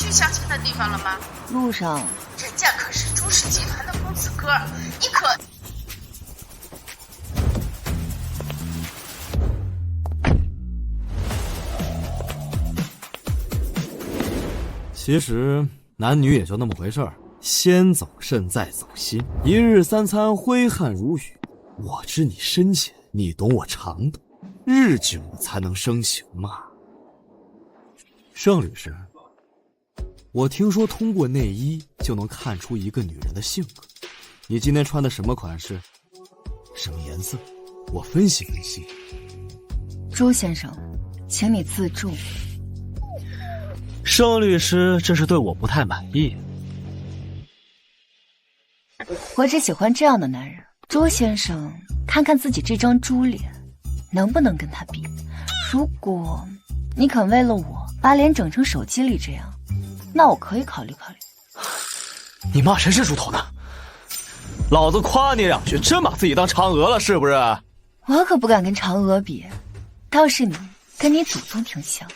去相亲的地方了吗？路上。人家可是朱氏集团的公子哥，你可……其实男女也就那么回事儿，先走肾再走心，一日三餐挥汗如雨。我知你深浅，你懂我长短，日久才能生情嘛。盛律师，我听说通过内衣就能看出一个女人的性格，你今天穿的什么款式，什么颜色，我分析分析。朱先生，请你自重。盛律师这是对我不太满意。我只喜欢这样的男人。朱先生，看看自己这张猪脸，能不能跟他比？如果你肯为了我把脸整成手机里这样，那我可以考虑考虑。你骂谁是猪头呢？老子夸你两句，真把自己当嫦娥了是不是？我可不敢跟嫦娥比，倒是你跟你祖宗挺像。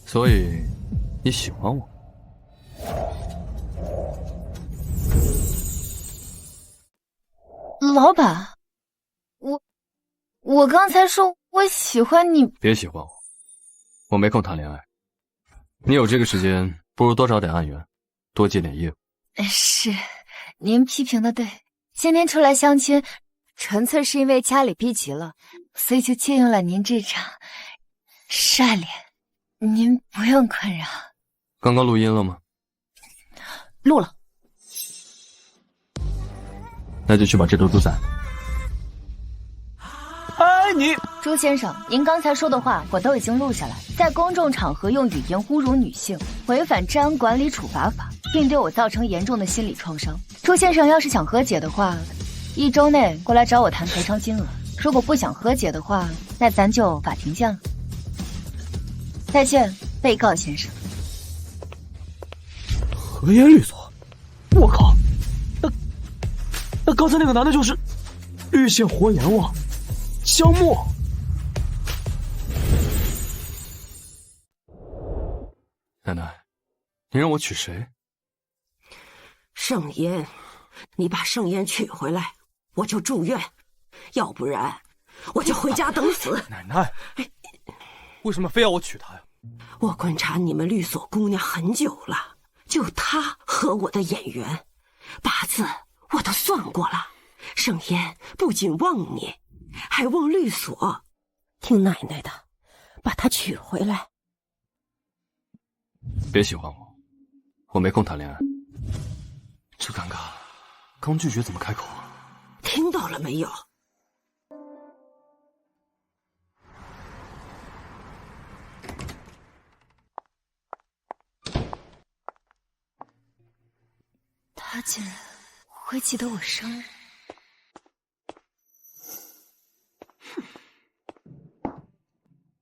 所以你喜欢我？老板，我刚才说我喜欢你。别喜欢我，我没空谈恋爱。你有这个时间，不如多找点案源，多接点业务。是，您批评的对。今天出来相亲，纯粹是因为家里逼急了，所以就借用了您这张帅脸。您不用困扰。刚刚录音了吗？录了。那就去把这头猪宰。哎，你朱先生，您刚才说的话我都已经录下来。在公众场合用语言侮辱女性，违反治安管理处罚法，并对我造成严重的心理创伤。朱先生要是想和解的话，1周内过来找我谈赔偿金额。如果不想和解的话，那咱就法庭见了。再见，被告先生。和颜律所，我靠！那刚才那个男的就是绿线活阎王江墨。奶奶，你让我娶谁？盛烟，你把盛烟娶回来，我就住院；要不然我就回家等死。奶奶，为什么非要我娶她呀？我观察你们律所姑娘很久了，就她和我的眼缘，八字我都算过了。盛烟不仅旺你，还旺律所。听奶奶的，把她娶回来。别喜欢我，我没空谈恋爱。这尴尬，刚拒绝怎么开口啊？听到了没有？他竟然会记得我生日。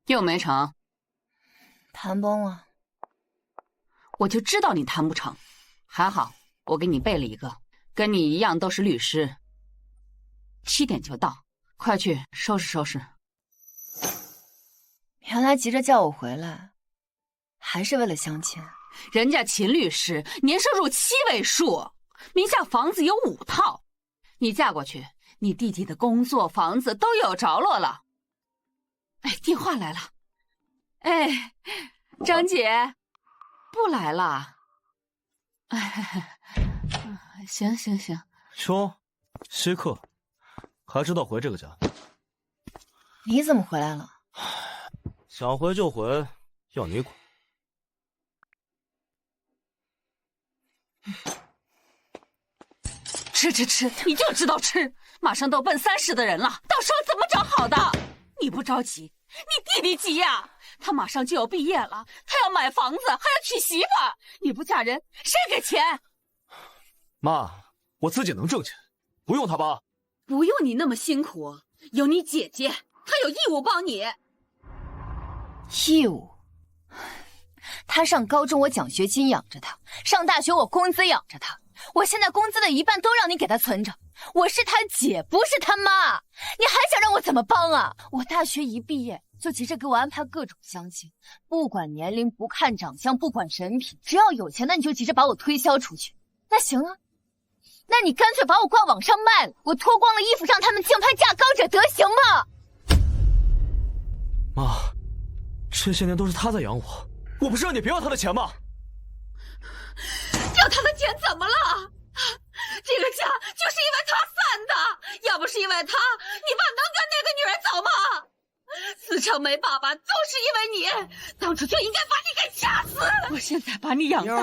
又没成，谈崩了。我就知道你谈不成。还好我给你备了一个，跟你一样都是律师。7点就到，快去收拾收拾。原来急着叫我回来，还是为了相亲。人家秦律师年收入7位数，名下房子有5套。你嫁过去，你弟弟的工作房子都有着落了。哎，电话来了。哎，张姐不来了。哎，行行行。哟，稀客，还知道回这个家？你怎么回来了？想回就回，要你管。吃，你就知道吃。马上都奔30的人了，到时候怎么找好的？你不着急，你弟弟急呀。他马上就要毕业了，他要买房子，还要娶媳妇。你不嫁人，谁给钱？妈，我自己能挣钱，不用他帮。不用你那么辛苦，有你姐姐，她有义务帮你。义务？他上高中我奖学金养着他，上大学我工资养着他，我现在工资的一半都让你给他存着，我是他姐，不是他妈。你还想让我怎么帮啊？我大学一毕业就急着给我安排各种相亲，不管年龄，不看长相，不管人品，只要有钱的你就急着把我推销出去。那行啊，那你干脆把我挂网上卖了，我脱光了衣服让他们竞拍价高者得，行吗？妈，这些年都是他在养我，我不是让你别要他的钱吗？要他的钱怎么了？这个家就是因为他散的，要不是因为他，你爸能跟那个女人走吗？思成没爸爸，就是因为你，当初就应该把你给掐死。我现在把你养大，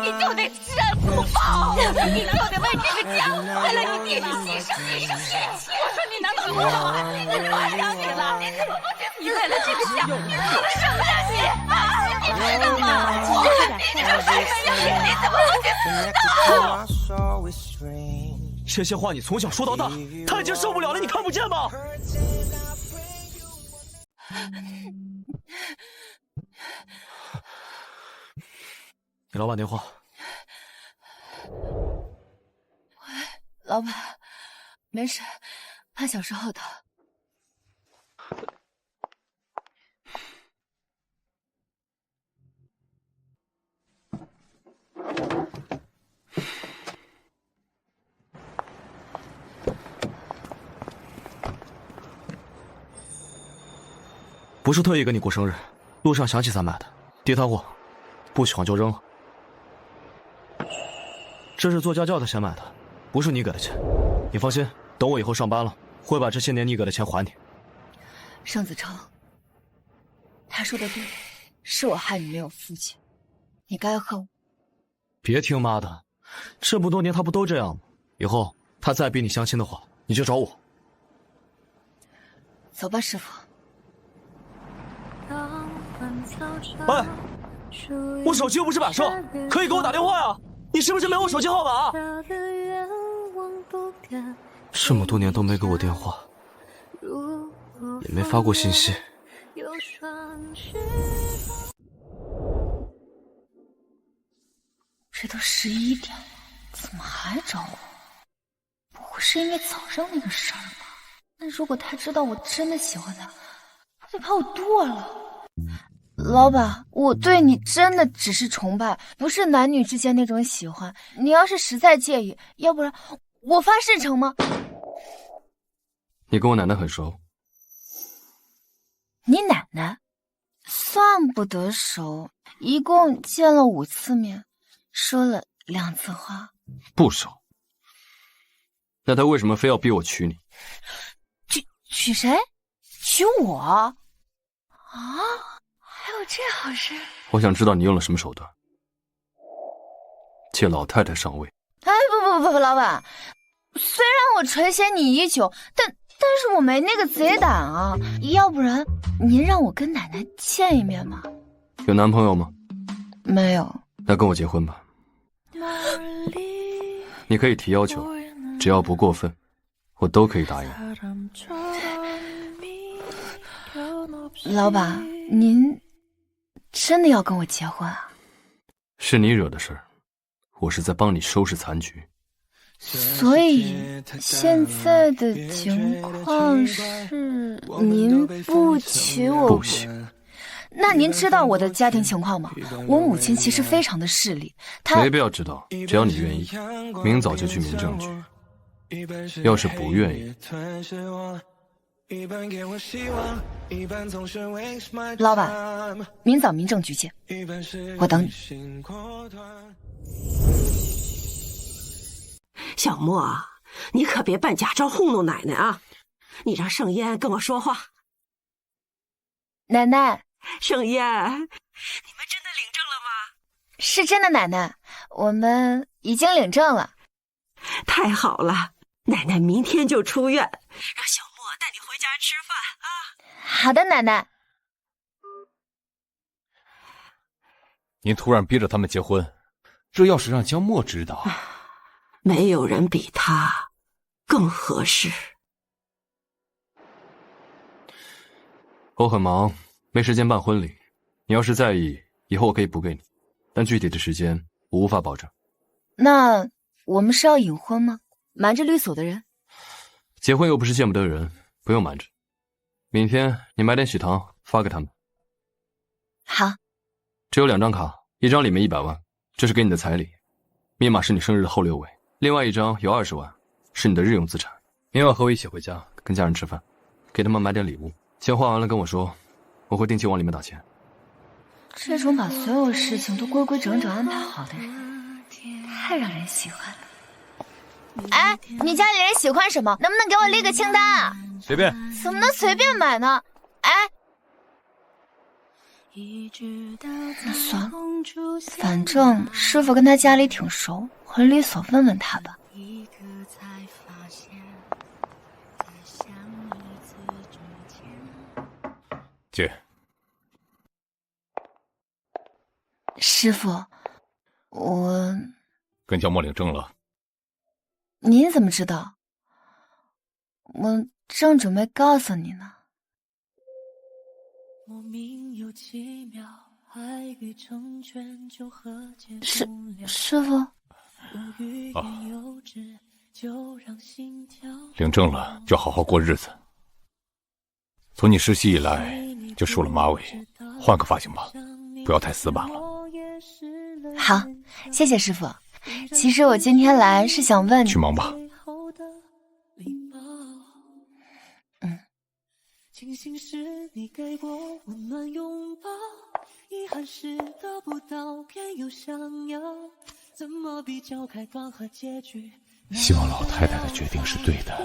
你就得知恩图报，你就得为这个家，为了你弟弟牺牲血气。我说你难道不好？你多想你了，你怎么不去？你为了这个家，你怎么舍不得你？你知道吗？你这么有你怎么不去死呢？这些话你从小说到大，他已经受不了了，你看不见吗？给老板电话。喂，老板，没事，半小时后到。不是特意跟你过生日，路上想起才买的，地摊货，不喜欢就扔了。这是做家教的钱买的，不是你给的钱。你放心，等我以后上班了，会把这些年你给的钱还你。盛子成，他说的对，是我害你没有父亲，你该恨我。别听妈的，这么多年他不都这样吗？以后他再逼你相亲的话，你就找我。走吧，师傅。哎，我手机又不是摆设，可以给我打电话呀！你是不是没我手机号码？这么多年都没给我电话，也没发过信息。这都11点了，怎么还找我？不会是因为早上那个事儿吧？那如果他知道我真的喜欢他，他得把我剁了。老板，我对你真的只是崇拜，不是男女之间那种喜欢。你要是实在介意，要不然我发誓成吗？你跟我奶奶很熟。你奶奶？算不得熟，一共见了5次面，说了2次话。不熟。那她为什么非要逼我娶你？娶谁？娶我？啊？还有这好事？我想知道你用了什么手段，借老太太上位。哎，不，老板，虽然我垂涎你已久，但是我没那个贼胆啊。要不然您让我跟奶奶见一面嘛？有男朋友吗？没有。那跟我结婚吧。你可以提要求，只要不过分，我都可以答应。老板，您真的要跟我结婚啊？是你惹的事儿，我是在帮你收拾残局。所以现在的情况是您不娶我？不行。那您知道我的家庭情况吗？我母亲其实非常的势利，她没必要知道，只要你愿意，明早就去民政局。要是不愿意，老板，明早民政局见，我等你。小莫，你可别办假招糊弄奶奶啊！你让盛烟跟我说话。奶奶，盛烟，你们真的领证了吗？是真的，奶奶，我们已经领证了。太好了，奶奶明天就出院，让小莫带你回家吃饭啊！好的，奶奶。您突然逼着他们结婚，这要是让江墨知道，没有人比他更合适。我很忙，没时间办婚礼。你要是在意，以后我可以补给你，但具体的时间我无法保证。那我们是要隐婚吗？瞒着律所的人？结婚又不是见不得人，不用瞒着。明天你买点喜糖发给他们。好，只有2张卡，一张里面100万，这是给你的彩礼，密码是你生日的后6位。另外一张有20万，是你的日用资产。明晚和我一起回家，跟家人吃饭，给他们买点礼物。钱花完了跟我说，我会定期往里面打钱。这种把所有事情都规规整整安排好的人，太让人喜欢了。哎，你家里人喜欢什么？能不能给我列个清单啊？随便。怎么能随便买呢？哎，那算了，反正师傅跟他家里挺熟，回律所问问他吧。姐，师傅，我跟焦墨领证了。您怎么知道？我正准备告诉你呢。师傅。啊，领证了就好好过日子。从你实习以来就梳了马尾，换个发型吧，不要太死板了。好，谢谢师傅。其实我今天来是想问你。去忙吧。庆幸是你给我温暖拥抱，遗憾是得不到，偏又想要，怎么比较开端和结局？希望老太太的决定是对的。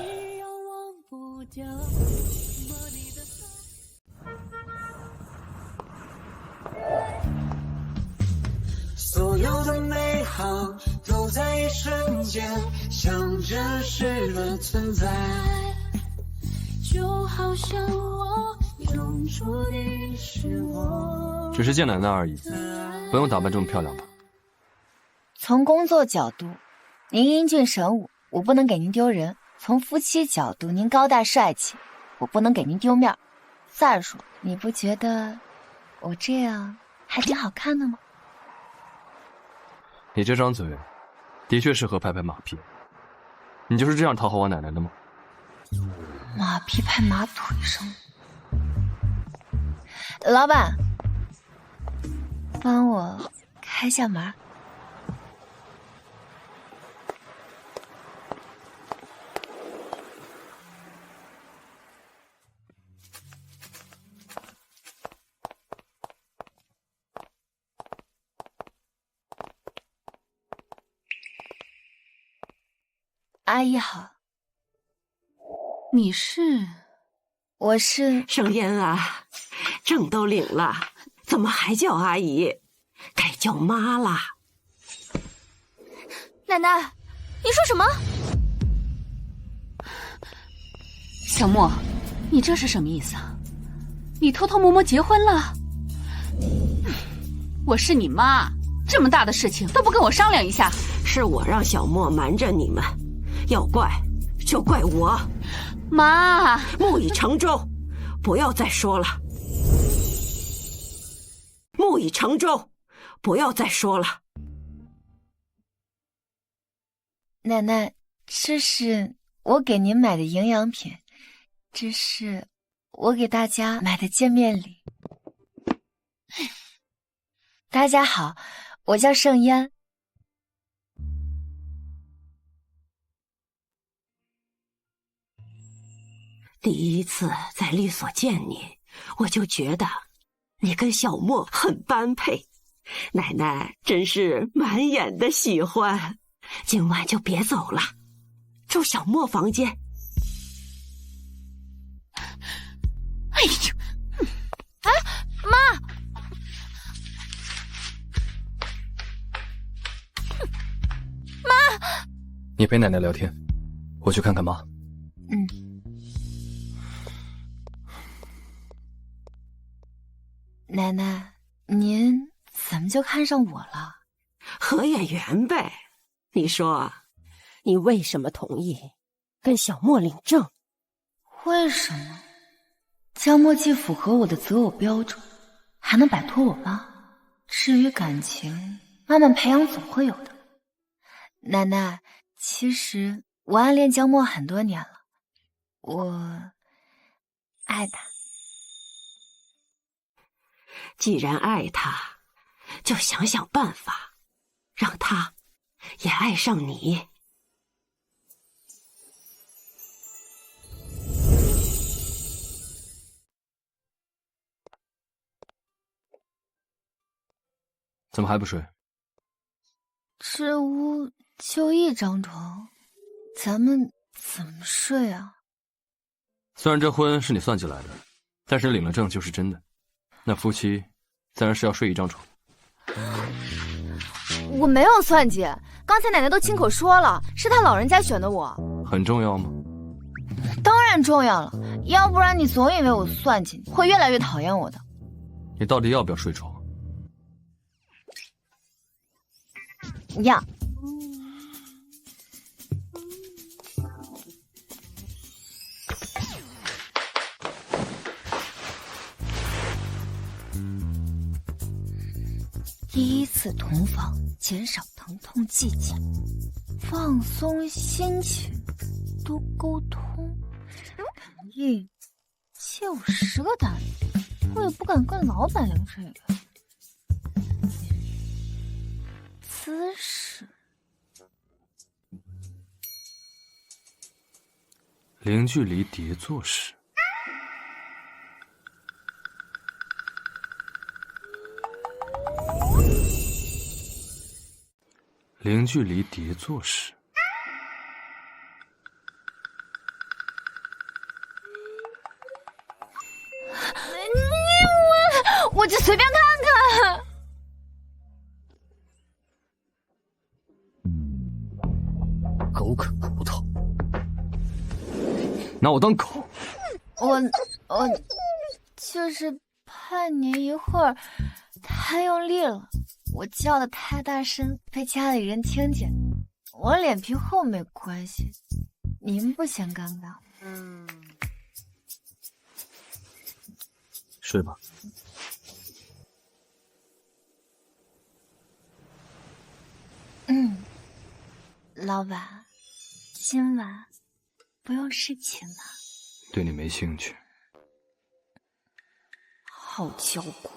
所有的美好都在一瞬间像真实的存在，就好像我永注定是我。只是见奶奶而已，不用打扮这么漂亮吧？从工作角度，您英俊神武，我不能给您丢人；从夫妻角度，您高大帅气，我不能给您丢面。再说，你不觉得我这样还挺好看的吗？你这张嘴，的确适合拍拍马屁。你就是这样讨好我奶奶的吗？马屁拍马腿上。老板，帮我开下门。阿姨好。你是？我是盛烟啊，证都领了，怎么还叫阿姨？该叫妈啦。奶奶，你说什么？小莫，你这是什么意思啊？你偷偷摸摸结婚了？我是你妈，这么大的事情都不跟我商量一下？是我让小莫瞒着你们，要怪就怪我。妈，木已成舟，不要再说了。木已成舟，不要再说了。奶奶，这是我给您买的营养品，这是我给大家买的见面礼。大家好，我叫盛烟。第一次在律所见你，我就觉得你跟小莫很般配，奶奶真是满眼的喜欢。今晚就别走了，住小莫房间。哎呦，哎，妈！妈！你陪奶奶聊天，我去看看妈。奶奶，您怎么就看上我了？合眼缘呗。你说，你为什么同意跟小莫领证？为什么？江墨既符合我的择偶标准，还能摆脱我妈。至于感情，慢慢培养总会有的。奶奶，其实我暗恋江墨很多年了，我爱他。既然爱他，就想想办法，让他也爱上你。怎么还不睡？这屋就一张床，咱们怎么睡啊？虽然这婚是你算计来的，但是领了证就是真的。那夫妻自然是要睡一张床。我没有算计，刚才奶奶都亲口说了，是她老人家选的我。很重要吗？当然重要了，要不然你总以为我算计你，会越来越讨厌我的。你到底要不要睡床？要。第一次同房，减少疼痛季节，放松心情，多沟通。肯定借我10个单，我也不敢跟老板娘这个。姿势，零距离叠坐式。零距离叠坐式。我就随便看看。狗啃葡萄，拿我当狗？我就是怕你一会儿太用力了，我叫的太大声被家里人听见，我脸皮厚没关系，您不嫌尴尬。睡吧。老板，今晚不用侍寝了。对你没兴趣。好娇贵。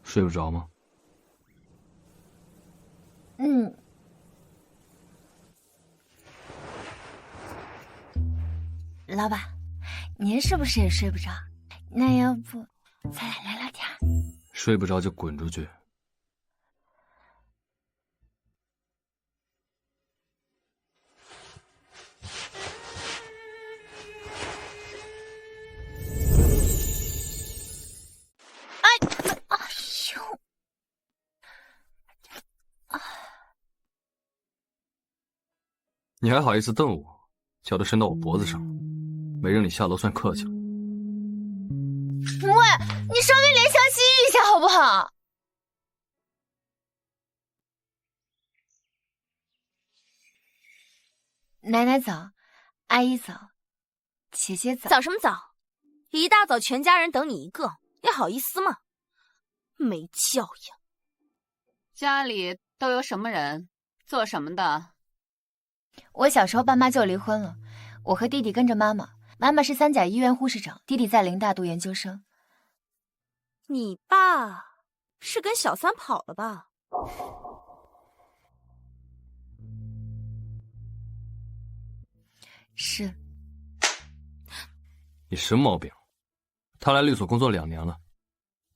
睡不着吗？老板，您是不是也睡不着？那要不咱俩聊聊天？睡不着就滚出去。你还好意思瞪我？脚都伸到我脖子上，没让你下楼算客气了。喂，你稍微怜香惜玉一下好不好？奶奶早，阿姨早，姐姐早。早什么早？一大早全家人等你一个，你好意思吗？没教养。家里都有什么人，做什么的？我小时候爸妈就离婚了，我和弟弟跟着妈妈，妈妈是3甲医院护士长，弟弟在林大读研究生。你爸是跟小三跑了吧？是。你什么毛病？他来律所工作2年了，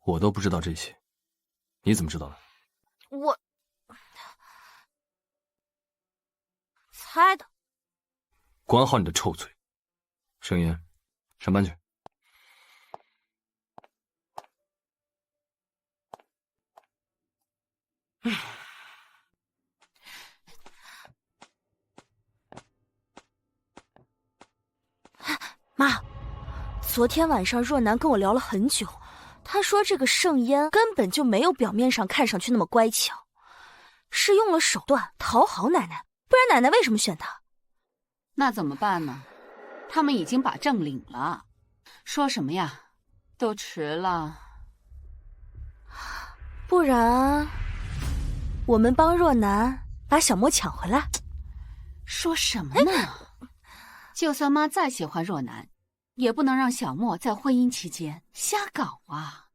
我都不知道这些，你怎么知道的？我猜的。管好你的臭嘴。盛妍，上班去。妈，昨天晚上若楠跟我聊了很久，她说这个盛烟根本就没有表面上看上去那么乖巧，是用了手段讨好奶奶，不然奶奶为什么选他？那怎么办呢？他们已经把证领了，说什么呀？都迟了。不然，我们帮若楠把小莫抢回来。说什么呢？就算妈再喜欢若楠，也不能让小莫在婚姻期间瞎搞啊。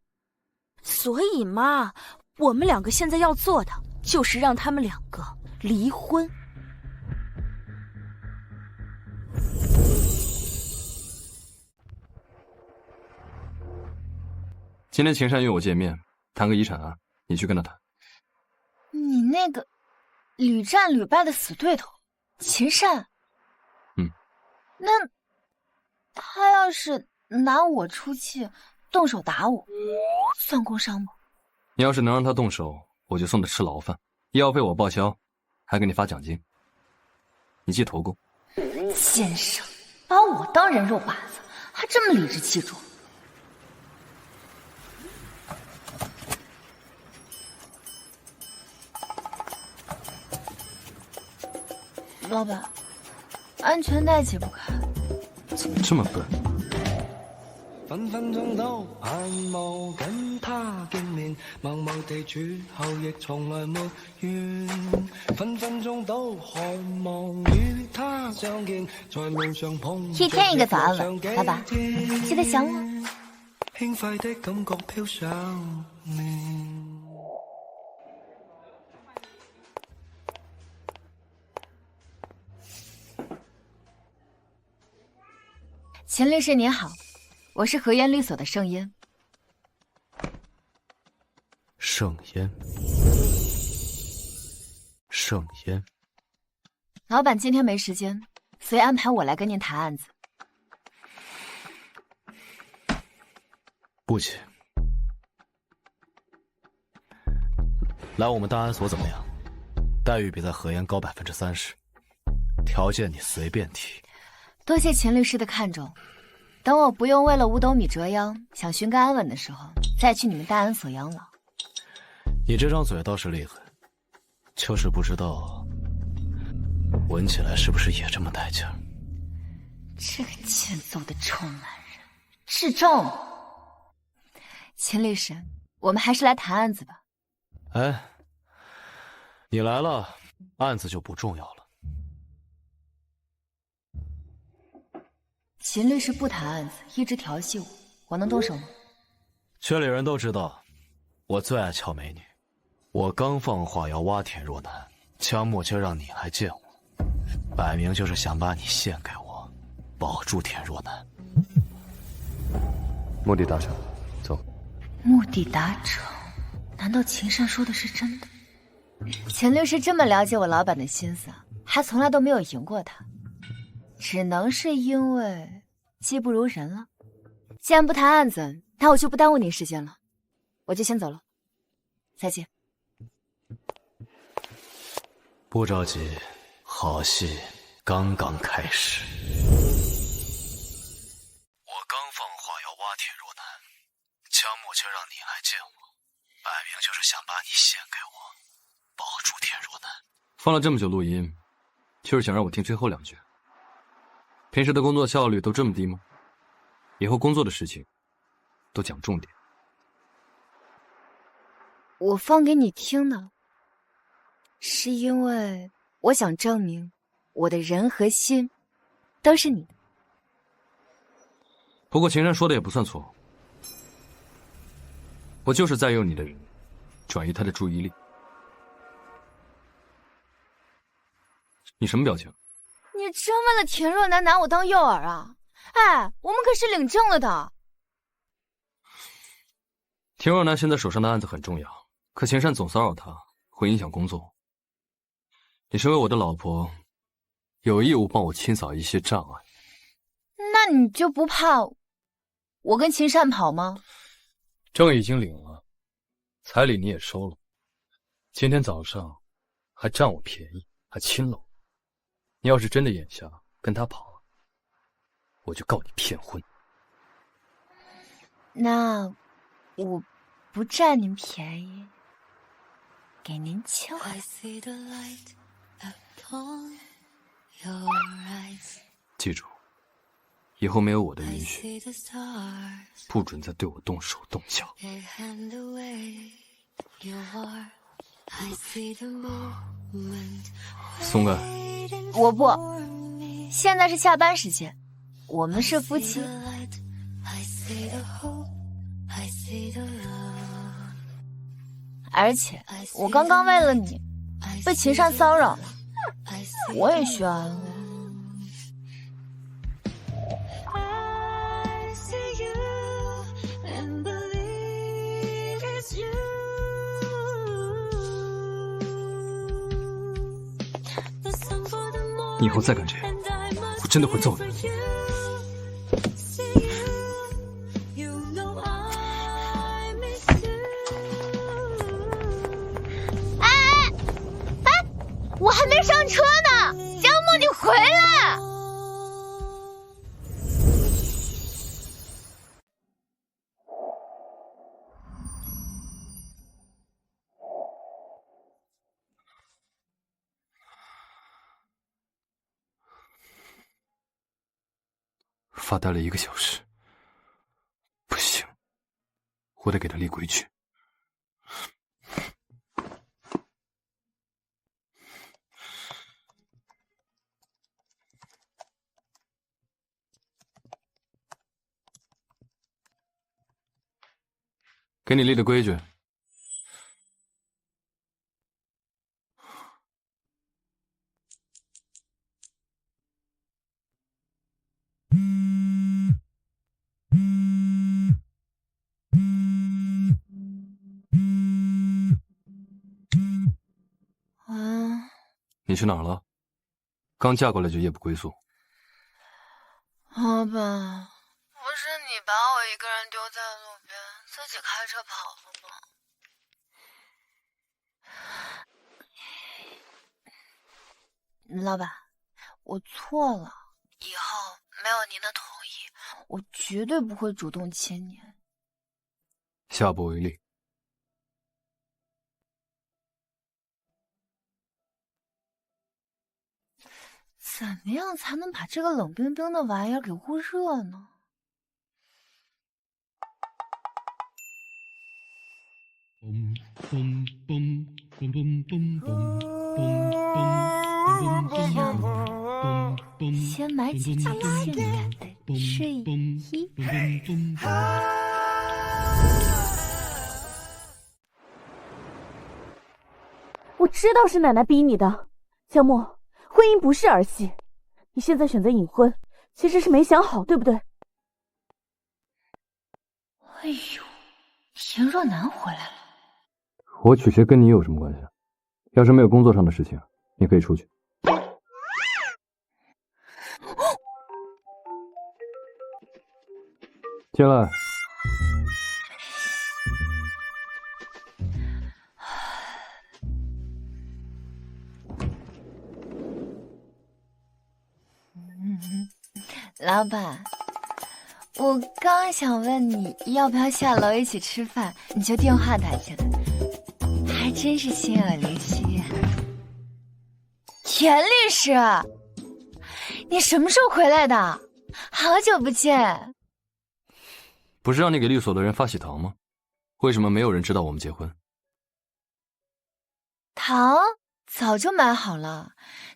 所以嘛，我们两个现在要做的就是让他们两个离婚。今天秦善约我见面，谈个遗产案，你去跟他谈。你那个屡战屡败的死对头秦善，那他要是拿我出气，动手打我，算工伤吗？你要是能让他动手，我就送他吃牢饭，医药费我报销，还给你发奖金。你记投供。奸商，把我当人肉靶子，还这么理直气壮。老板，安全带解不开，怎么这么笨？分分鐘都盼望跟他見面，默默地處後亦從來沒怨，分分鐘都渴望與他相見，在路上碰一天一個早安吻，老板，記得想我。輕快的感覺飄上面。秦律师您好，我是和烟律所的盛烟。盛烟，盛烟，老板今天没时间，所以安排我来跟您谈案子。不急，来我们档案所怎么样？待遇比在和烟高30%，条件你随便提。多谢秦律师的看重，等我不用为了五斗米折腰，想寻个安稳的时候，再去你们大安所养老。你这张嘴倒是厉害，就是不知道闻起来是不是也这么带劲儿？这个欠揍的臭男人，自重。秦律师，我们还是来谈案子吧。哎，你来了，案子就不重要了。秦律师不谈案子，一直调戏我，我能动手吗？圈里人都知道，我最爱俏美女。我刚放话要挖田若楠，江墨却让你来见我，摆明就是想把你献给我，保住田若楠。目的达成，走。目的达成？难道秦善说的是真的？秦律师这么了解我老板的心思，还从来都没有赢过他。只能是因为技不如人了。既然不谈案子，那我就不耽误您时间了，我就先走了，再见。不着急，好戏刚刚开始。我刚放话要挖田若楠，江墨却让你来见我，摆明就是想把你献给我，保住田若楠。放了这么久录音，就是想让我听最后2句。平时的工作效率都这么低吗？以后工作的事情都讲重点。我放给你听的，是因为我想证明我的人和心都是你的。不过秦山说的也不算错，我就是在用你的人转移他的注意力。你什么表情？你真为了田若楠拿我当诱饵啊？哎，我们可是领证了的。田若楠现在手上的案子很重要，可秦山总骚扰她，会影响工作。你身为我的老婆，有义务帮我清扫一些障碍。那你就不怕我跟秦善跑吗？证已经领了，彩礼你也收了，今天早上还占我便宜，还亲了我。你要是真的眼瞎跟他跑了，我就告你骗婚。那我不占您便宜，给您亲回。记住，以后没有我的允许，不准再对我动手动脚。松开！我不，现在是下班时间，我们是夫妻。而且我刚刚为了你被秦善骚扰了，我也需要安慰。你以后再敢这样，我真的会揍你。我还没上车呢，江木，你回来！发呆了1个小时，不行，我得给他立规矩。给你立的规矩。你去哪儿了？刚嫁过来就夜不归宿。好吧，不是你把我一个人丢在路边，自己开车跑了吗？老板，我错了，以后没有您的同意，我绝对不会主动亲您。下不为例。怎么样才能把这个冷冰冰的玩意儿给焐热呢？先买几件性感的睡衣。我知道是奶奶逼你的，江木，婚姻不是儿戏，你现在选择隐婚，其实是没想好，对不对？哎呦，田若楠回来了。我娶谁跟你有什么关系？要是没有工作上的事情，你可以出去。进来。老板，我刚想问你要不要下楼一起吃饭，你就电话打进来，还真是心有灵犀。田律师，你什么时候回来的？好久不见。不是让你给律所的人发喜糖吗？为什么没有人知道我们结婚？糖早就买好了，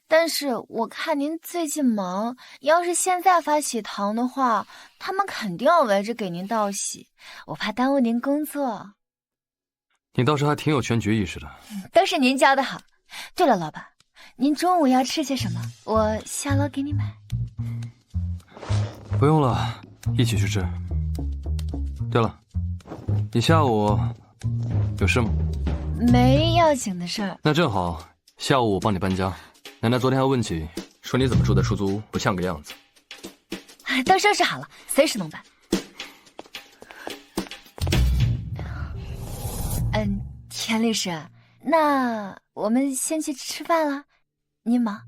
但是我看您最近忙，要是现在发喜糖的话，他们肯定要围着给您道喜，我怕耽误您工作。你倒是还挺有全局意识的。都是您教的好。对了，老板，您中午要吃些什么？我下楼给你买。不用了，一起去吃。对了，你下午有事吗？没要紧的事儿。那正好，下午我帮你搬家。奶奶昨天还问起，说你怎么住在出租屋，不像个样子。都收拾好了，随时能搬。田律师，那我们先去吃饭了，您忙。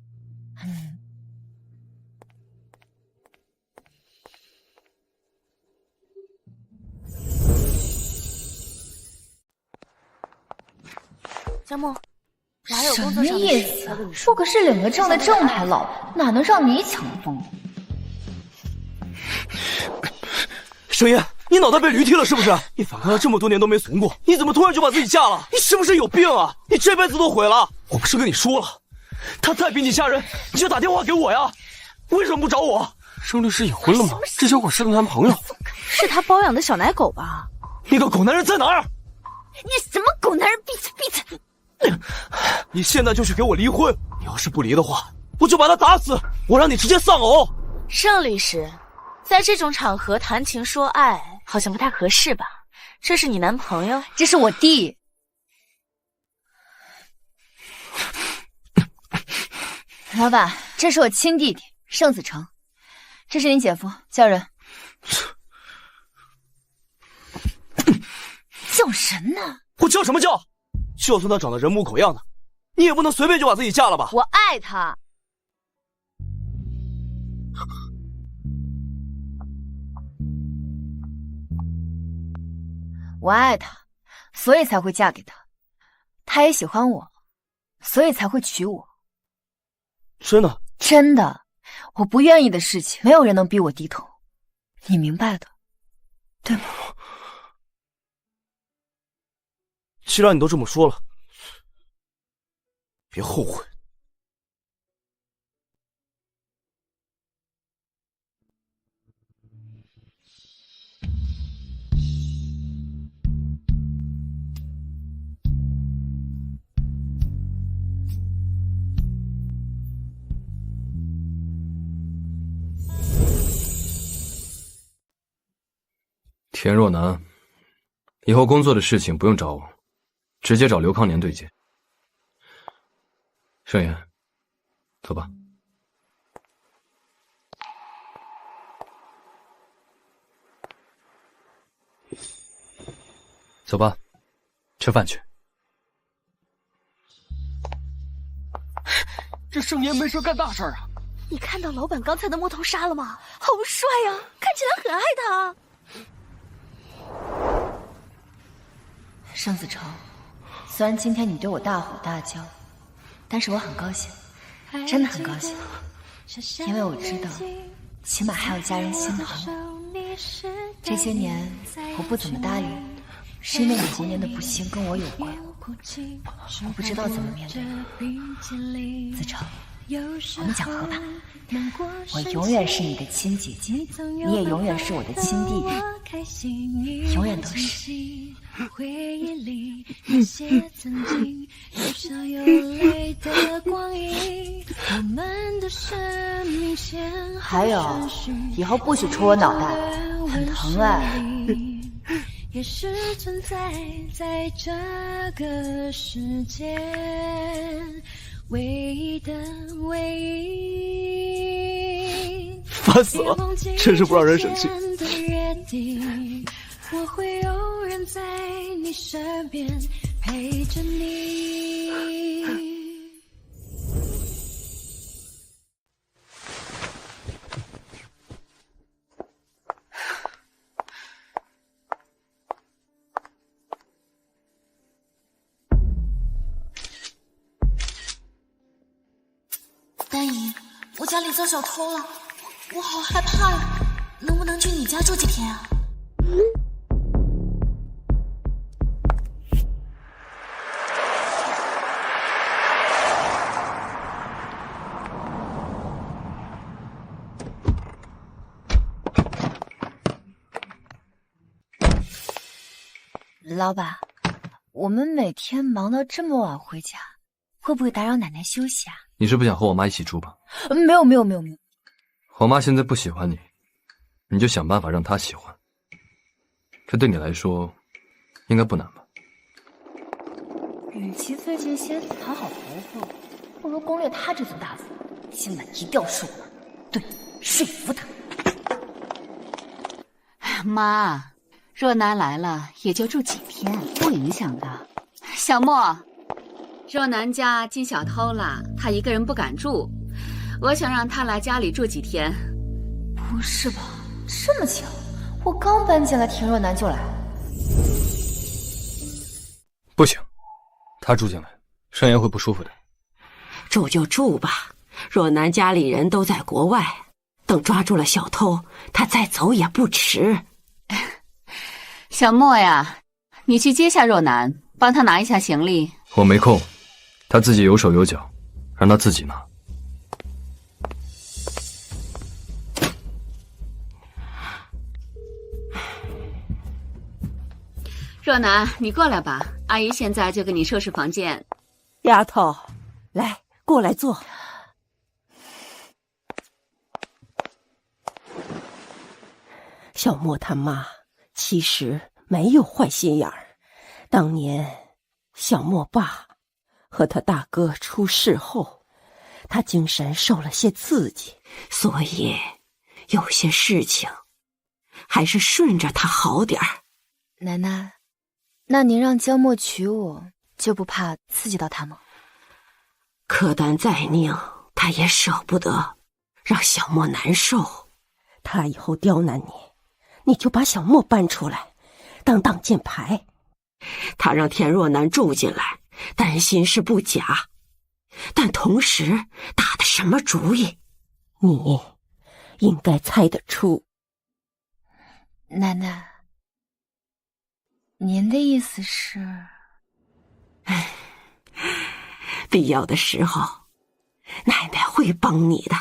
江木，我还有什么工作上的意事思？说个是领了证的正牌老婆，哪能让你抢风？盛烟，你脑袋被驴踢了是不是？你反抗了这么多年都没怂过，你怎么突然就把自己嫁了？你是不是有病啊？你这辈子都毁了！我不是跟你说了，他再比你吓人，你就打电话给我呀！为什么不找我？盛律师已婚了吗？这小狗是她男朋友，是他包养的小奶狗吧？那个狗男人在哪儿？你什么狗男人？闭嘴闭嘴！你现在就去给我离婚！你要是不离的话，我就把他打死！我让你直接丧偶！盛律师，在这种场合谈情说爱好像不太合适吧？这是你男朋友？这是我弟。老板，这是我亲弟弟盛子成，这是你姐夫，叫人。叫人呢？我叫什么叫？就算他长得人模狗样的，你也不能随便就把自己嫁了吧？我爱他。我爱他，所以才会嫁给他。他也喜欢我，所以才会娶我。真的？真的。我不愿意的事情，没有人能逼我低头。你明白的，对吗？既然你都这么说了，别后悔。田若楠，以后工作的事情不用找我，直接找刘康年对接。盛言，走吧。走吧，吃饭去。这盛言没事干大事啊！你看到老板刚才的摸头杀了吗？好帅呀，看起来很爱他。盛子成，虽然今天你对我大吼大叫，但是我很高兴，真的很高兴，因为我知道，起码还有家人心疼我。这些年我不怎么搭理你，是因为你童年的不幸跟我有关，我不知道怎么面对。子成，我们讲和吧，我永远是你的亲姐姐，你也永远是我的亲弟弟，永远都是。回忆里那些曾经有笑有泪的光阴，我们的生命线。还有，以后不许戳我脑袋，很疼哎。也是存在在这个世界唯一的唯一。烦死了，真是不让人生气。我会永远在你身边陪着你。丹姨，我家里遭小偷了，我好害怕呀，能不能去你家住几天啊？老板，我们每天忙到这么晚回家，会不会打扰奶奶休息啊？你是不想和我妈一起住吧？没有。我妈现在不喜欢你，你就想办法让她喜欢。这对你来说，应该不难吧？与其费尽心思讨好婆婆，不如攻略她这尊大夫。今晚一定要说服，对，说服她。妈。若楠来了也就住几天，不影响的。小莫，若楠家进小偷了，她一个人不敢住，我想让她来家里住几天。不是吧，这么巧？我刚搬进来，田若楠就来。不行，她住进来，盛言会不舒服的。住就住吧，若楠家里人都在国外，等抓住了小偷，她再走也不迟。小莫呀，你去接下若楠，帮他拿一下行李。我没空，他自己有手有脚，让他自己拿。若楠，你过来吧，阿姨现在就给你收拾房间。丫头，来，过来坐。小莫他妈其实没有坏心眼儿。当年小莫爸和他大哥出事后，他精神受了些刺激，所以有些事情还是顺着他好点儿。奶奶，那您让江墨娶我，就不怕刺激到他吗？柯丹再拧，他也舍不得让小莫难受。他以后刁难你，你就把小莫搬出来当挡箭牌。他让田若楠住进来，担心是不假，但同时打的什么主意，你应该猜得出。奶奶，您的意思是？必要的时候，奶奶会帮你的。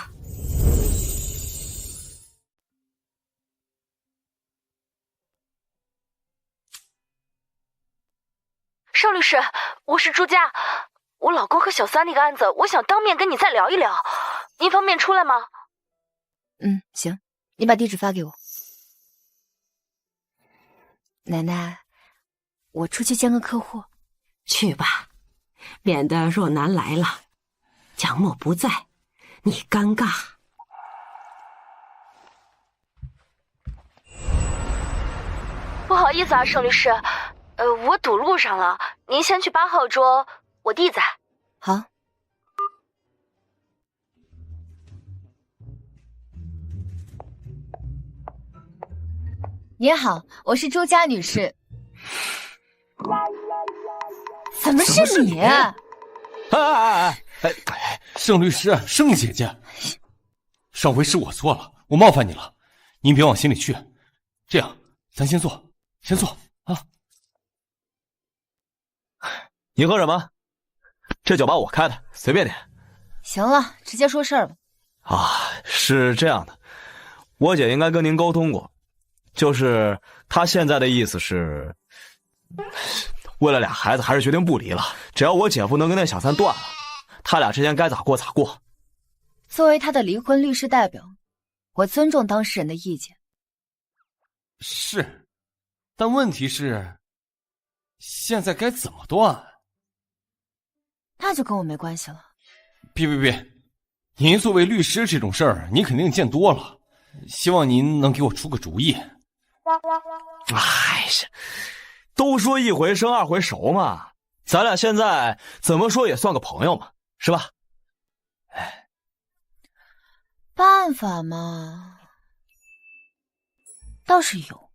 邵律师，我是朱佳，我老公和小三那个案子，我想当面跟你再聊一聊，您方便出来吗？行，你把地址发给我。奶奶，我出去见个客户。去吧，免得若楠来了，蒋默不在，你尴尬。不好意思啊，盛律师，我堵路上了，您先去8号桌，我弟在。好。您好，我是朱佳女士。怎么是你？盛律师，盛姐姐，上回是我错了，我冒犯你了，您别往心里去。这样，咱先坐啊。你喝什么？这酒吧我开的，随便点。行了，直接说事儿吧。是这样的，我姐应该跟您沟通过，就是她现在的意思是，为了俩孩子还是决定不离了。只要我姐夫能跟那小三断了，他俩之间该咋过咋过。作为他的离婚律师代表，我尊重当事人的意见。是，但问题是，现在该怎么断？那就跟我没关系了。别，您作为律师这种事儿，您肯定见多了，希望您能给我出个主意。都说一回生二回熟嘛，咱俩现在怎么说也算个朋友嘛，是吧？办法嘛，倒是有。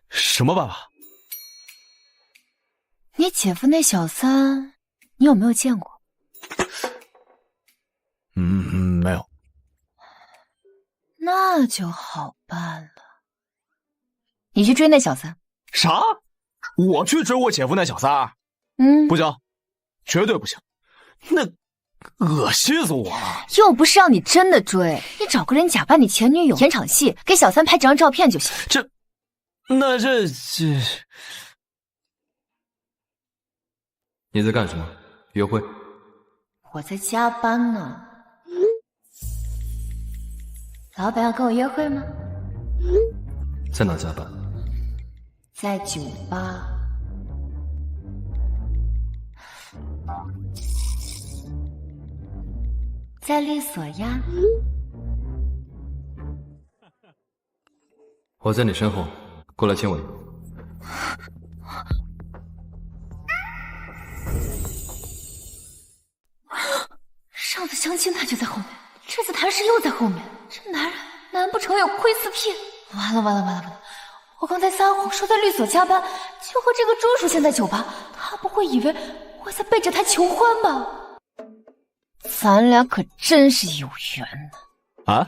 什么办法？你姐夫那小三，你有没有见过？没有。那就好办了。你去追那小三。啥？我去追我姐夫那小三？不行，绝对不行，那恶心死我了。又不是让你真的追，你找个人假扮你前女友演场戏，给小三拍几张照片就行。你在干什么？约会？我在加班呢。老板要跟我约会吗？在哪加班？在酒吧。在律所呀。我在你身后，过来亲我一口。上次相亲他就在后面，这次谈事又在后面，这男人难不成有窥私癖？完了！我刚才撒谎说在律所加班，就和这个猪出现在酒吧，他不会以为我在背着他求欢吧？咱俩可真是有缘呢。啊？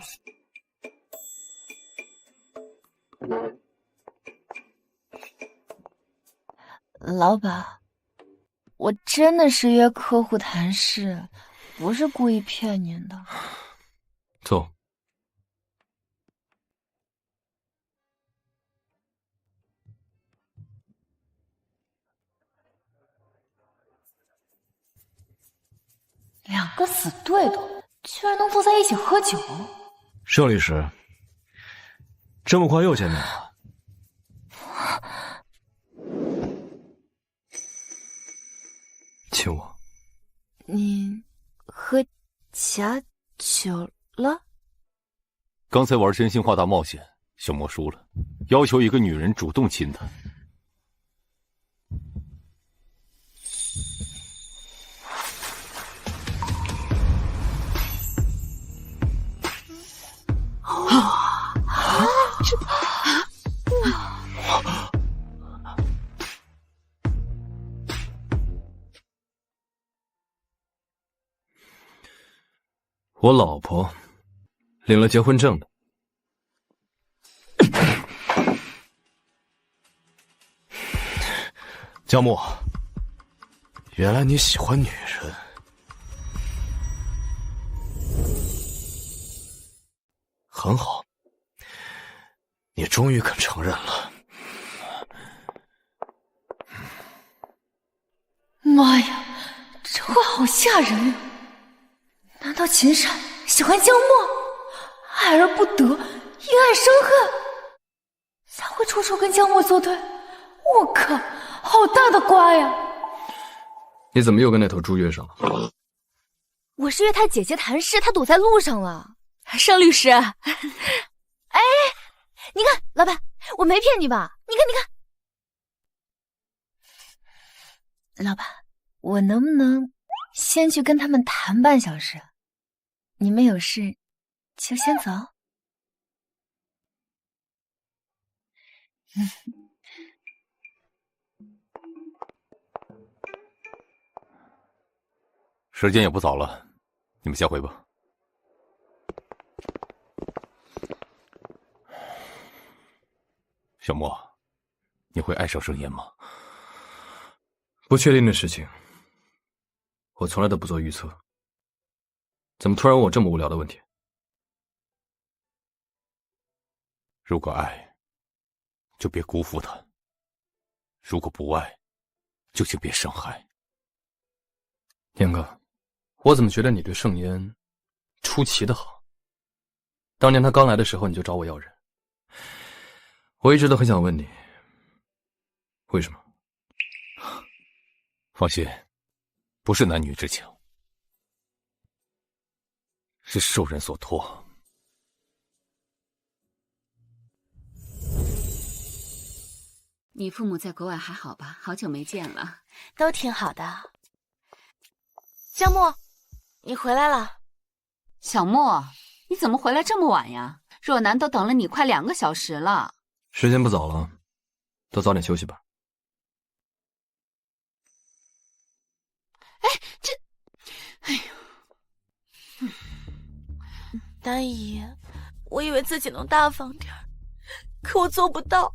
老板，我真的是约客户谈事，不是故意骗您的。走。两个死对头，居然能坐在一起喝酒。盛律师，这么快又见面了？亲我。你喝假酒了？刚才玩真心话大冒险，小莫输了，要求一个女人主动亲他。我老婆领了结婚证的。江木，原来你喜欢女人。很好，你终于肯承认了。妈呀，这话好吓人啊！难道秦闪喜欢江墨，爱而不得，因爱生恨，才会处处跟江墨作对？我靠，好大的瓜呀！你怎么又跟那头猪约上了？我是约他姐姐谈事，他堵在路上了。盛律师，哎，你看，老板，我没骗你吧？你看，老板，我能不能先去跟他们谈半小时？你们有事就先走。时间也不早了，你们先回吧。小莫，你会爱上盛烟吗？不确定的事情，我从来都不做预测。怎么突然问我这么无聊的问题？如果爱，就别辜负他；如果不爱，就请别伤害。天哥，我怎么觉得你对盛烟出奇的好？当年他刚来的时候你就找我要人，我一直都很想问你，为什么？放心，不是男女之情，是受人所托。你父母在国外还好吧？好久没见了。都挺好的。江墨，你回来了。小莫，你怎么回来这么晚呀？若楠都等了你快2个小时了。时间不早了，都早点休息吧。哎呦，丹姨，我以为自己能大方点儿，可我做不到。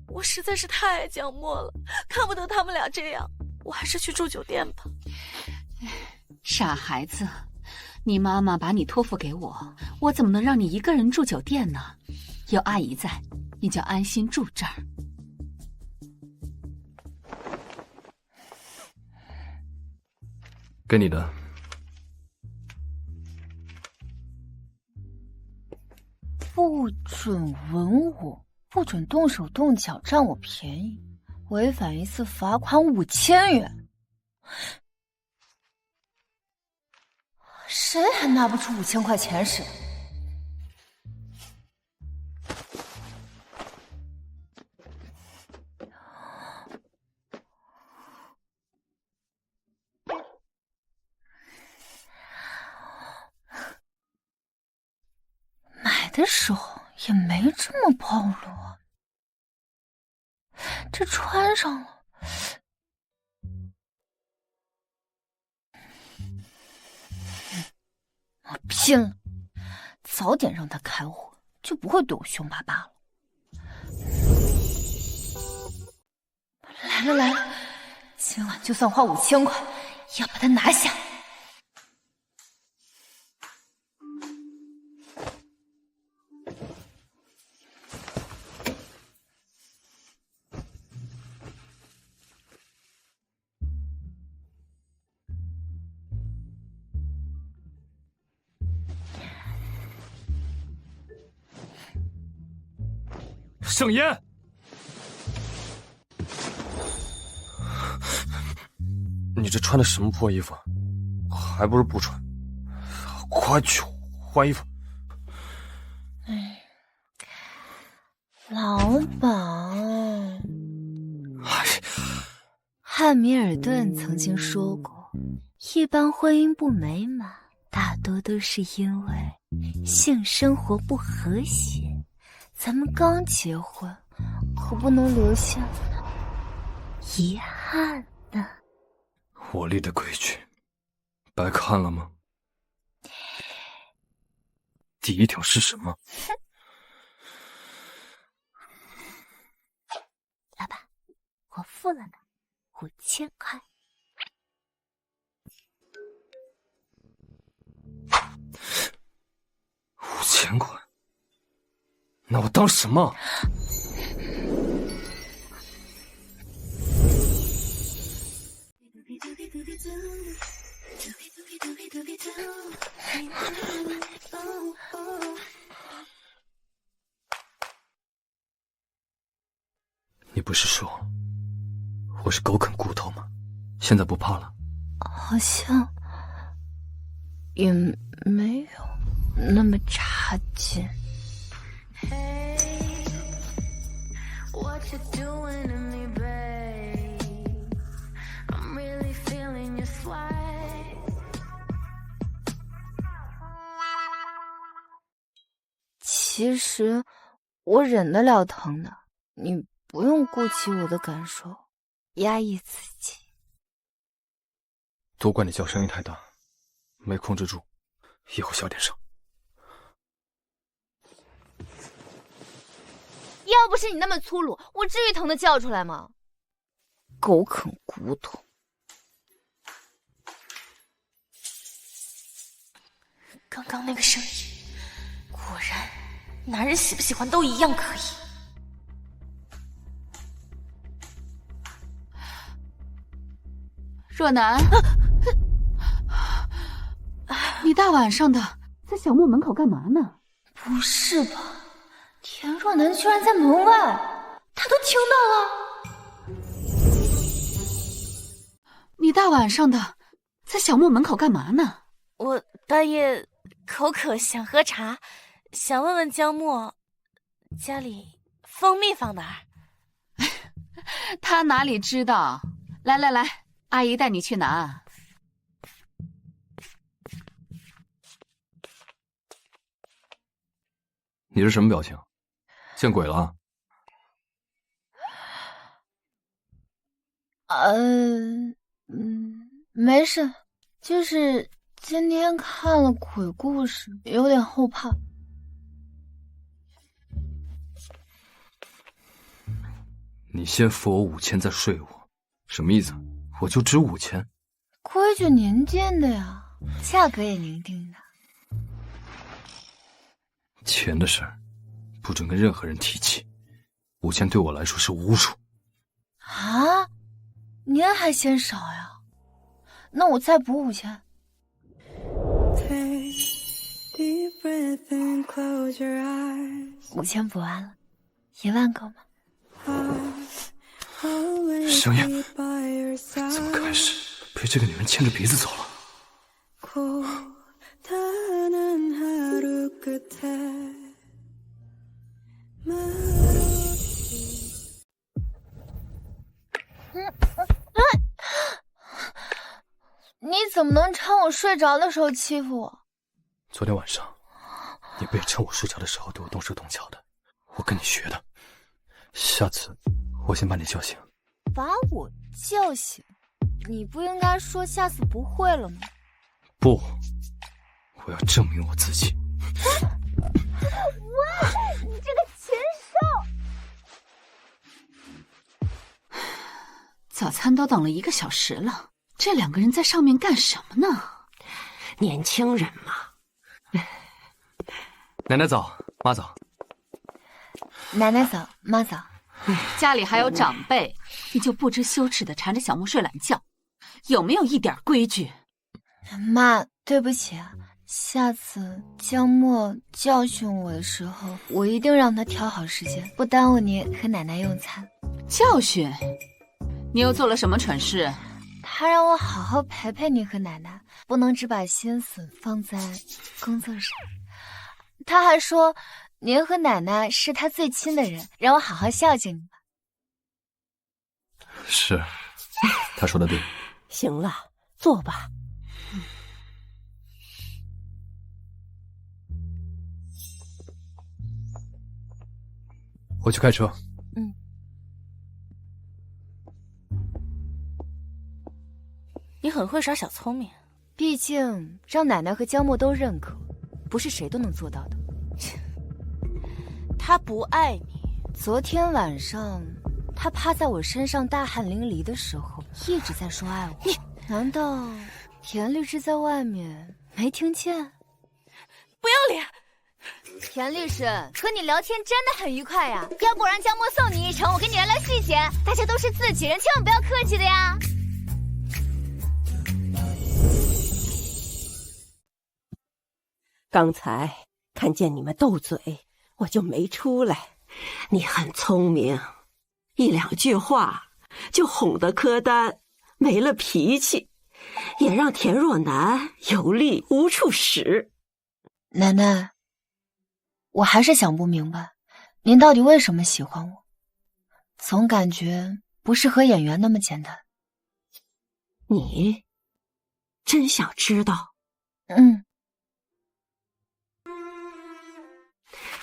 我实在是太爱江墨了，看不得他们俩这样，我还是去住酒店吧。傻孩子，你妈妈把你托付给我，我怎么能让你一个人住酒店呢？有阿姨在，你就安心住这儿。给你的。不准吻我，不准动手动脚占我便宜，违反一次罚款5000元。谁还拿不出5000块钱时？买的时候也没这么暴露啊，这穿上了。我拼了，早点让他开火，就不会对我凶巴巴了。来来了来了，今晚就算花5000块，也要把他拿下。盛烟，你这穿的什么破衣服？还不如不穿。快去换衣服。老板，汉密尔顿曾经说过，一般婚姻不美满，大多都是因为性生活不和谐。咱们刚结婚，可不能留下遗憾呢。我立的规矩，白看了吗？第一条是什么？老板，我付了呢，5000块。5000块？那我当什么？你不是说我是狗啃骨头吗？现在不怕了？好像也没有那么差劲。其实我忍得了疼的，你不用顾及我的感受，压抑自己。都怪你叫声音太大，没控制住，以后小点声。要不是你那么粗鲁，我至于疼的叫出来吗？狗啃骨头。刚刚那个声音，果然，男人喜不喜欢都一样可以。若楠，你大晚上的在小木门口干嘛呢？不是吧？田若楠居然在门外，她都听到了。你大晚上的在小木门口干嘛呢？我半夜口渴，想喝茶，想问问江墨，家里蜂蜜放哪儿？他哪里知道？来来来，阿姨带你去拿。你是什么表情？见鬼了？没事，就是今天看了鬼故事，有点后怕。你先付我5000，再睡我，什么意思？我就值5000。规矩您定的呀，价格也您定的。钱的事儿，不准跟任何人提起。5000对我来说是侮辱。啊？您还嫌少呀？那我再补5000。5000补完了，10000够吗？盛烟，怎么开始被这个女人牵着鼻子走了？你怎么能趁我睡着的时候欺负我？昨天晚上，你不也趁我睡着的时候对我动手动脚的？我跟你学的。下次，我先把你叫醒。把我叫醒？你不应该说下次不会了吗？不，我要证明我自己。喂，你这个禽兽！早餐都等了1个小时了，这2个人在上面干什么呢？年轻人嘛。奶奶早，妈早。奶奶早，妈早。家里还有长辈，你就不知羞耻的缠着小莫睡懒觉，有没有一点规矩？妈，对不起啊，下次江墨教训我的时候，我一定让他挑好时间，不耽误你和奶奶用餐。教训？你又做了什么蠢事？他让我好好陪陪你和奶奶，不能只把心思放在工作上。他还说您和奶奶是他最亲的人，让我好好孝敬你吧。是，他说的对。行了，坐吧。我去开车。你很会耍小聪明，毕竟让奶奶和江墨都认可，不是谁都能做到的。他不爱你。昨天晚上，他趴在我身上大汗淋漓的时候，一直在说爱我。难道田律师在外面没听见？不要脸！田律师，和你聊天真的很愉快呀，要不然江墨送你一程，我跟你聊聊细节。大家都是自己人，千万不要客气的呀。刚才看见你们斗嘴，我就没出来。你很聪明，1、2句话就哄得柯丹没了脾气，也让田若男有力无处使。奶奶，我还是想不明白，您到底为什么喜欢我？总感觉不是和演员那么简单。你真想知道？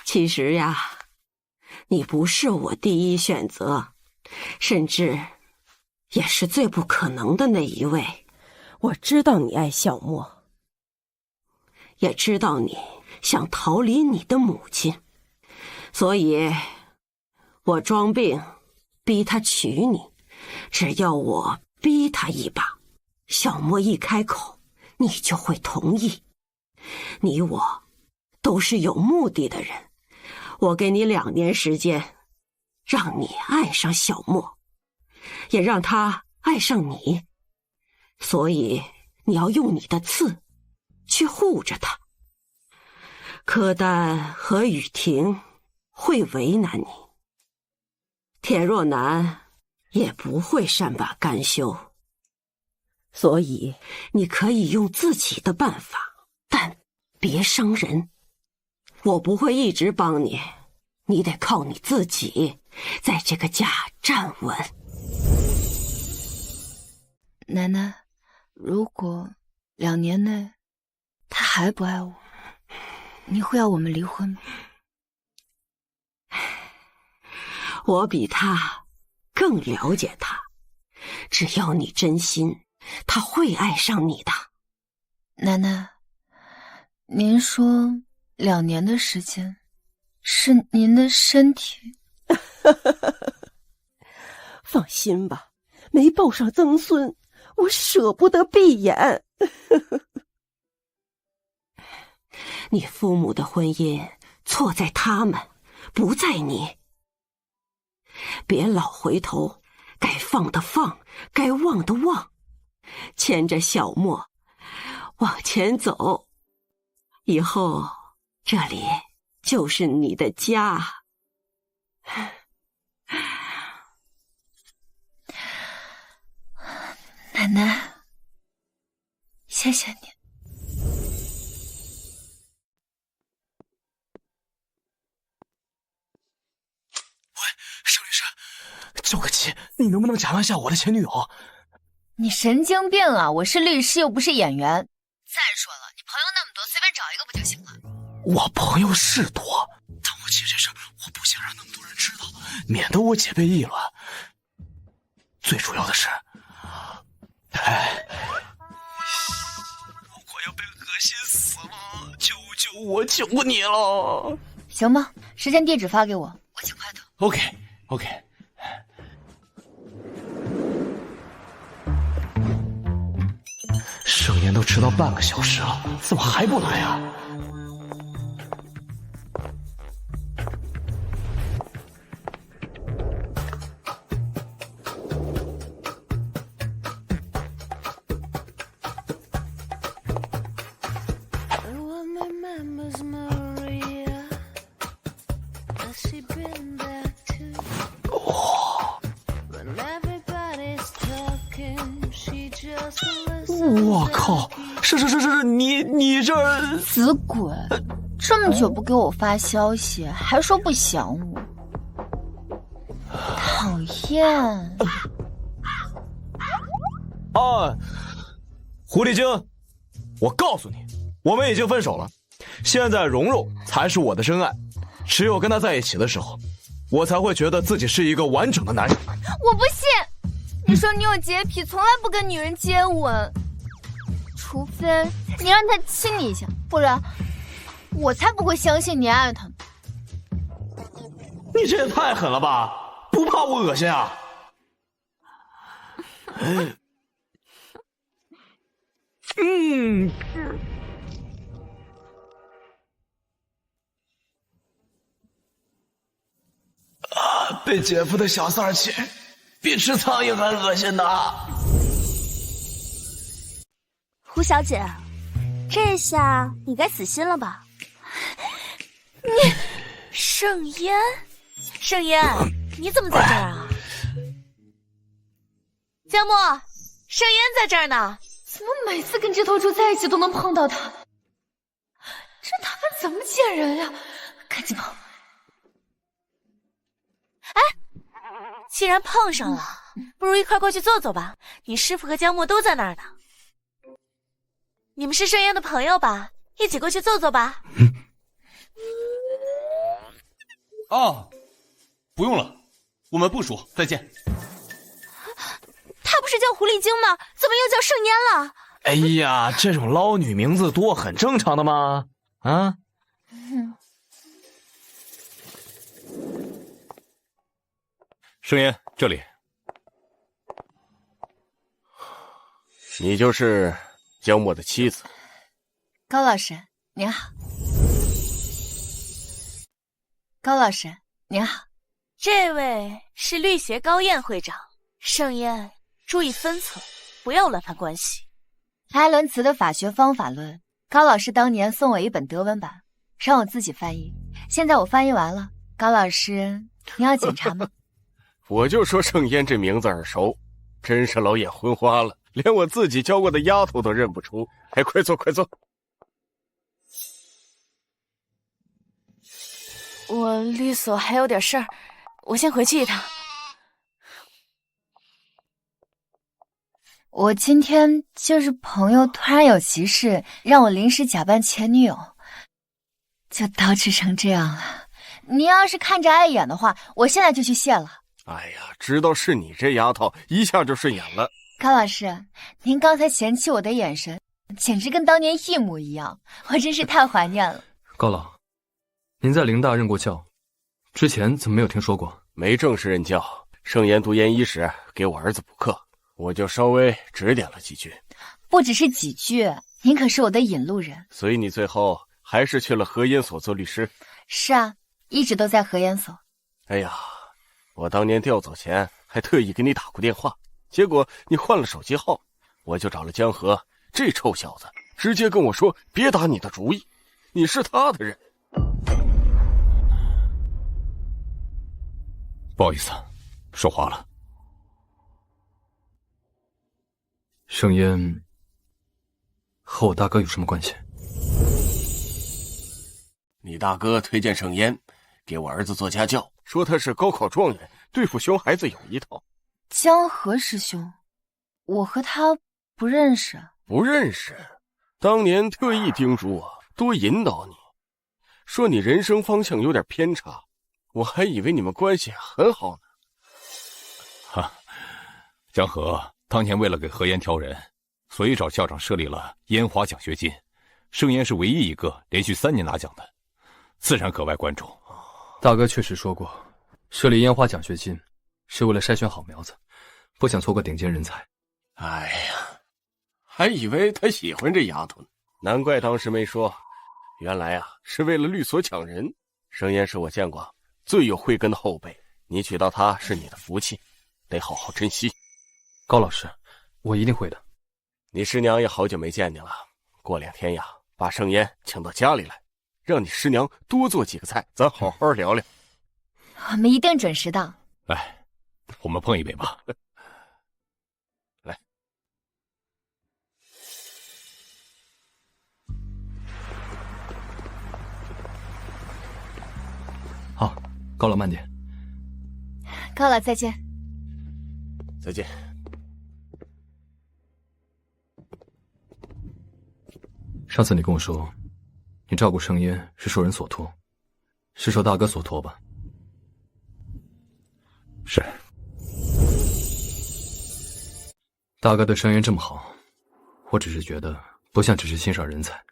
其实呀，你不是我第一选择，甚至也是最不可能的那一位。我知道你爱小莫，也知道你想逃离你的母亲，所以我装病逼他娶你。只要我逼他一把，小莫一开口，你就会同意。你我都是有目的的人，我给你2年时间，让你爱上小莫，也让他爱上你。所以你要用你的刺去护着他。柯丹和雨婷会为难你，田若男也不会善罢甘休。所以你可以用自己的办法，但别伤人。我不会一直帮你，你得靠你自己在这个家站稳。奶奶，如果2年内他还不爱我，你会要我们离婚吗？我比他更了解他，只要你真心，他会爱上你的。奶奶，您说2年的时间是您的身体？放心吧，没抱上曾孙，我舍不得闭眼。你父母的婚姻错在他们，不在你。别老回头，该放的放，该忘的忘，牵着小莫往前走，以后这里就是你的家。奶奶，谢谢你。盛律师，救个急，你能不能假装一下我的前女友？你神经病啊！我是律师，又不是演员。再说了，你朋友那么多，随便找一个不就行了？我朋友是多，但我姐这事我不想让那么多人知道，免得我姐被议论。最主要的是，我快要被恶心死了！救救我，求你了！行吧，时间地址发给我，我请快的。OK。盛宴都迟到半个小时了，怎么还不来啊？我靠！是，你这死鬼，这么久不给我发消息，还说不想我，讨厌！啊，狐狸精，我告诉你，我们已经分手了。现在蓉蓉才是我的真爱，只有跟她在一起的时候，我才会觉得自己是一个完整的男人。我不信！你说你有洁癖，从来不跟女人接吻，除非你让他亲你一下，不然我才不会相信你爱他呢。你这也太狠了吧！不怕我恶心啊？被姐夫的小三儿亲，比吃苍蝇还恶心呢。胡小姐，这下你该死心了吧？你，盛烟，盛烟，你怎么在这儿啊？江墨，盛烟在这儿呢。怎么每次跟这头猪在一起都能碰到他？这打扮怎么见人呀？赶紧跑！哎，既然碰上了，不如一块过去坐坐吧。你师傅和江墨都在那儿呢。你们是盛烟的朋友吧？一起过去坐坐吧。啊，不用了，我们不熟，再见。他不是叫狐狸精吗？怎么又叫盛烟了？哎呀，这种捞女名字多很正常的嘛。啊？盛烟，这里。你就是江墨的妻子。高老师您好。高老师您好。这位是绿鞋高燕会长，盛烟，注意分寸，不要乱攀关系。埃伦茨的法学方法论，高老师当年送我一本德文版，让我自己翻译。现在我翻译完了，高老师您要检查吗？我就说盛烟这名字耳熟，真是老眼昏花了，连我自己教过的丫头都认不出。哎，快坐，快坐。我律所还有点事儿，我先回去一趟。我今天就是朋友突然有急事，让我临时假扮前女友，就捯饬成这样了。你要是看着碍眼的话，我现在就去卸了。哎呀，知道是你这丫头，一下就顺眼了。高老师，您刚才嫌弃我的眼神，简直跟当年一模一样，我真是太怀念了。高老，您在林大任过教，之前怎么没有听说过？没正式任教，盛言读研一时给我儿子补课，我就稍微指点了几句。不只是几句，您可是我的引路人。所以你最后还是去了河研所做律师？是啊，一直都在河研所。哎呀，我当年调走前还特意给你打过电话，结果你换了手机号，我就找了江河，这臭小子直接跟我说别打你的主意，你是他的人。不好意思，说话了。盛烟和我大哥有什么关系？你大哥推荐盛烟给我儿子做家教，说他是高考状元，对付熊孩子有一套。江河师兄，我和他不认识。不认识？当年特意叮嘱我多引导你，说你人生方向有点偏差，我还以为你们关系很好呢。哈，江河当年为了给何烟挑人，所以找校长设立了烟花奖学金，盛烟是唯一一个连续3年拿奖的，自然格外关注。大哥确实说过，设立烟花奖学金是为了筛选好苗子，不想错过顶尖人才。哎呀，还以为他喜欢这丫头呢，难怪当时没说。原来啊，是为了律所抢人。盛烟是我见过最有慧根的后辈，你娶到她是你的福气，得好好珍惜。高老师，我一定会的。你师娘也好久没见你了，过2天呀，把盛烟请到家里来，让你师娘多做几个菜，咱好好聊聊。我们一定准时到。来，我们碰一杯吧。来。好，高老慢点。高老再见。再见。上次你跟我说，你照顾盛烟是受人所托，是受大哥所托吧？是。大哥对盛烟这么好，我只是觉得不像只是欣赏人才。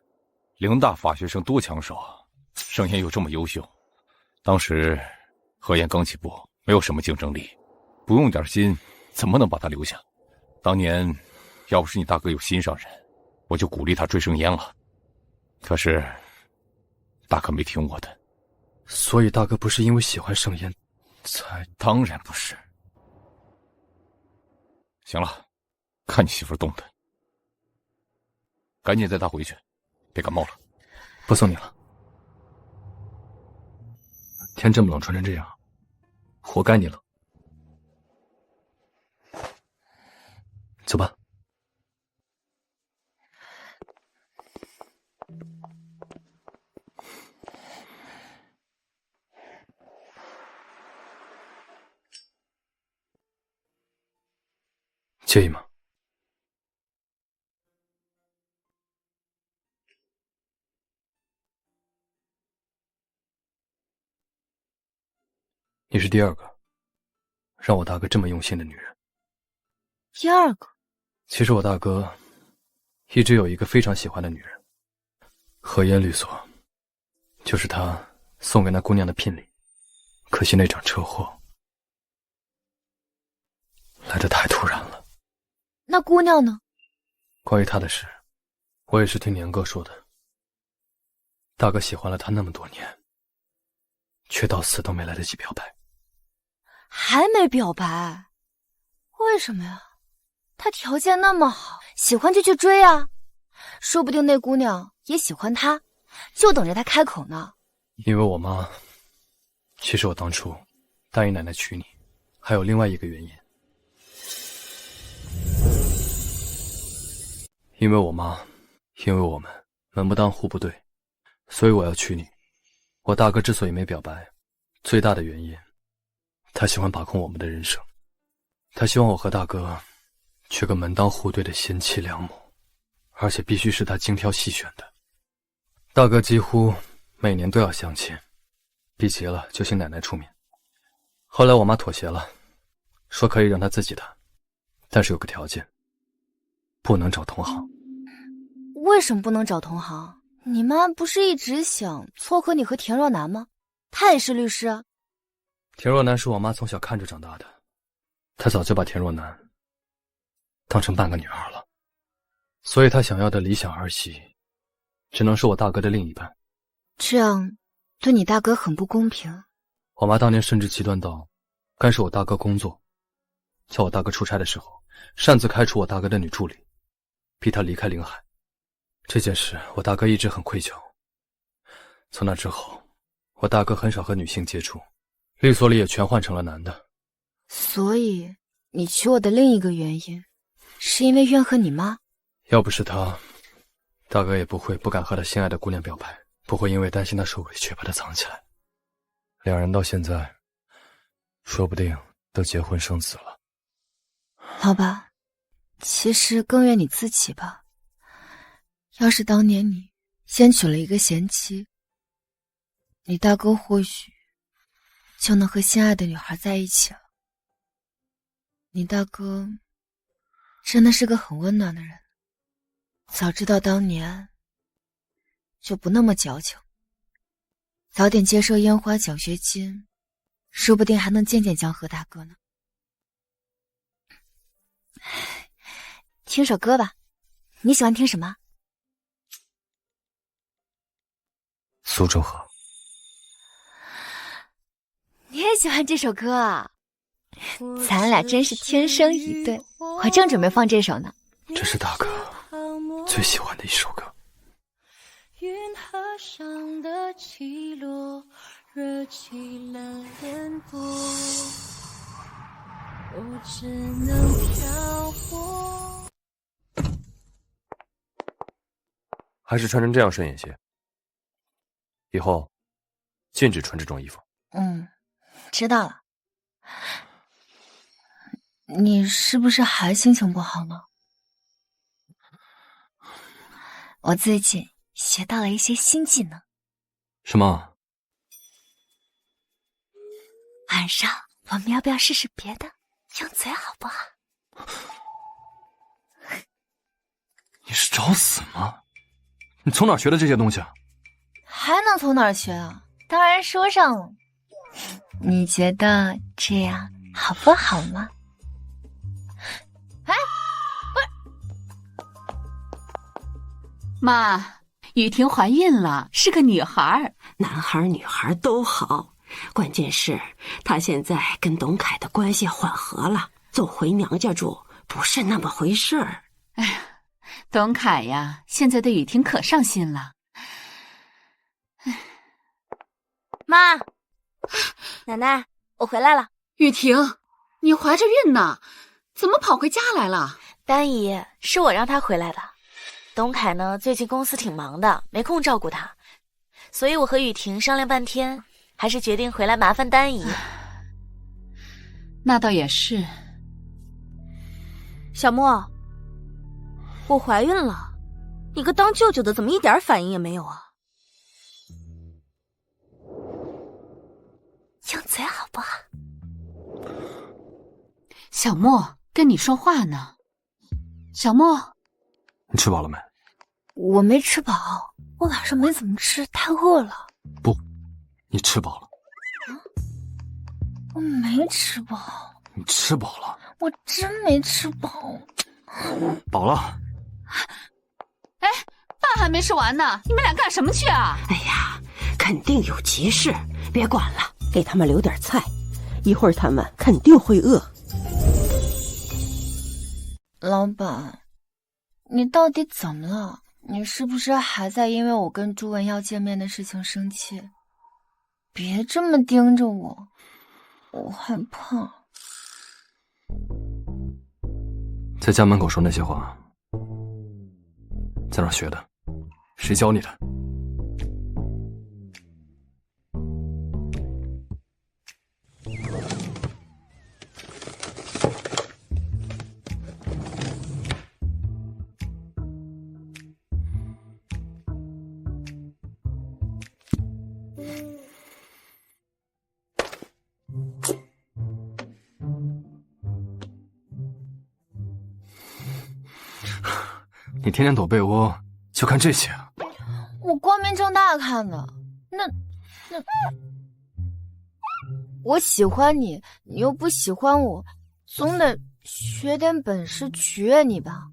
陵大法学生多抢手啊，盛烟又这么优秀，当时何言刚起步，没有什么竞争力，不用点心怎么能把他留下？当年要不是你大哥有心上人，我就鼓励他追盛烟了。可是大哥没听我的。所以大哥不是因为喜欢盛烟才……当然不是。行了，看你媳妇冻的，赶紧带她回去，别感冒了。不送你了，天这么冷，穿成这样，活该你冷。走吧。介意吗？你是第二个让我大哥这么用心的女人。第二个？其实我大哥一直有一个非常喜欢的女人，何烟律所，就是他送给那姑娘的聘礼。可惜那场车祸来得太突然了。那姑娘呢？关于她的事，我也是听年哥说的。大哥喜欢了她那么多年，却到死都没来得及表白。还没表白？为什么呀？他条件那么好，喜欢就去追啊！说不定那姑娘也喜欢他，就等着他开口呢。因为我妈，其实我当初答应奶奶娶你，还有另外一个原因。因为我妈，因为我们门不当户不对，所以我要娶你。我大哥之所以没表白，最大的原因，他喜欢把控我们的人生，他希望我和大哥娶个门当户对的贤妻良母，而且必须是他精挑细选的。大哥几乎每年都要相亲，逼急了就请奶奶出面。后来我妈妥协了，说可以让他自己谈，但是有个条件，不能找同行。为什么不能找同行？你妈不是一直想撮合你和田若楠吗？她也是律师啊。田若楠是我妈从小看着长大的，她早就把田若楠当成半个女儿了，所以她想要的理想儿媳，只能是我大哥的另一半。这样对你大哥很不公平。我妈当年甚至极端到干涉我大哥工作，叫我大哥出差的时候擅自开除我大哥的女助理，逼他离开临海。这件事我大哥一直很愧疚。从那之后，我大哥很少和女性接触，律所里也全换成了男的。所以你娶我的另一个原因，是因为怨恨你妈？要不是他，大哥也不敢和他心爱的姑娘表白，不会因为担心她受委屈把她藏起来。两人到现在，说不定都结婚生子了。好吧，其实更怨你自己吧。要是当年你先娶了一个贤妻，你大哥或许就能和心爱的女孩在一起了。你大哥真的是个很温暖的人，早知道当年就不那么矫情，早点接受烟花奖学金，说不定还能见见江河大哥呢。听首歌吧，你喜欢听什么？苏州河。你也喜欢这首歌啊？咱俩真是天生一对，我正准备放这首呢。这是大哥最喜欢的一首歌。云河上的起落，惹起了颠簸，我只能漂泊。还是穿成这样顺眼些。以后禁止穿这种衣服。知道了。你是不是还心情不好呢？我最近学到了一些新技能。什么？晚上我们要不要试试别的？用嘴好不好？你是找死吗？你从哪学的这些东西啊？还能从哪儿学啊？当然说上了。你觉得这样好不好吗？哎，不是，妈，雨婷怀孕了，是个女孩。男孩女孩都好，关键是她现在跟董凯的关系缓和了，走回娘家住不是那么回事儿。哎呀，董凯呀，现在对雨婷可上心了。妈，奶奶，我回来了。雨婷，你怀着孕呢，怎么跑回家来了？丹姨，是我让她回来的。董凯呢，最近公司挺忙的，没空照顾她，所以我和雨婷商量半天，还是决定回来麻烦丹姨。那倒也是。小莫，我怀孕了，你个当舅舅的怎么一点反应也没有啊？用嘴好不好？小莫跟你说话呢。小莫，你吃饱了没？我没吃饱，我晚上没怎么吃，太饿了。不，你吃饱了。我没吃饱。你吃饱了。我真没吃饱。饱了。哎，饭还没吃完呢，你们俩干什么去啊？哎呀，肯定有急事，别管了，给他们留点菜，一会儿他们肯定会饿。老板，你到底怎么了？你是不是还在因为我跟朱文要见面的事情生气？别这么盯着我，我害怕。在家门口说那些话，在哪儿学的？谁教你的？你天天躲被窝就看这些啊？我光明正大看的。那我喜欢你，你又不喜欢我，总得学点本事取悦你吧。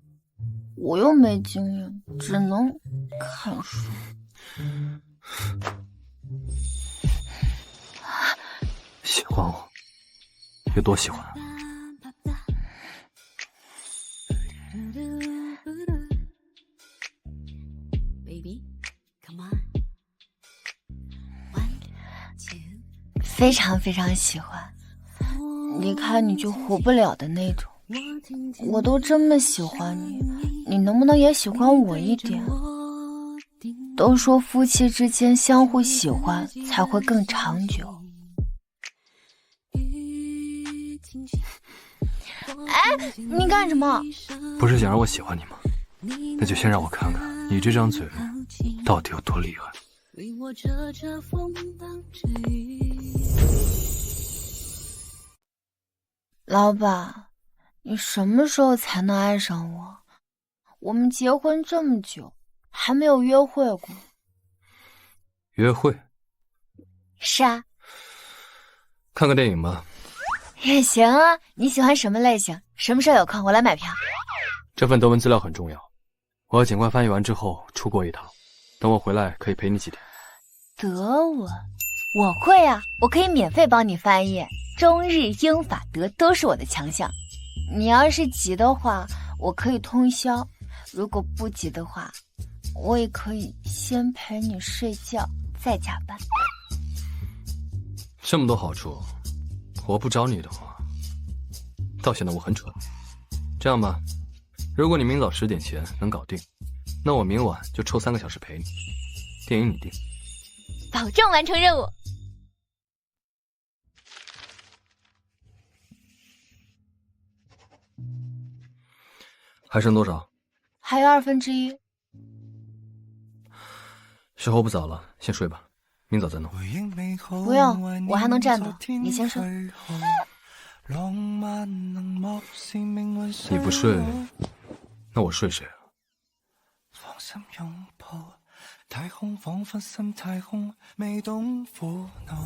我又没经验，只能看书。喜欢我，有多喜欢啊？非常非常喜欢，离开你就活不了的那种。我都这么喜欢你，你能不能也喜欢我一点？都说夫妻之间相互喜欢才会更长久。哎，你干什么？不是想让我喜欢你吗？那就先让我看看你这张嘴到底有多厉害。老板，你什么时候才能爱上我？我们结婚这么久，还没有约会过。约会？是啊。看个电影吧。也行啊，你喜欢什么类型？什么时候有空我来买票。这份德文资料很重要，我要尽快翻译完之后出国一趟，等我回来可以陪你几天。德文，我会啊，我可以免费帮你翻译，中日英法德都是我的强项。你要是急的话，我可以通宵；如果不急的话，我也可以先陪你睡觉，再加班。这么多好处，我不找你的话，倒显得我很蠢。这样吧，如果你明早10点前能搞定，那我明晚就抽3个小时陪你。电影你定，保证完成任务。还剩多少？还有1/2。时候不早了，先睡吧，明早再弄。不用，我还能站着，你先睡。你不睡，那我睡谁啊？放心拥抱太空，仿佛心太空，未懂苦恼。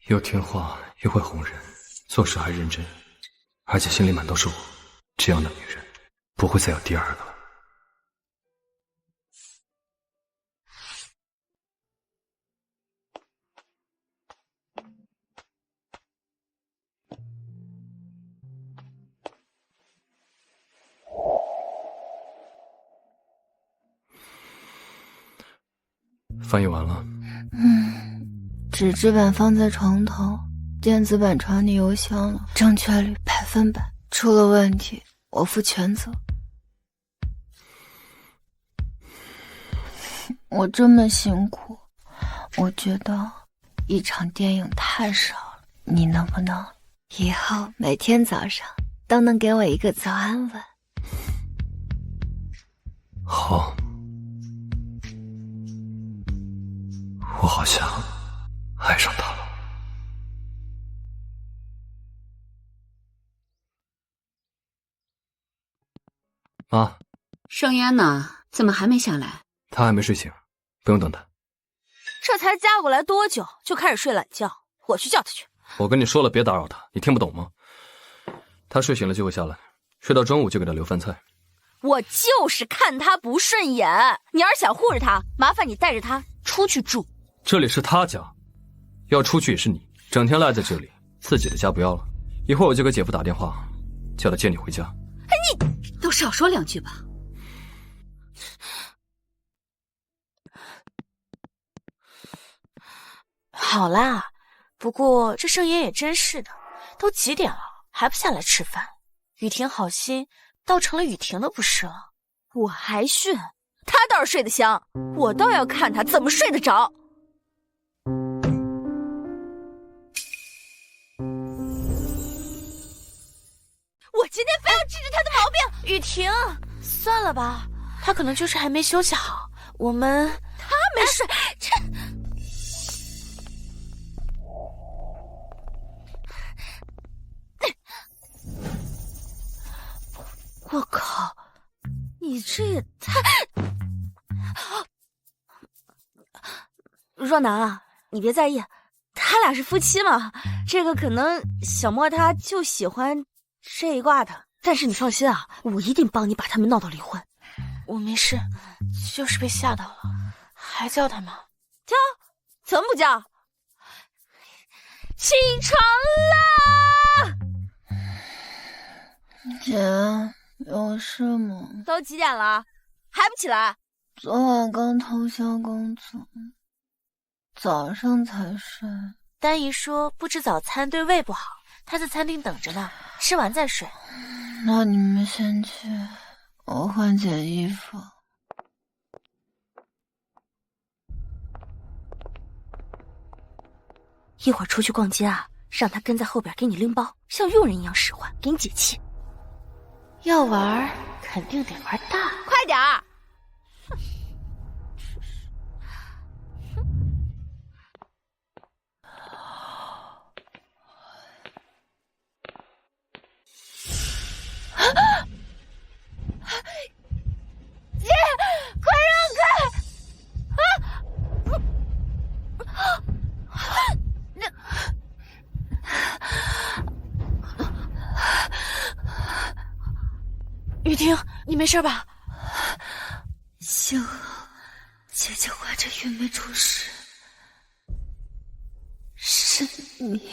又听话又会哄人，做事还认真，而且心里满都是我。这样的女人不会再有第二个了。翻译完了。纸质版放在床头，电子版传你邮箱了，正确率100%，出了问题我负全责。我这么辛苦，我觉得一场电影太少了，你能不能以后每天早上都能给我一个早安吻？好，我好像爱上他了。妈，盛烟呢？怎么还没下来？他还没睡醒，不用等他。这才嫁过来多久就开始睡懒觉？我去叫他去。我跟你说了别打扰他，你听不懂吗？他睡醒了就会下来，睡到中午就给他留饭菜。我就是看他不顺眼，你要是想护着他，麻烦你带着他出去住。这里是他家，要出去也是你，整天赖在这里，自己的家不要了。一会儿我就给姐夫打电话，叫他接你回家。哎，你都少说2句吧。好啦，不过这盛言也真是的，都几点了还不下来吃饭？雨婷好心倒成了雨婷的不是了。我还训，他倒是睡得香，我倒要看他怎么睡得着。我今天非要治治他的毛病。雨婷，算了吧，他可能就是还没休息好。我们他没睡，这我靠，你这也太……若楠啊，你别在意，他俩是夫妻嘛，这个可能小莫他就喜欢这一挂的，但是你放心啊，我一定帮你把他们闹到离婚。我没事，就是被吓到了，还叫他吗？叫，怎么不叫？起床啦！姐，有事吗？都几点了，还不起来？昨晚刚通宵工作，早上才睡。丹姨说不吃早餐对胃不好，她在餐厅等着呢，吃完再睡。那你们先去，我换件衣服。一会儿出去逛街啊，让他跟在后边给你拎包，像佣人一样使唤，给你解气。要玩肯定得玩大，快点儿！姐，快让开！雨婷，你没事吧？幸好姐姐怀着孕没出事，是你。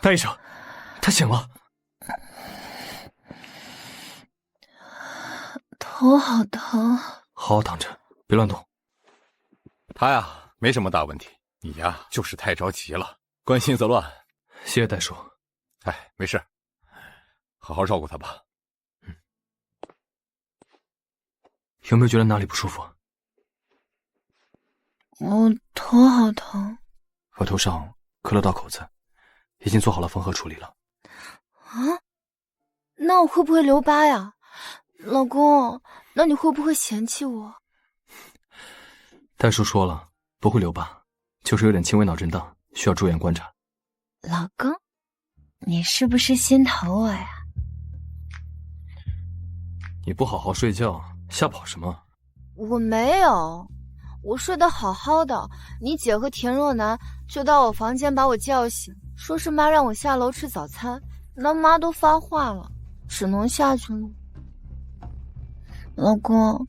戴医生，他醒了。头好疼。好好躺着，别乱动。他呀，没什么大问题，你呀就是太着急了，关心则乱。谢谢戴叔。哎，没事，好好照顾他吧。有没有觉得哪里不舒服？我头好疼。额头上磕了道口子，已经做好了缝合处理了。啊？那我会不会留疤呀？老公，那你会不会嫌弃我？戴叔说了，不会留疤，就是有点轻微脑震荡，需要住院观察。老公，你是不是心疼我呀？你不好好睡觉，瞎跑什么？我没有，我睡得好好的。你姐和田若楠就到我房间把我叫醒，说是妈让我下楼吃早餐，那妈都发话了，只能下去了。老公，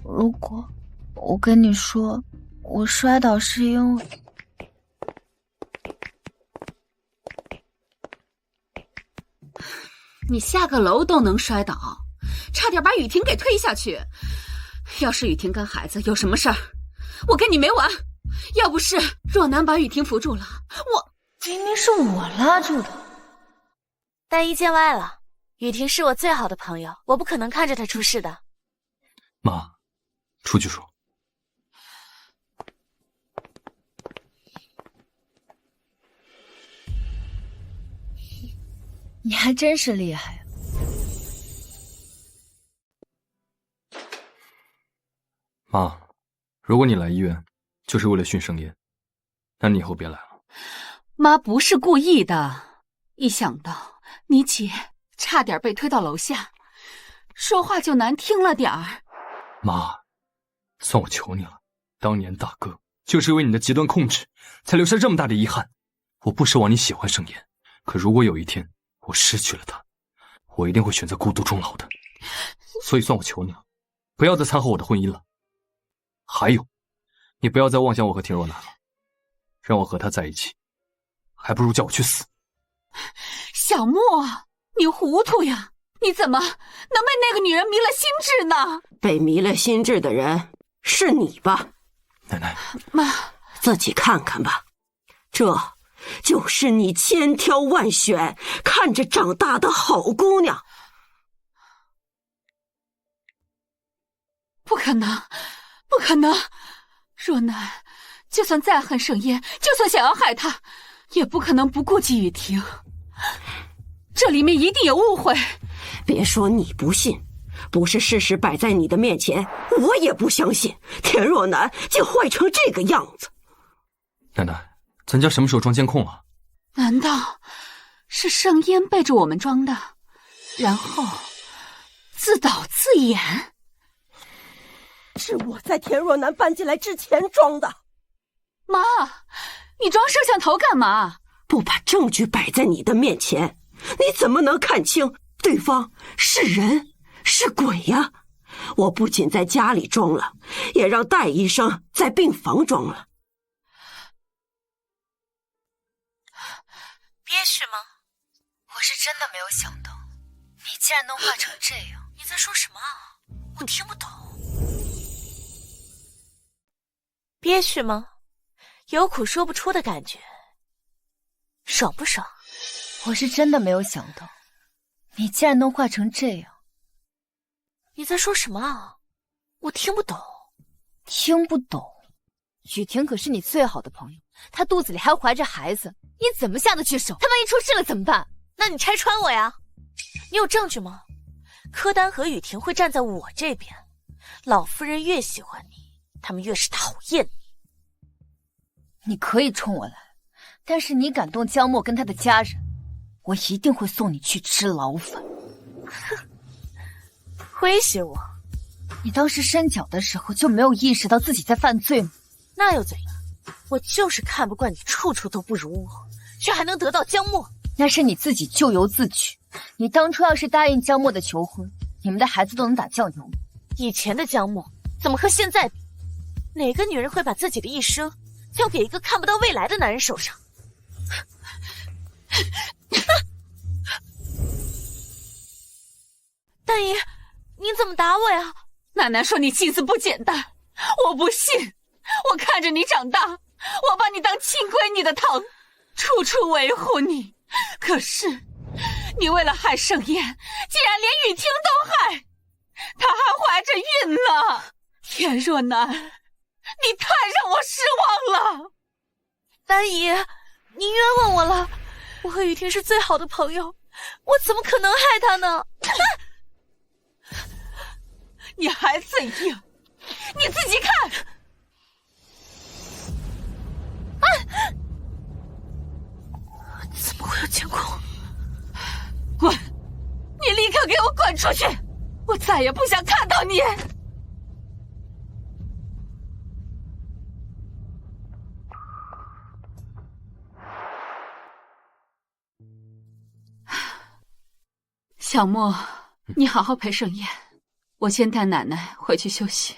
如果我跟你说我摔倒是因为……你下个楼都能摔倒，差点把雨婷给推下去。要是雨婷跟孩子有什么事儿，我跟你没完。要不是若楠把雨婷扶住了，明明是我拉住的。单一见外了，雨婷是我最好的朋友，我不可能看着她出事的。妈，出去说。你还真是厉害啊！妈，如果你来医院就是为了训盛宴，那你以后别来了。妈不是故意的，一想到你姐差点被推到楼下，说话就难听了点儿。妈，算我求你了，当年大哥就是因为你的极端控制，才留下这么大的遗憾。我不奢望你喜欢盛宴，可如果有一天我失去了他，我一定会选择孤独终老的。所以算我求你了，不要再掺和我的婚姻了。还有，你不要再妄想我和田若楠了，让我和他在一起，还不如叫我去死。小莫，你糊涂呀！你怎么能被那个女人迷了心智呢？被迷了心智的人是你吧？奶奶，妈，自己看看吧，这就是你千挑万选看着长大的好姑娘。不可能，不可能！若楠就算再恨盛宴，就算想要害他，也不可能不顾及雨婷。这里面一定有误会。别说你不信，不是事实摆在你的面前，我也不相信田若楠竟坏成这个样子。奶奶，咱家什么时候装监控了？难道是盛烟背着我们装的，然后自导自演？是我在田若楠搬进来之前装的。妈，你装摄像头干嘛？不把证据摆在你的面前，你怎么能看清对方是人是鬼呀？我不仅在家里装了，也让戴医生在病房装了。憋屈吗？我是真的没有想到，你竟然能坏成这样。你在说什么啊？我听不懂。憋屈吗？有苦说不出的感觉。爽不爽？我是真的没有想到，你竟然能坏成这样。你在说什么啊？我听不懂。听不懂？雨婷可是你最好的朋友，她肚子里还怀着孩子，你怎么下得去手？她万一出事了怎么办？那你拆穿我呀？你有证据吗？柯丹和雨婷会站在我这边，老夫人越喜欢你，他们越是讨厌你。你可以冲我来，但是你敢动江墨跟他的家人，我一定会送你去吃牢饭。哼，威胁我？你当时伸脚的时候就没有意识到自己在犯罪吗？那又怎样？我就是看不惯你处处都不如我，却还能得到江墨。那是你自己咎由自取。你当初要是答应江墨的求婚，你们的孩子都能打酱油。以前的江墨怎么和现在比？哪个女人会把自己的一生交给一个看不到未来的男人手上？大姨，你怎么打我呀？奶奶说你心思不简单，我不信。我看着你长大，我把你当亲闺女的疼，处处维护你。可是你为了害盛宴，竟然连雨婷都害，她还怀着孕呢。颜若楠，你太让我失望了。大姨，您冤枉我了。我和雨婷是最好的朋友，我怎么可能害她呢？你还嘴硬，你自己看。怎么会有监控？滚！你立刻给我滚出去！我再也不想看到你。小莫，你好好陪盛宴，我先带奶奶回去休息。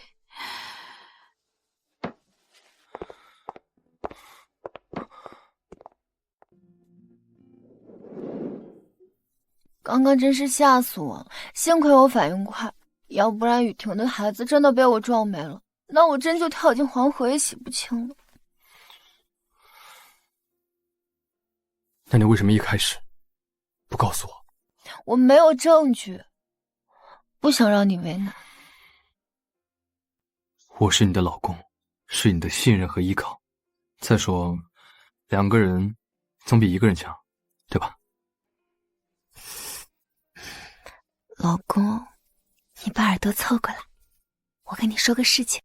刚刚真是吓死我了，幸亏我反应快，要不然雨婷的孩子真的被我撞没了，那我真就跳进黄河也洗不清了。那你为什么一开始不告诉我？我没有证据，不想让你为难。我是你的老公，是你的信任和依靠。再说，两个人总比一个人强，对吧？老公，你把耳朵凑过来，我跟你说个事情。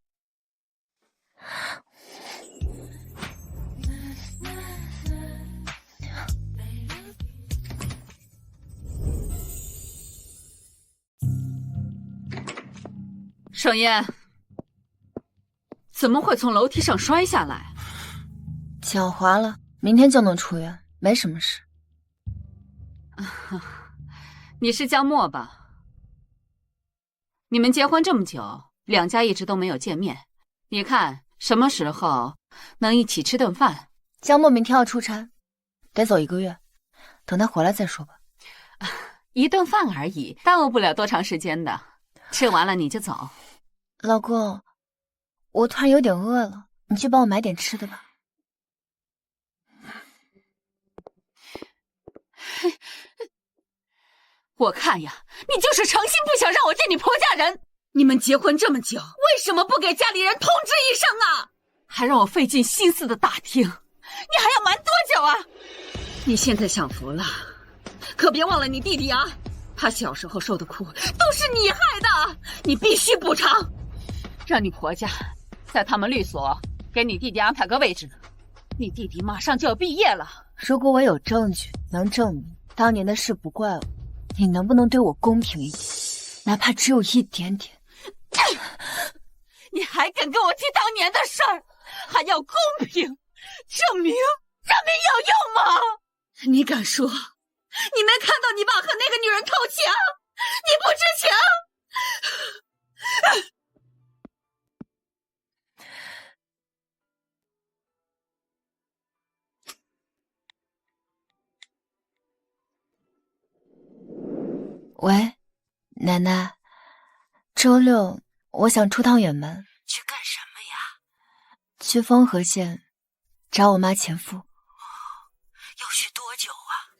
盛宴，怎么会从楼梯上摔下来？脚滑了，明天就能出院，没什么事。你是江墨吧？你们结婚这么久，两家一直都没有见面，你看什么时候能一起吃顿饭？江墨明天要出差，得走1个月，等他回来再说吧。一顿饭而已，耽误不了多长时间的，吃完了你就走。老公，我突然有点饿了，你去帮我买点吃的吧。我看呀，你就是诚心不想让我见你婆家人。你们结婚这么久，为什么不给家里人通知一声啊？还让我费尽心思的打听，你还要瞒多久啊？你现在享福了，可别忘了你弟弟啊！他小时候受的苦都是你害的，你必须补偿。让你婆家在他们律所给你弟弟安排个位置呢。你弟弟马上就要毕业了。如果我有证据能证明当年的事不怪我，你能不能对我公平一点，哪怕只有一点点？你还敢跟我提当年的事儿，还要公平？证明有用吗？你敢说你没看到你爸和那个女人偷情？你不知情？喂，奶奶，周6我想出趟远门。去干什么呀？去丰河县找我妈前夫。要去多久啊？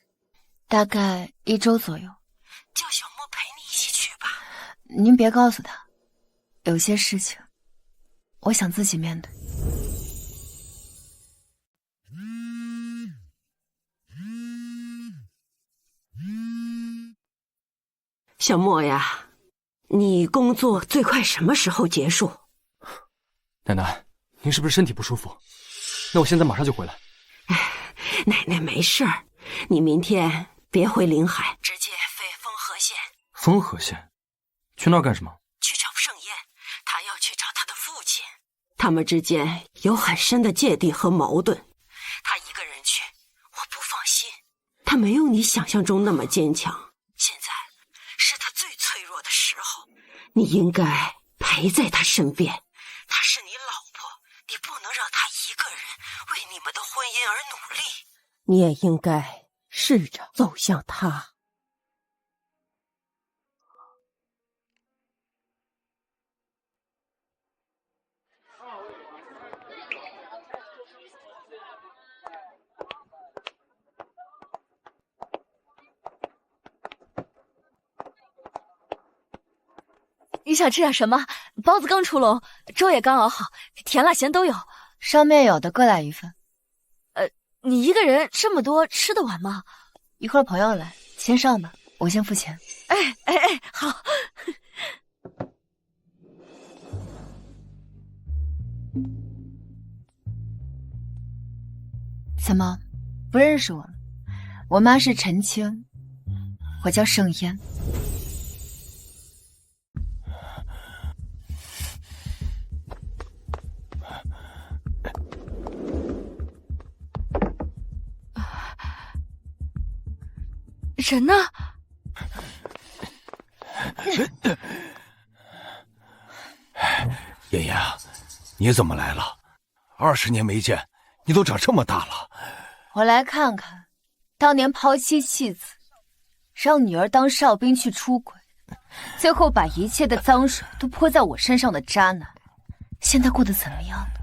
大概1周左右。叫小莫陪你一起去吧。您别告诉他，有些事情我想自己面对。小莫呀，你工作最快什么时候结束？奶奶，您是不是身体不舒服？那我现在马上就回来。奶奶没事儿，你明天别回临海，直接飞丰和县。丰和县？去那儿干什么？去找盛宴，他要去找他的父亲。他们之间有很深的芥蒂和矛盾，他一个人去，我不放心。他没有你想象中那么坚强，现在是他最脆弱的时候，你应该陪在他身边。她是你老婆，你不能让她一个人为你们的婚姻而努力。你也应该试着走向她。你想吃点什么？包子刚出笼，粥也刚熬好，甜辣咸都有。上面有的各来一份。你一个人这么多，吃得完吗？一会儿朋友来，先上吧，我先付钱。好。怎么，不认识我了？我妈是陈青，我叫盛烟。人呢？爷爷，你怎么来了？20年没见，你都长这么大了。我来看看，当年抛妻弃子，让女儿当哨兵去出轨，最后把一切的脏水都泼在我身上的渣男，现在过得怎么样呢？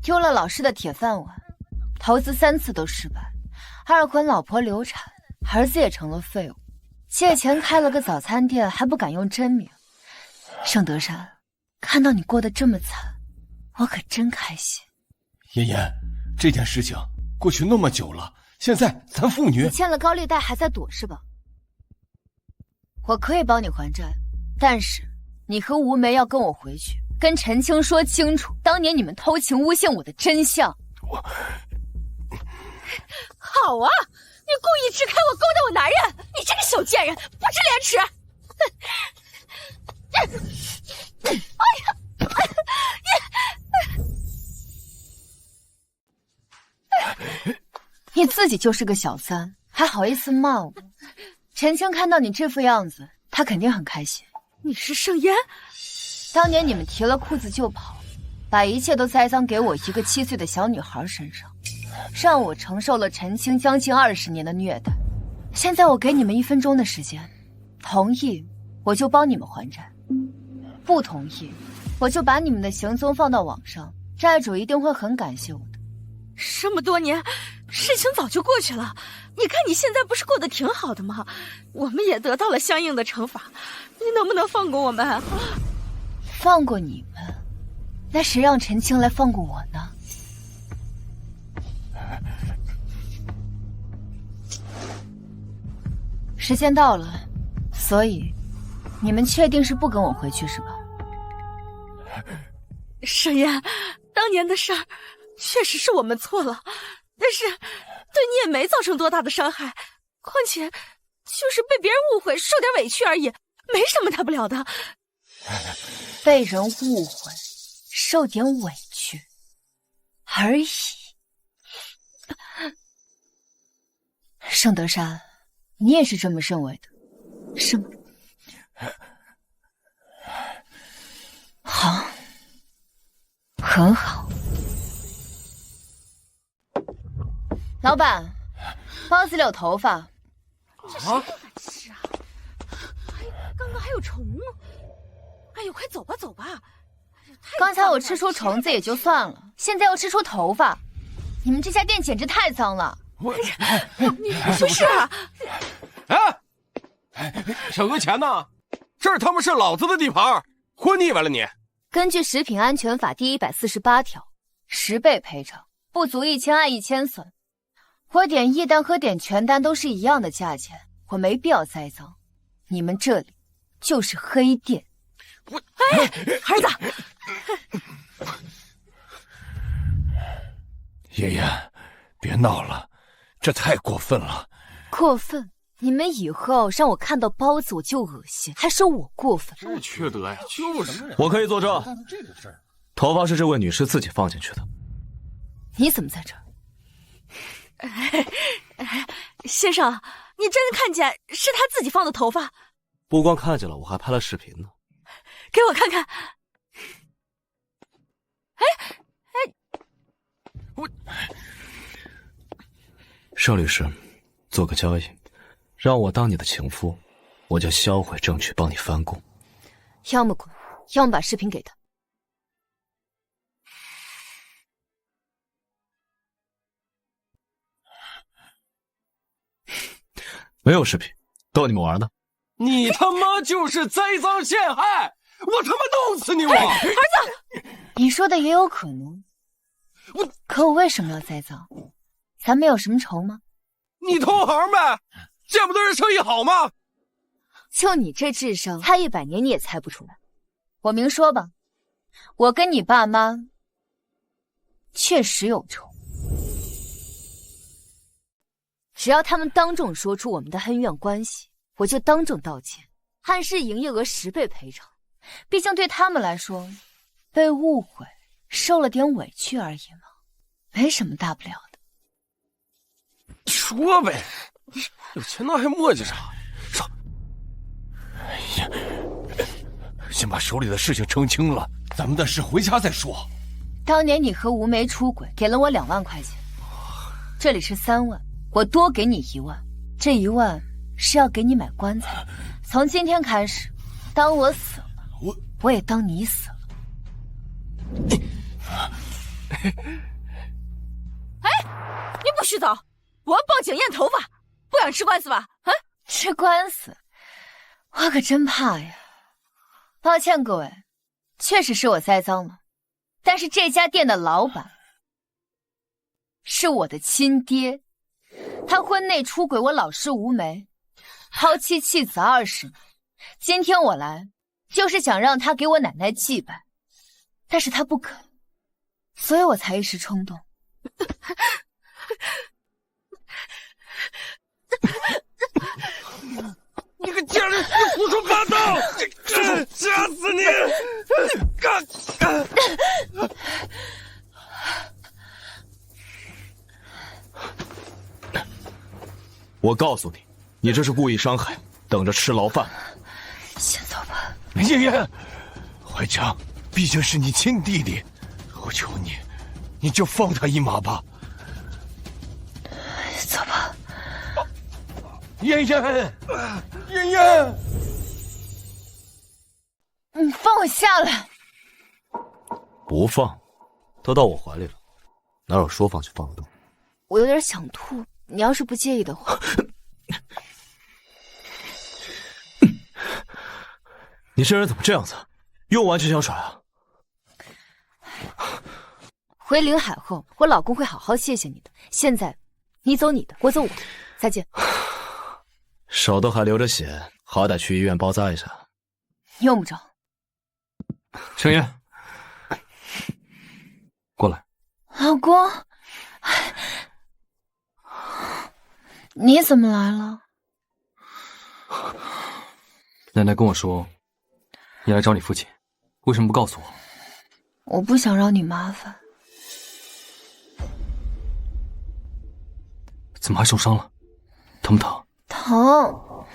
丢了老师的铁饭碗，投资3次都失败，二婚老婆流产，儿子也成了废物，借钱开了个早餐店，还不敢用真名。盛德山，看到你过得这么惨，我可真开心。爷爷，这件事情过去那么久了，现在咱父女……你欠了高利贷还在躲是吧？我可以帮你还债，但是你和吴梅要跟我回去，跟陈青说清楚当年你们偷情诬陷我的真相。好啊，你故意支开我，勾搭我男人，你这个小贱人，不知廉耻！哎呀！你自己就是个小三，还好意思骂我？陈青看到你这副样子，他肯定很开心。你是盛烟？当年你们提了裤子就跑，把一切都栽赃给我一个7岁的小女孩身上，让我承受了陈青将近20年的虐待。现在我给你们1分钟的时间，同意我就帮你们还债，不同意我就把你们的行踪放到网上，债主一定会很感谢我的。这么多年，事情早就过去了，你看你现在不是过得挺好的吗？我们也得到了相应的惩罚，你能不能放过我们？放过你们？那谁让陈青来放过我呢？时间到了，所以你们确定是不跟我回去是吧？盛烟，当年的事儿确实是我们错了，但是对你也没造成多大的伤害，况且就是被别人误会，受点委屈而已，没什么大不了的。被人误会，受点委屈而已。盛德山，你也是这么认为的，是吗？好，很好。老板，包子里有头发。这谁都敢吃啊！刚刚还有虫呢。哎呦，快走吧走吧！刚才我吃出虫子也就算了，现在又吃出头发，你们这家店简直太脏了！你不是啊？省个钱呢？这他妈是老子的地盘，活腻歪了你！根据《食品安全法》第148条，10倍赔偿，不足1000按1000算。我点1单和点全单都是一样的价钱，我没必要栽赃。你们这里就是黑店。哎，儿子，爷爷，别闹了，这太过分了。过分？你们以后让我看到包子我就恶心，还说我过分？不缺德呀，就是我可以作证，头发是这位女士自己放进去的。你怎么在这儿？先生，你真的看见是他自己放的头发？不光看见了，我还拍了视频呢。给我看看。盛律师，做个交易，让我当你的情夫，我就销毁证据，帮你翻供。要么滚，要么把视频给他。没有视频，逗你们玩呢。你他妈就是栽赃陷害！我他妈弄死你！儿子，你说的也有可能。可我为什么要栽赃？咱们有什么仇吗？你同行呗，见不得人生意好吗？就你这智商，猜100年你也猜不出来。我明说吧，我跟你爸妈确实有仇。只要他们当众说出我们的恩怨关系，我就当众道歉，按市营业额10倍赔偿。毕竟对他们来说，被误会、受了点委屈而已嘛，没什么大不了的。说呗，有钱那还磨叽啥？上！哎呀，先把手里的事情澄清了，咱们的事回家再说。当年你和吴梅出轨，给了我2万块钱，这里是3万。我多给你1万，这1万是要给你买棺材。从今天开始，当我死了，我也当你死了。哎，你不许走！我要报警验头发，不想吃官司吧？啊，吃官司，我可真怕呀！抱歉各位，确实是我栽赃了，但是这家店的老板是我的亲爹。他婚内出轨我老师吴梅，抛妻弃子20年。今天我来，就是想让他给我奶奶祭拜，但是他不肯，所以我才一时冲动。你个贱人，你胡说八道！掐死你！我告诉你，你这是故意伤害，等着吃牢饭。先走吧。爷爷，怀强毕竟是你亲弟弟，我求你，你就放他一马吧。走吧。妍妍，妍妍，你放我下来！不放，都到我怀里了，哪有说放就放得动？我有点想吐。你要是不介意的话，你这人怎么这样子？用完就想甩啊？回临海后，我老公会好好谢谢你的。现在，你走你的，我走我的，再见。手都还流着血，好歹去医院包扎一下。用不着。盛烟，过来。老公。你怎么来了？奶奶跟我说，你来找你父亲，为什么不告诉我？我不想让你麻烦。怎么还受伤了？疼不疼？疼。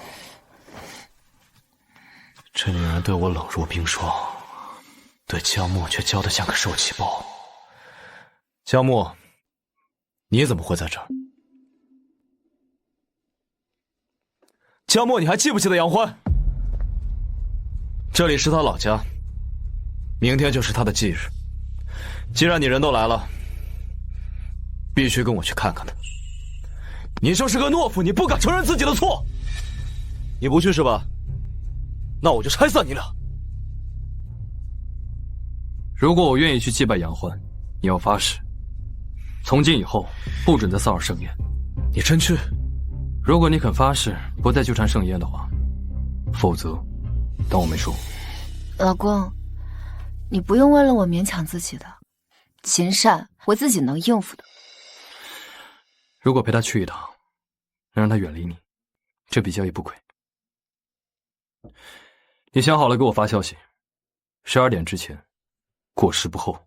这女人对我冷若冰霜，对江墨却娇得像个受气包。江墨，你怎么会在这儿？江墨，你还记不记得杨欢？这里是他老家，明天就是他的忌日。既然你人都来了，必须跟我去看看他。你就是个懦夫，你不敢承认自己的错。你不去是吧？那我就拆散你俩。如果我愿意去祭拜杨欢，你要发誓，从今以后不准再骚扰盛烟。你真去？如果你肯发誓不再纠缠盛烟的话，否则当我没说。老公，你不用为了我勉强自己的，秦善我自己能应付的。如果陪他去一趟，能让他远离你，这笔交易不亏。你想好了给我发消息，12点之前，过时不候。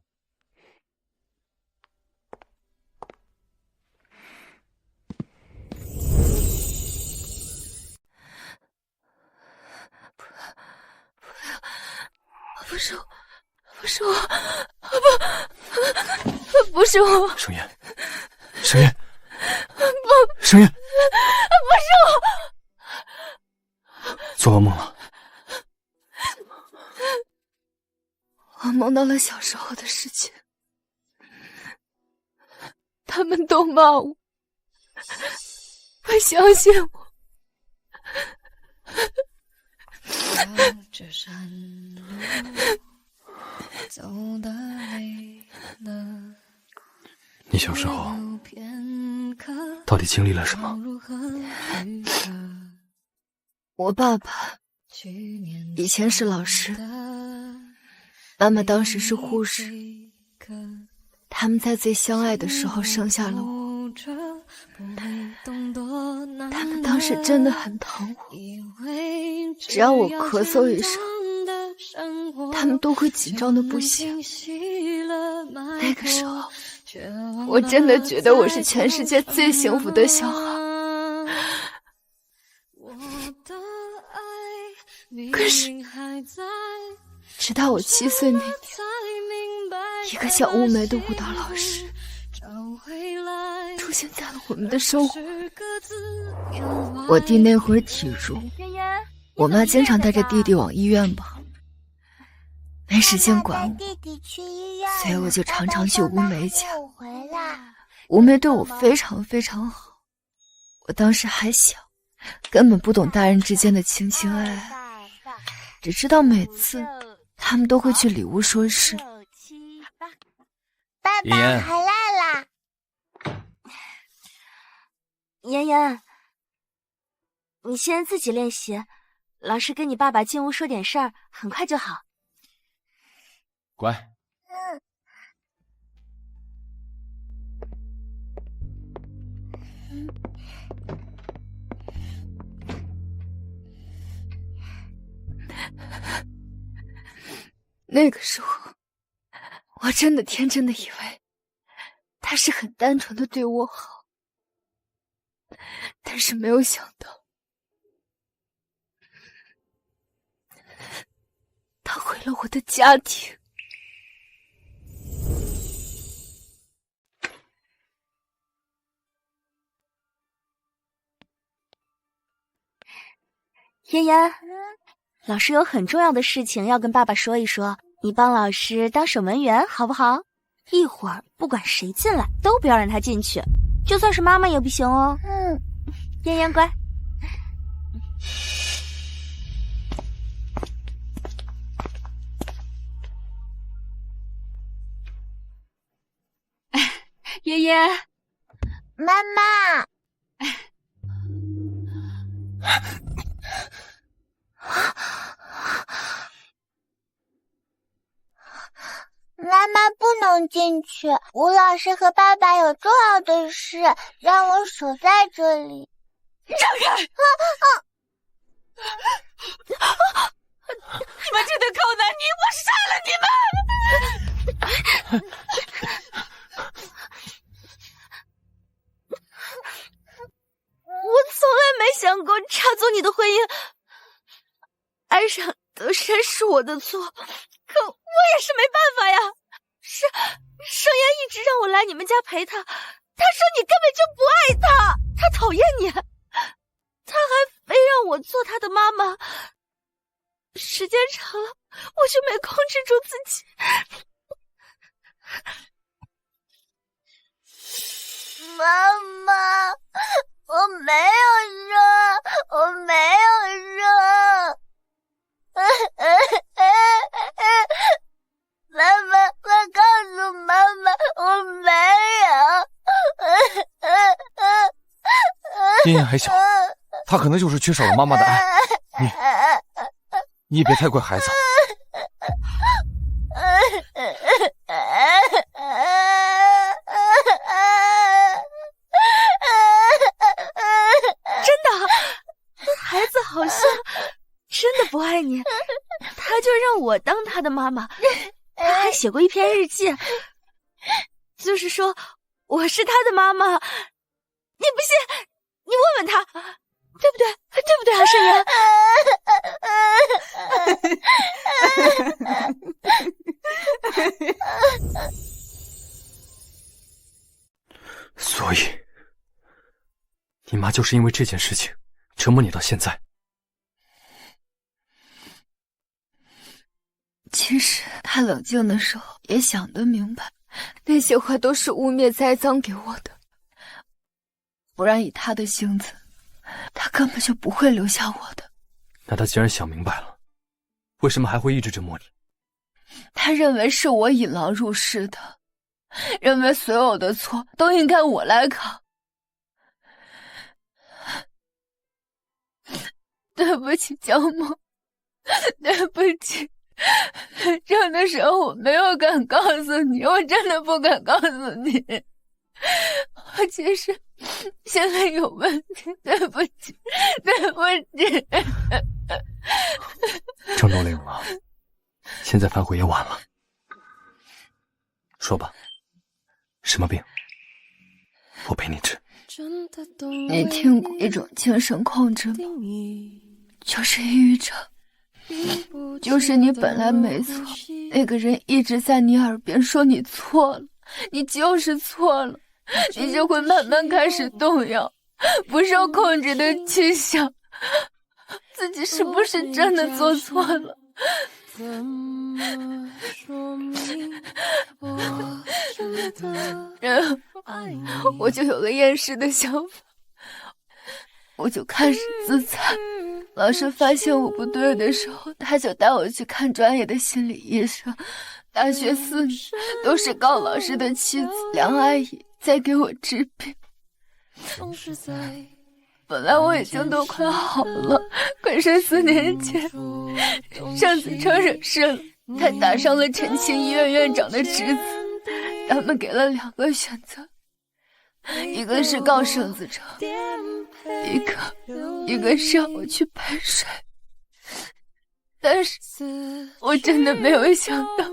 不是我，盛宴，盛宴，盛宴，不是我，做噩梦了。我梦到了小时候的事情，他们都骂我，不相信我。你小时候到底经历了什么？我爸爸以前是老师，妈妈当时是护士，他们在最相爱的时候生下了我，他们当时真的很疼我，只要我咳嗽一声，他们都会紧张的不行。那个时候我真的觉得我是全世界最幸福的小孩。可是直到我7岁那年，一个叫乌梅的舞蹈老师出现在了我们的生活。我弟那会儿体弱，我妈经常带着弟弟往医院跑，没时间管我，所以我就常常去乌梅家。乌梅对我非常非常好，我当时还小，根本不懂大人之间的情情爱爱，只知道每次他们都会去里屋说事。爸爸回来啦！妍妍，你先自己练习，老师跟你爸爸进屋说点事儿，很快就好。乖。那个时候我真的天真的以为他是很单纯的对我好，但是没有想到他毁了我的家庭。妍妍，老师有很重要的事情要跟爸爸说一说，你帮老师当守门员好不好？一会儿不管谁进来都不要让他进去，就算是妈妈也不行哦。妍妍乖。爷爷，妈妈。妈妈不能进去，吴老师和爸爸有重要的事，让我守在这里。让开！你们这对狗男女，我杀了你们！我从来没想过插足你的婚姻，爱上德山是我的错，可我也是没办法呀。盛言一直让我来你们家陪他，他说你根本就不爱他，他讨厌你，他还非让我做他的妈妈。时间长了，我就没控制住自己。妈妈，我没有说，我没有说。妈妈，快告诉妈妈，我没有。妍妍还小，她可能就是缺少了妈妈的爱。你也别太怪孩子。真的，孩子好像真的不爱你，他就让我当他的妈妈。他还写过一篇日记，就是说我是他的妈妈。你不信，你问问他，对不对？对不对啊，盛言？所以，你妈就是因为这件事情折磨你到现在。其实他冷静的时候也想得明白，那些话都是污蔑栽赃给我的，不然以他的性子，他根本就不会留下我的。那他既然想明白了，为什么还会一直折磨你？他认为是我引狼入室的，认为所有的错都应该我来扛。对不起，江梦，对不起。这的时候我没有敢告诉你，我真的不敢告诉你。我其实现在有问题，对不起，对不起。郑都领了，现在反悔也晚了。说吧，什么病？我陪你治。你听过一种精神控制吗？就是抑郁症。就是你本来没错，那个人一直在你耳边说你错了，你就是错了，你就会慢慢开始动摇，不受控制的去想自己是不是真的做错了。然后我就有了厌世的想法，我就开始自残。老师发现我不对的时候，他就带我去看专业的心理医生。大学4年都是高老师的妻子梁阿姨在给我治病。本来我已经都快好了，可是4年前盛子成惹事了，他打伤了陈清医院院长的侄子。他们给了2个选择，一个是告盛子成，一个是让我去陪睡。但是我真的没有想到，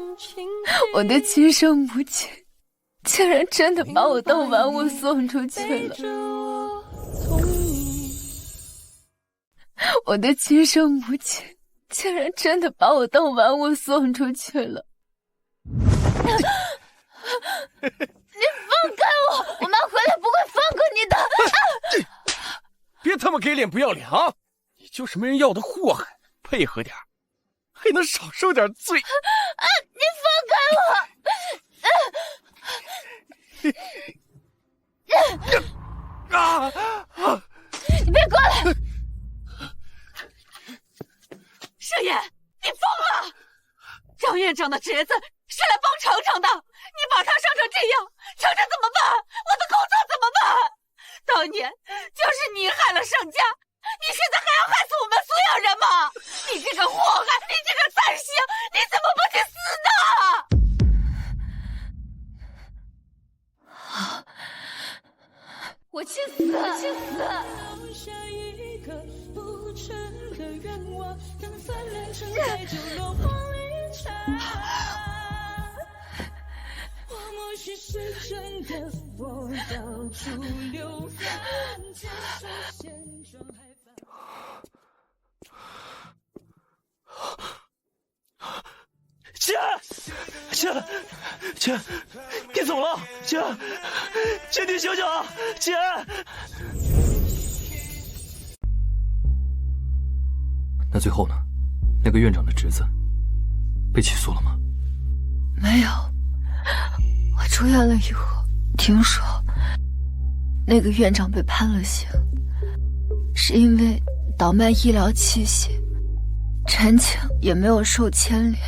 我的亲生母亲竟然真的把我当玩物送出去了。我的亲生母亲竟然真的把我当玩物送出去了。你放开我！我妈回来不会放过你的！别他妈给脸不要脸啊！你就是没人要的祸害，配合点还能少受点罪。你放开我！你别过来！盛言，你疯了！张院长的侄子是来帮程程的，你把他伤成这样，程程怎么办？我的工作怎么办？当年就是你害了盛家，你现在还要害死我们所有人吗？你这个祸害，你这个残星，你怎么不去死呢？我去死！我去死！姐，你怎么了？姐，你醒醒啊！姐。那最后呢？那个院长的侄子被起诉了吗？没有。我出院了以后，听说那个院长被判了刑，是因为倒卖医疗器械，陈晴也没有受牵连，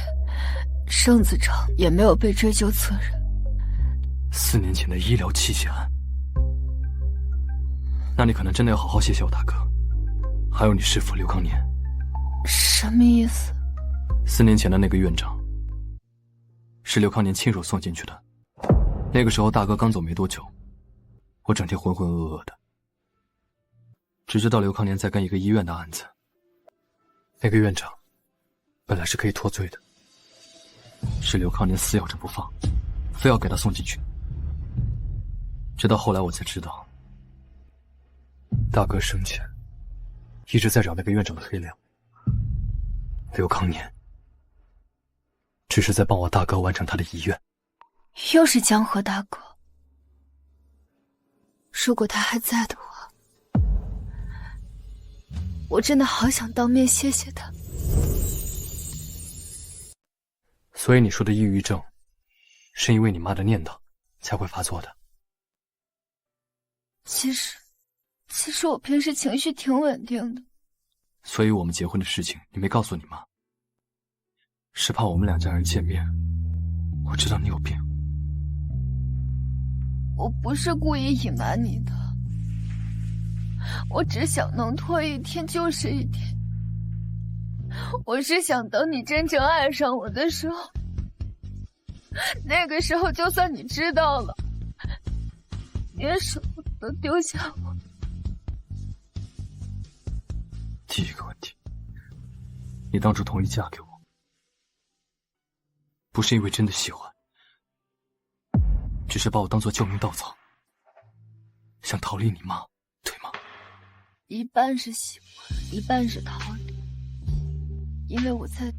盛子成也没有被追究责任。4年前的医疗器械案，那你可能真的要好好谢谢我大哥，还有你师父刘康年。什么意思？ 4年前的那个院长，是刘康年亲手送进去的。那个时候大哥刚走没多久，我整天浑浑噩噩的，只知道刘康年在跟一个医院的案子。那个院长本来是可以脱罪的，是刘康年死咬着不放，非要给他送进去。直到后来我才知道，大哥生前一直在找那个院长的黑料。刘康年只是在帮我大哥完成他的遗愿。又是江河大哥，如果他还在的话，我真的好想当面谢谢他。所以你说的抑郁症，是因为你妈的念叨才会发作的？其实我平时情绪挺稳定的。所以我们结婚的事情你没告诉你妈，是怕我们两家人见面，我知道你有病。我不是故意隐瞒你的，我只想能拖一天就是一天。我是想等你真正爱上我的时候，那个时候就算你知道了，你也舍不得丢下我。第一个问题，你当初同意嫁给我，不是因为真的喜欢，只是把我当作救命稻草，想逃离你妈，对吗？一半是喜欢，一半是逃离，因为我在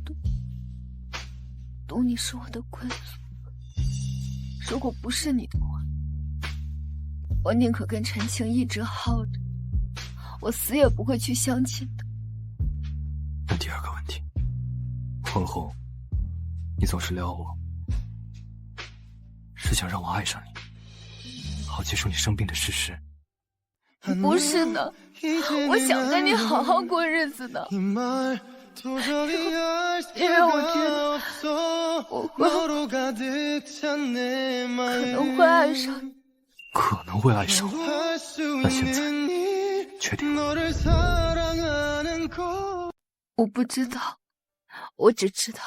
赌你是我的归宿。如果不是你的话，我宁可跟陈情一直耗着，我死也不会去相亲的。那第二个问题，婚后你总是撩我，是想让我爱上你，好接受你生病的事实？不是的，我想跟你好好过日子的，因为我觉得我可能会爱上你。可能会爱上我？那现在确定吗？我不知道，我只知道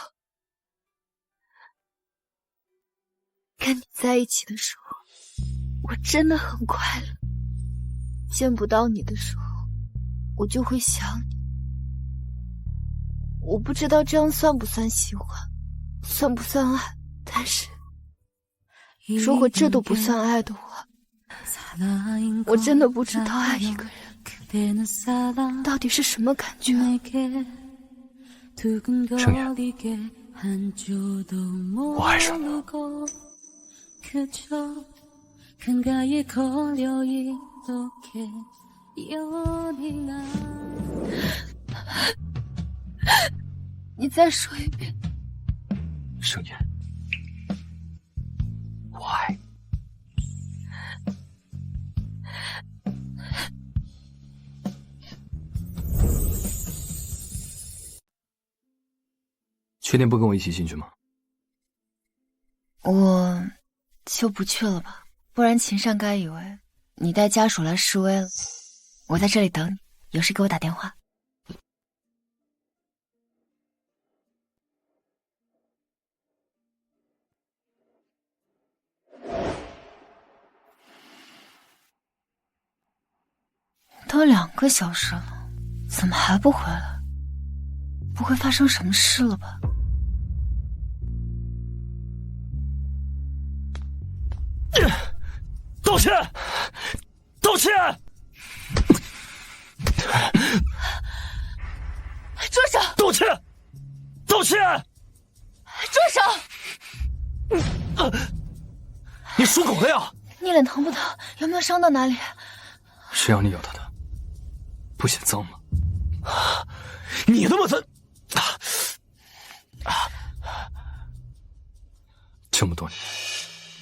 跟你在一起的时候，我真的很快乐。见不到你的时候，我就会想你。我不知道这样算不算喜欢，算不算爱，但是如果这都不算爱的话，我真的不知道爱一个人到底是什么感觉。盛言，我爱上了。你再说一遍。盛言，我爱。确定不跟我一起进去吗？我就不去了吧，不然秦善该以为你带家属来示威了。我在这里等你，有事给我打电话。都2个小时了，怎么还不回来？不会发生什么事了吧？道歉！道歉！住手！道歉！道歉！住手！你属狗的呀？你脸疼不疼？有没有伤到哪里？谁让你咬他的？不嫌脏吗？你他妈的！这么多年，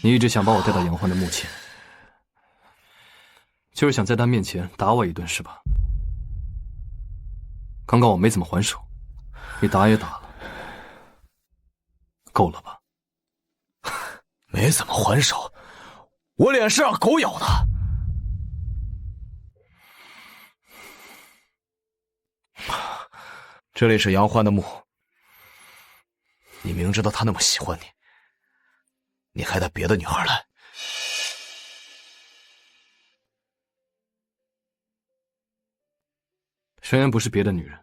你一直想把我带到杨欢的墓前，就是想在他面前打我一顿是吧？刚刚我没怎么还手，你打也打了，够了吧？没怎么还手，我脸是让狗咬的。这里是杨欢的墓，你明知道他那么喜欢你，你还带别的女孩来。盛妍不是别的女人，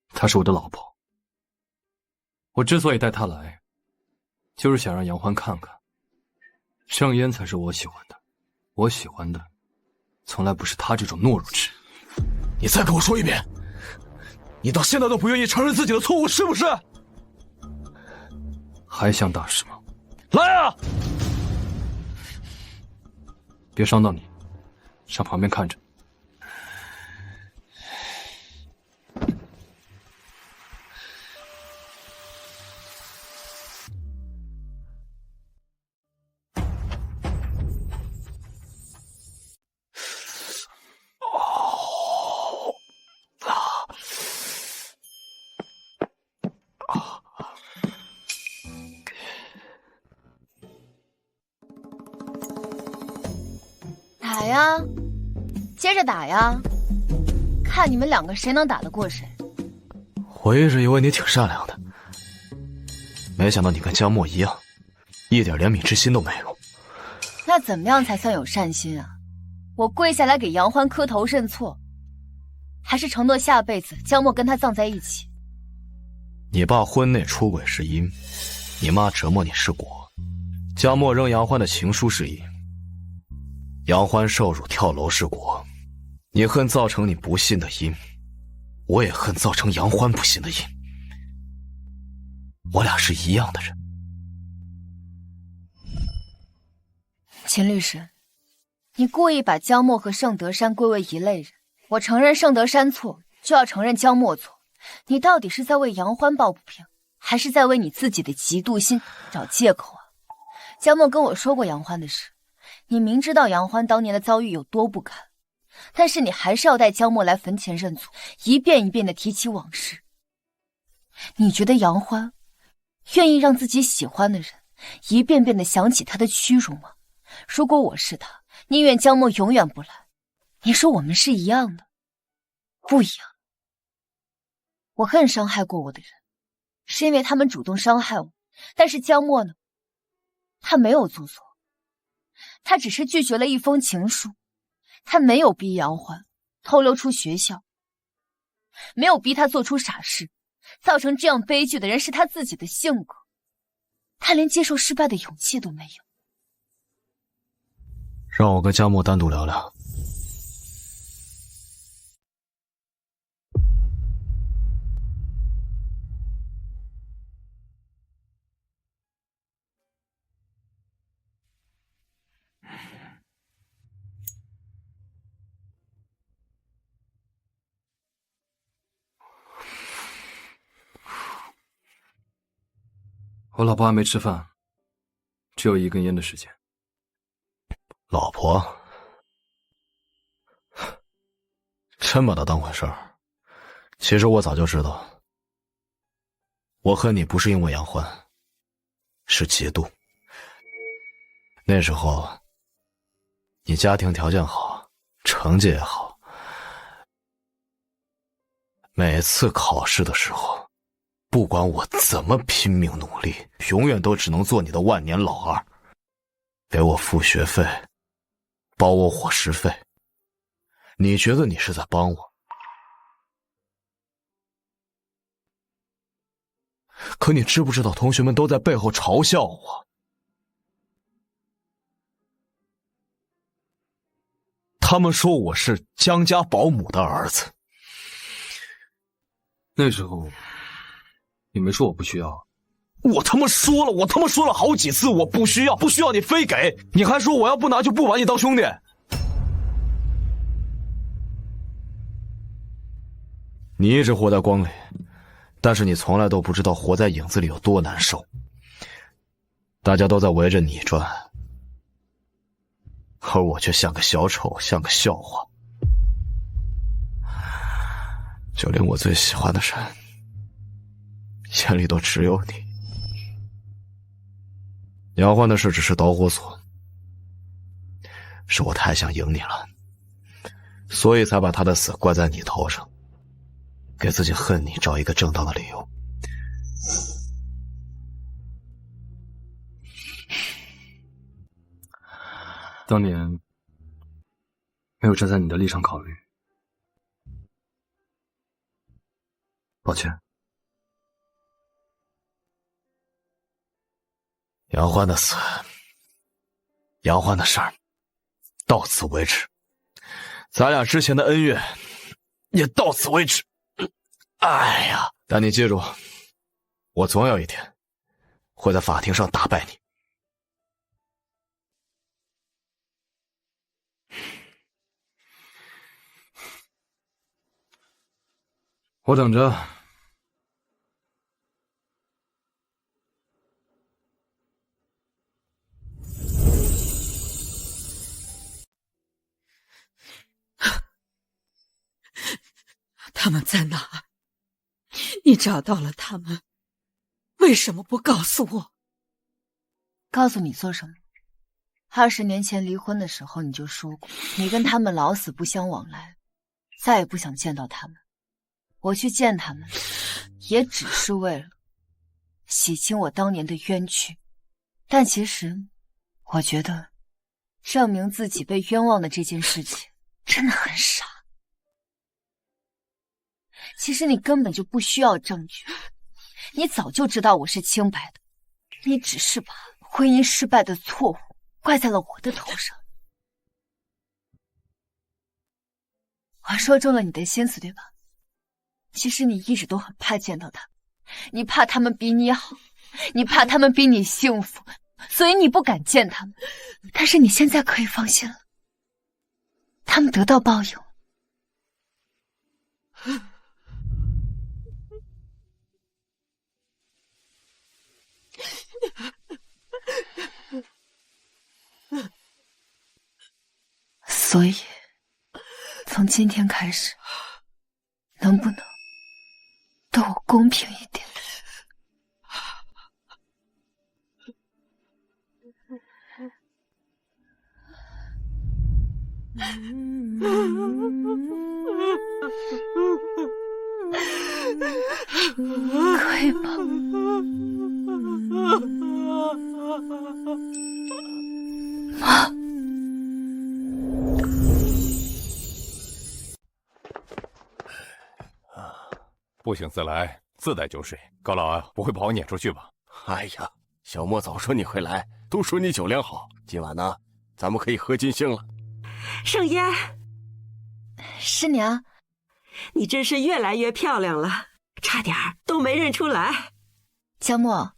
她是我的老婆。我之所以带她来，就是想让杨欢看看，盛妍才是我喜欢的。我喜欢的，从来不是她这种懦弱之人。你再跟我说一遍，你到现在都不愿意承认自己的错误，是不是？还想打是吗？来啊！别伤到你，上旁边看着。打呀，接着打呀，看你们两个谁能打得过谁。我一直以为你挺善良的，没想到你跟江墨一样，一点怜悯之心都没有。那怎么样才算有善心啊？我跪下来给杨欢磕头认错，还是承诺下辈子江墨跟他葬在一起？你爸婚内出轨是因，你妈折磨你是果，江墨扔杨欢的情书是因，杨欢受辱跳楼是果。你恨造成你不幸的因，我也恨造成杨欢不幸的因。我俩是一样的人。秦律师，你故意把江墨和盛德山归为一类人，我承认盛德山错，就要承认江墨错。你到底是在为杨欢抱不平，还是在为你自己的嫉妒心找借口啊？江墨跟我说过杨欢的事，你明知道杨欢当年的遭遇有多不堪，但是你还是要带江墨来坟前认错，一遍一遍地提起往事。你觉得杨欢愿意让自己喜欢的人一遍遍地想起他的屈辱吗？如果我是他，宁愿江墨永远不来。你说我们是一样的？不一样。我恨伤害过我的人，是因为他们主动伤害我。但是江墨呢？他没有做错，他只是拒绝了一封情书，他没有逼杨欢偷溜出学校，没有逼他做出傻事。造成这样悲剧的人是他自己的性格，他连接受失败的勇气都没有。让我跟江墨单独聊聊。我老婆还没吃饭，只有1根烟的时间。老婆？真把她当回事儿？其实我早就知道，我恨你不是因为杨欢，是嫉妒。那时候你家庭条件好，成绩也好，每次考试的时候，不管我怎么拼命努力，永远都只能做你的万年老二，给我付学费，包我伙食费。你觉得你是在帮我，可你知不知道同学们都在背后嘲笑我？他们说我是江家保姆的儿子。那时候你没说我不需要。我他妈说了好几次我不需要，不需要你非给，你还说我要不拿就不把你当兄弟。你一直活在光里，但是你从来都不知道活在影子里有多难受。大家都在围着你转，而我却像个小丑，像个笑话。就连我最喜欢的人，眼里都只有你。杨欢的事只是导火索，是我太想赢你了，所以才把他的死怪在你头上，给自己恨你找一个正当的理由。当年没有站在你的立场考虑，抱歉。杨欢的死，杨欢的事儿，到此为止。咱俩之前的恩怨，也到此为止。哎呀，但你记住，我总有一天会在法庭上打败你。我等着。他们在哪儿？你找到了他们，为什么不告诉我？告诉你做什么？20年前离婚的时候你就说过，你跟他们老死不相往来，再也不想见到他们。我去见他们，也只是为了洗清我当年的冤屈。但其实，我觉得证明自己被冤枉的这件事情真的很傻。其实你根本就不需要证据，你早就知道我是清白的，你只是把婚姻失败的错误怪在了我的头上。我说中了你的心思，对吧？其实你一直都很怕见到他们，你怕他们比你好，你怕他们比你幸福，所以你不敢见他们。但是你现在可以放心了，他们得到报应。所以，从今天开始，能不能对我公平一点？可以吧？妈。不请自来，自带酒水。高老啊，不会把我撵出去吧？哎呀，小莫早说你会来，都说你酒量好。今晚呢，咱们可以喝尽兴了。盛烟，师娘，你真是越来越漂亮了，差点都没认出来。江墨，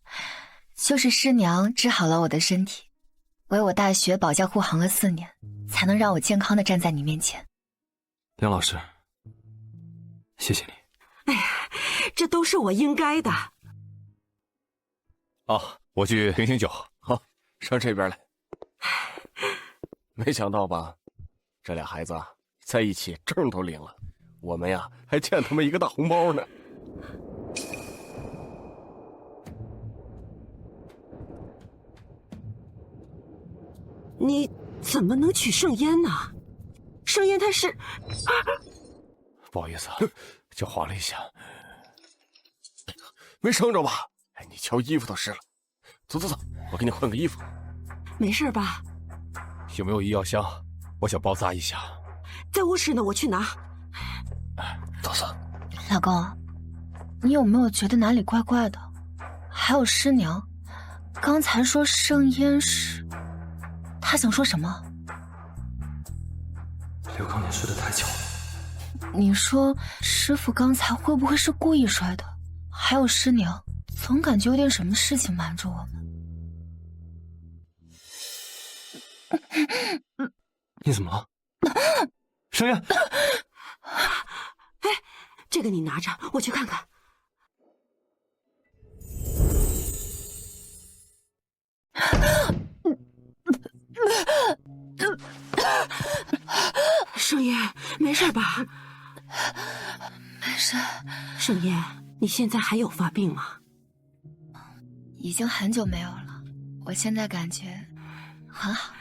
就是师娘治好了我的身体，为我大学保驾护航了4年，才能让我健康的站在你面前。梁老师，谢谢你。哎呀，这都是我应该的。啊，我去醒醒酒。好，上这边来。没想到吧，这俩孩子在一起证都领了，我们呀还欠他们一个大红包呢。你怎么能娶盛烟呢？盛烟她是……不好意思啊，就滑了一下，没伤着吧？哎，你瞧衣服都湿了，走走走，我给你换个衣服。没事吧？有没有医药箱？我想包扎一下。在卧室呢，我去拿。走走。老公，你有没有觉得哪里怪怪的？还有师娘，刚才说盛烟是……她想说什么？刘康，你睡得太巧了。你说师傅刚才会不会是故意摔的？还有师娘，总感觉有点什么事情瞒着我们。你怎么了？盛烟，哎，这个你拿着，我去看看。盛烟，没事吧？没事。盛烟，你现在还有发病吗？已经很久没有了，我现在感觉很好。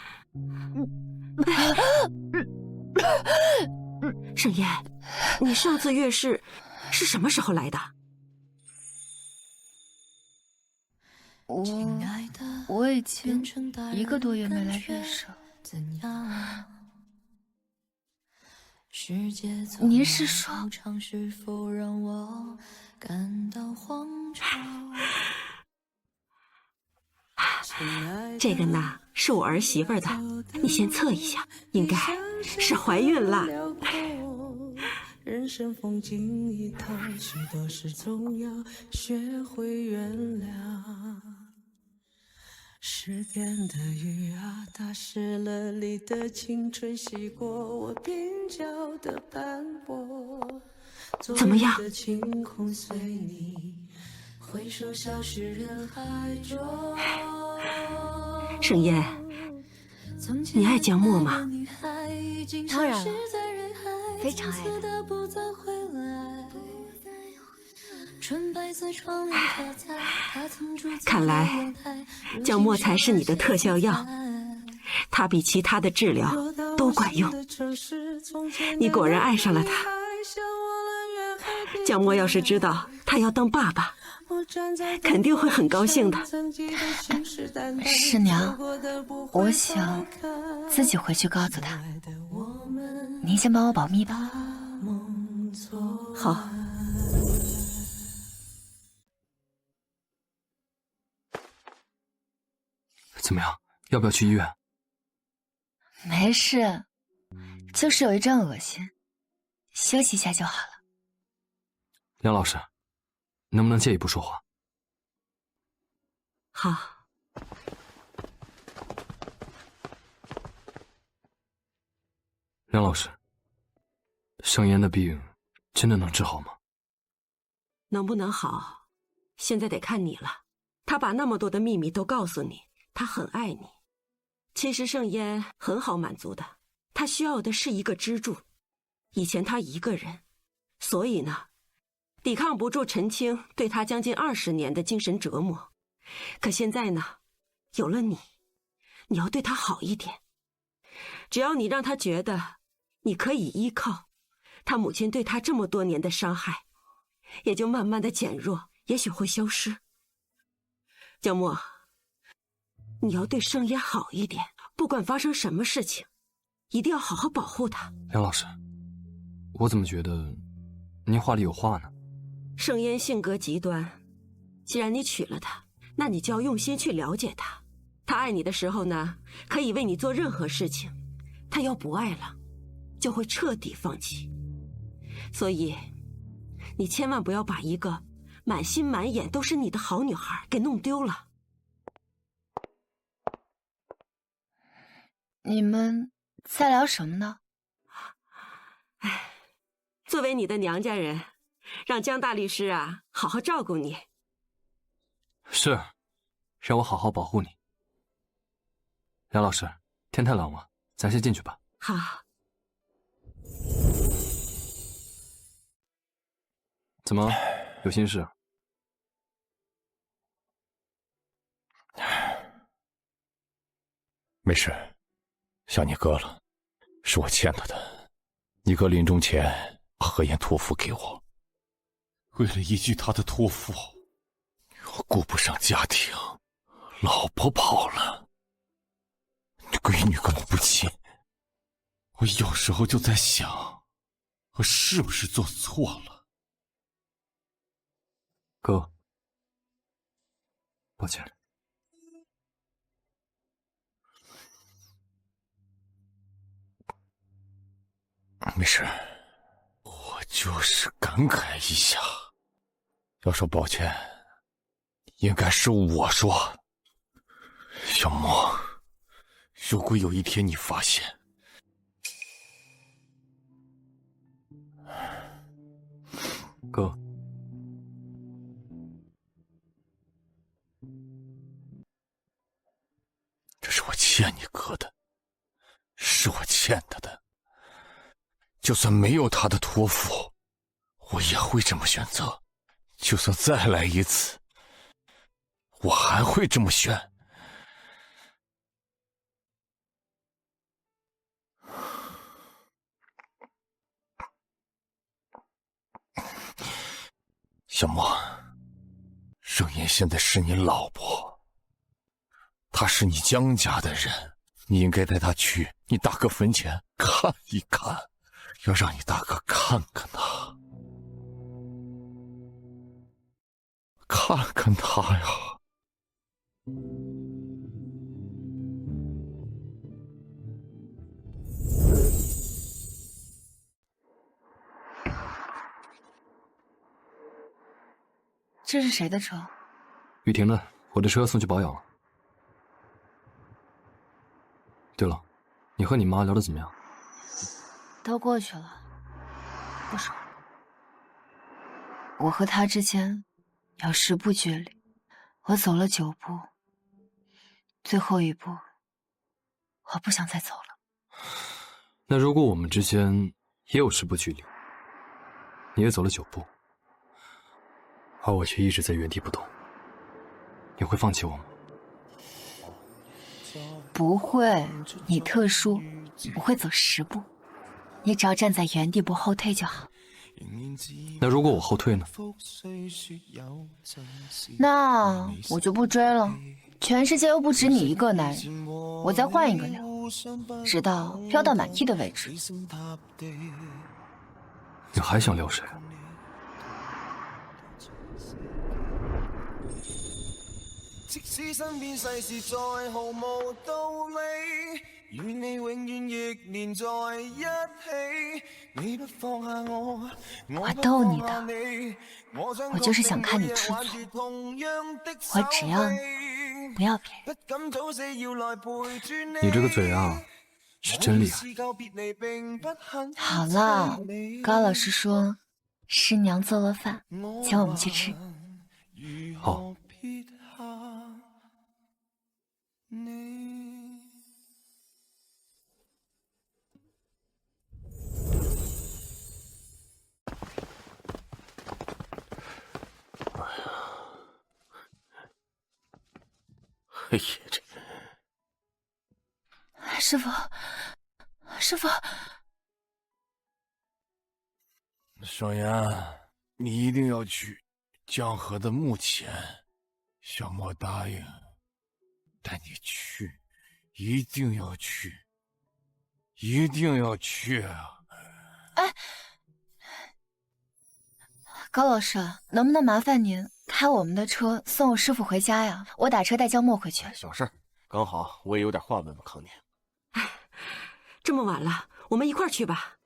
盛烟，你上次月事是什么时候来的？我已经1个多月没来月事了。您是说？这个呢是我儿媳妇的，你先测一下，应该是怀孕了。人生风景一趟，许多事总要学会原谅。诗篇的雨啊，打湿了你的青春，洗过我鬓角的斑驳。怎么样？晴空随你挥手消失人海中。盛烟，你爱江墨吗？当然了，非常爱的。看来江墨才是你的特效药，他比其他的治疗都管用。你果然爱上了他。江墨要是知道他要当爸爸，肯定会很高兴的。师娘，我想自己回去告诉他。您先帮我保密吧。好。怎么样？要不要去医院？没事，就是有一阵恶心，休息一下就好了。梁老师，能不能借一步说话？好。梁老师，盛烟的病真的能治好吗？能不能好，现在得看你了。他把那么多的秘密都告诉你，他很爱你。其实盛烟很好满足的，他需要的是一个支柱。以前他一个人，所以呢，抵抗不住陈清对他将近20年的精神折磨。可现在呢，有了你，你要对他好一点。只要你让他觉得你可以依靠，他母亲对他这么多年的伤害也就慢慢的减弱，也许会消失。江墨，你要对盛烟好一点，不管发生什么事情，一定要好好保护他。梁老师，我怎么觉得您话里有话呢？盛烟性格极端，既然你娶了她，那你就要用心去了解她。她爱你的时候呢，可以为你做任何事情；她要不爱了，就会彻底放弃。所以，你千万不要把一个满心满眼都是你的好女孩给弄丢了。你们在聊什么呢？哎，作为你的娘家人，让江大律师啊好好照顾你。是，让我好好保护你。梁老师，天太冷了，咱先进去吧。好。怎么，有心事？没事，想你哥了，是我欠他的。你哥临终前把何言托付给我，为了一句他的托付，我顾不上家庭，老婆跑了，闺女跟我不亲。我有时候就在想，我是不是做错了？哥，抱歉。没事，我就是感慨一下。要说抱歉，应该是我说。小莫，如果有一天你发现，哥，这是我欠你哥的，是我欠他的。就算没有他的托付，我也会这么选择。就算再来一次，我还会这么选。小莫，盛言现在是你老婆，她是你江家的人，你应该带他去你大哥坟前看一看，要让你大哥看看他，看看他呀。这是谁的车？雨婷的，我的车送去保养了。对了，你和你妈聊得怎么样？都过去了，不说了。我和他之间有10步距离，我走了9步，最后一步，我不想再走了。那如果我们之间也有10步距离，你也走了9步，而我却一直在原地不动，你会放弃我吗？不会，你特殊，我会走10步，你只要站在原地不后退就好。那如果我后退呢？那我就不追了，全世界又不止你一个男人，我再换一个撩，直到撩到满意的为止。你还想撩谁？即使身邊世事再毫無道理，與你永遠亦連在一起。你不放下我，我逗你的，我就是想看你吃醋，我只要你，不要别人。你这个嘴啊，是真厉害。好了，高老师说师娘做了饭，请我们去吃。好。哎呀，这师傅，师傅，盛言，你一定要去江河的墓前。小莫答应带你去，一定要去，一定要去啊！哎，高老师，能不能麻烦您开我们的车送我师傅回家呀？我打车带江墨回去。小事，刚好我也有点话问问康年。哎，这么晚了，我们一块儿去吧。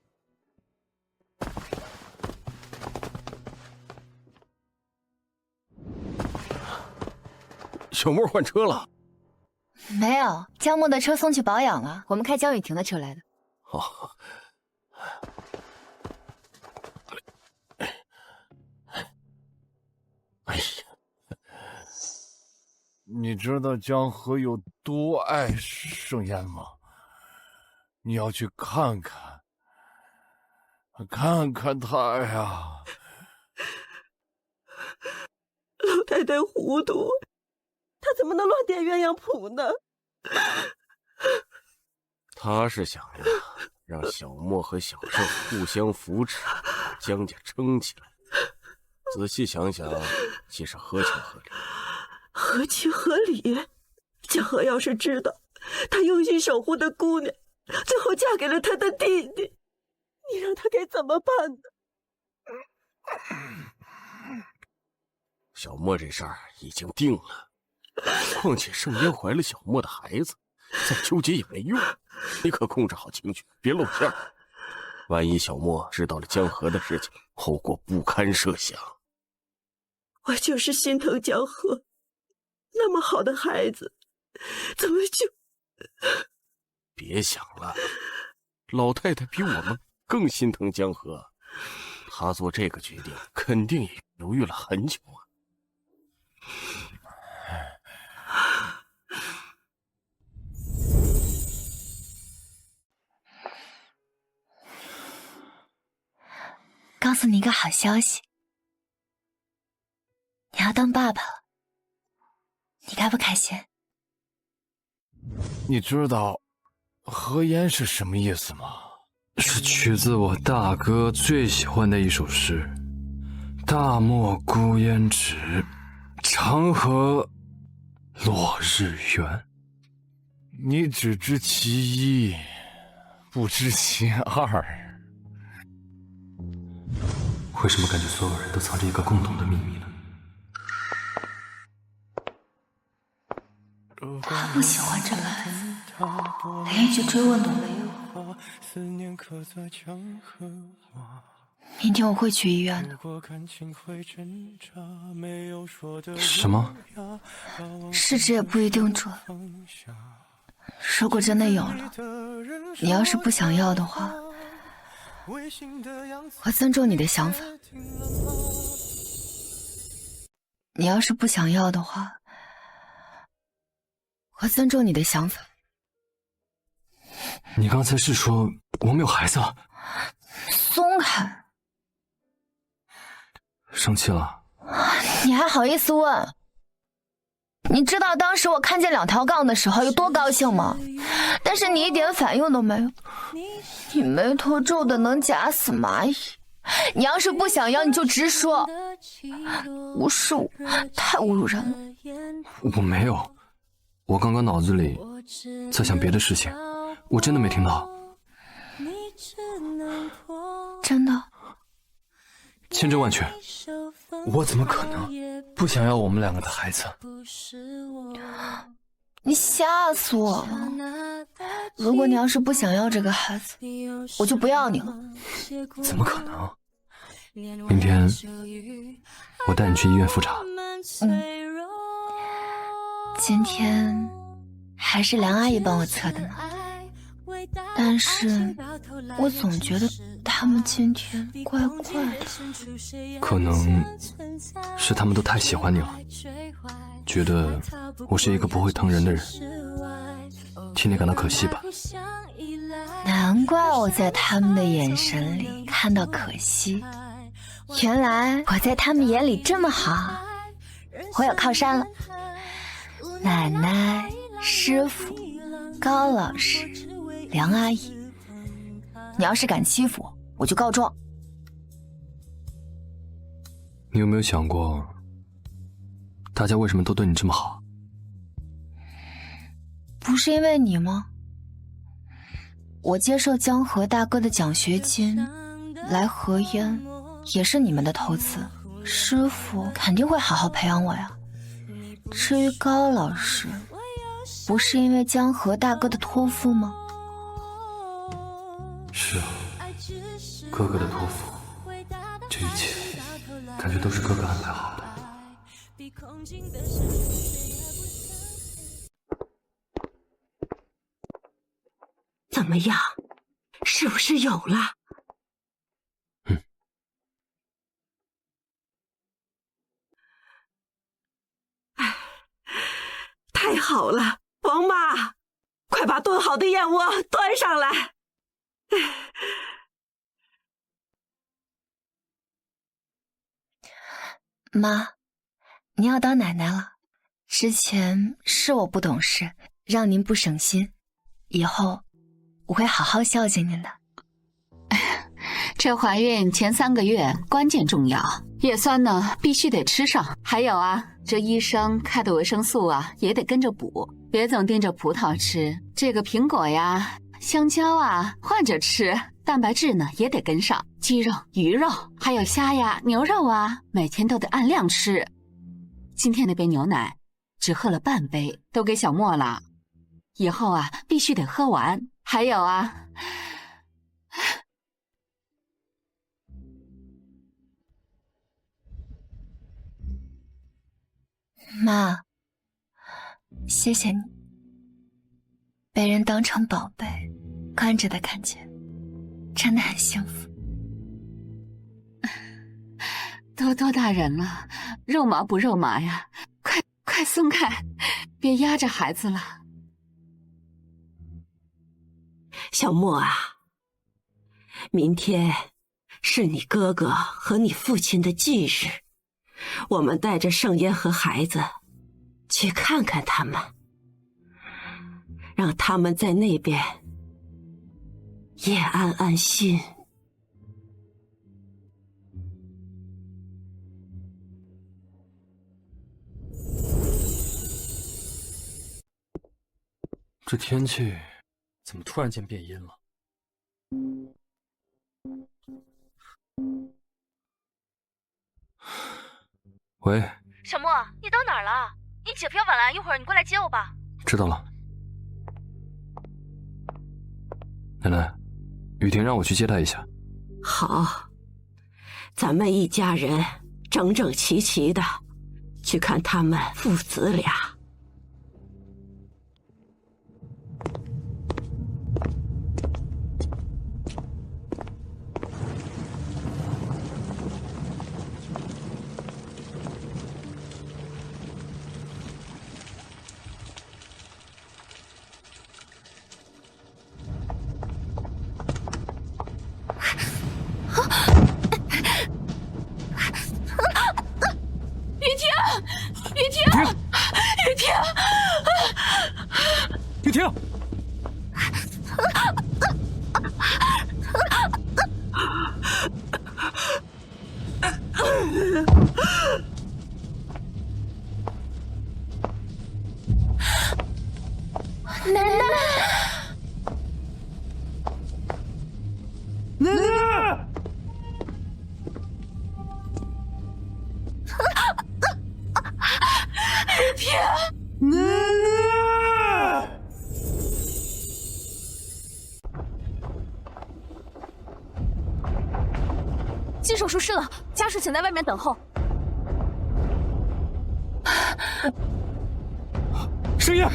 小莫换车了？没有，江墨的车送去保养了，我们开江雨婷的车来的。哦。哎呀，你知道江河有多爱盛言吗？你要去看看，看看他呀。老太太糊涂，她怎么能乱点鸳鸯谱呢？他是想呀，让小莫和小郑互相扶持，把江家撑起来。仔细想想，其实合情合理。合情合理？江河要是知道他用心守护的姑娘，最后嫁给了他的弟弟，你让他该怎么办呢？小莫这事儿已经定了，况且盛烟怀了小莫的孩子，再纠结也没用。你可控制好情绪，别露馅儿。万一小莫知道了江河的事情，后果不堪设想。我就是心疼江河，那么好的孩子，怎么就……别想了，老太太比我们更心疼江河，她做这个决定肯定也犹豫了很久啊。告诉你一个好消息，你要当爸爸了，你开不开心？你知道何言是什么意思吗？是取自我大哥最喜欢的一首诗：大漠孤烟直，长河落日圆。你只知其一，不知其二。为什么感觉所有人都藏着一个共同的秘密呢？他不喜欢这个孩子，连一句追问都没有。明天我会去医院的。什么？试纸也不一定准。如果真的有了，你要是不想要的话，我尊重你的想法。你要是不想要的话，我尊重你的想法。你刚才是说我们有孩子了？松开！生气了？你还好意思问？你知道当时我看见2条杠的时候有多高兴吗？但是你一点反应都没有，你眉头皱得能夹死蚂蚁。你要是不想要，你就直说。无视我，太侮辱人了。我没有，我刚刚脑子里在想别的事情，我真的没听到。真的？千真万确。我怎么可能不想要我们2个的孩子？你吓死我了！如果你要是不想要这个孩子，我就不要你了。怎么可能？明天我带你去医院复查。今天还是梁阿姨帮我测的呢，但是我总觉得他们今天怪怪的。可能是他们都太喜欢你了，觉得我是一个不会疼人的人，替你感到可惜吧。难怪我在他们的眼神里看到可惜，原来我在他们眼里这么好。我有靠山了，奶奶、师傅、高老师、梁阿姨。你要是敢欺负我，我就告状。你有没有想过，大家为什么都对你这么好？不是因为你吗？我接受江河大哥的奖学金来河烟，也是你们的投资。师傅肯定会好好培养我呀。至于高老师，不是因为江河大哥的托付吗？是啊，哥哥的托付，这一切感觉都是哥哥安排好的。怎么样？是不是有了？太好了，王妈，快把炖好的燕窝端上来。妈，您要当奶奶了。之前是我不懂事，让您不省心，以后我会好好孝敬您的。这怀孕前3个月关键重要，叶酸呢必须得吃上。还有啊，这医生开的维生素啊也得跟着补，别总盯着葡萄吃，这个苹果呀、香蕉啊换着吃。蛋白质呢也得跟上，鸡肉、鱼肉还有虾呀、牛肉啊，每天都得按量吃。今天那杯牛奶只喝了半杯，都给小莫了，以后啊必须得喝完。还有啊，妈，谢谢你，被人当成宝贝惯着的感觉真的很幸福。都多大人了，肉麻不肉麻呀？快松开，别压着孩子了。小莫啊，明天是你哥哥和你父亲的忌日，我们带着盛烟和孩子去看看他们，让他们在那边也安安心。这天气怎么突然间变阴了？喂，小莫，你到哪儿了？你姐夫要晚了，一会儿你过来接我吧。知道了。奶奶，雨婷让我去接她一下。好，咱们一家人整整齐齐的去看他们父子俩。雨婷，奶奶，奶奶！雨婷，奶奶！进手术室了，家属请在外面等候。盛宴，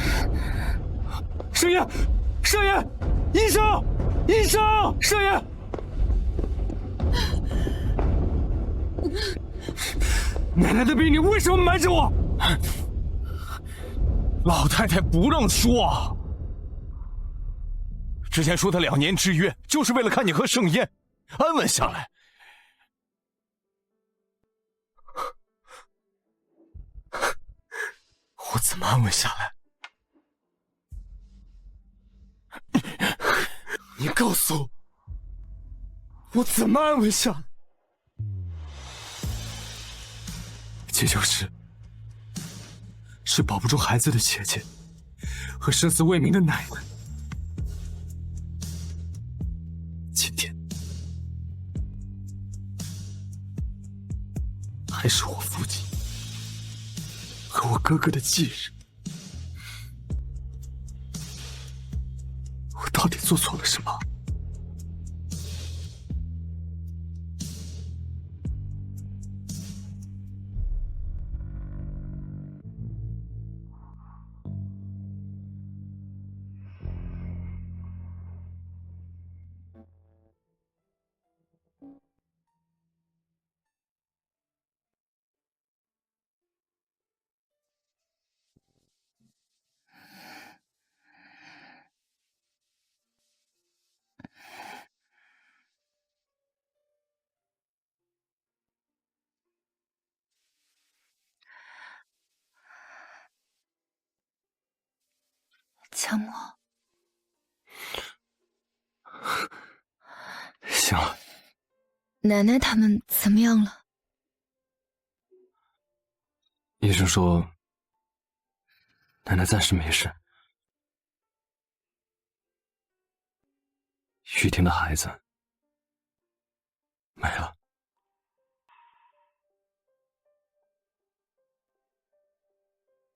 盛宴，盛宴，医生，医生，盛宴。奶奶的病，你为什么瞒着我？老太太不让说。之前说的2年之约，就是为了看你和盛宴安稳下来。我怎么安稳下来？你告诉我，我怎么安稳下来？这就是保不住孩子的姐姐和生死未明的奶奶。今天还是我父亲和我哥哥的忌日，我到底做错了什么？江墨，行了，奶奶他们怎么样了？医生说，奶奶暂时没事。雨婷的孩子没了。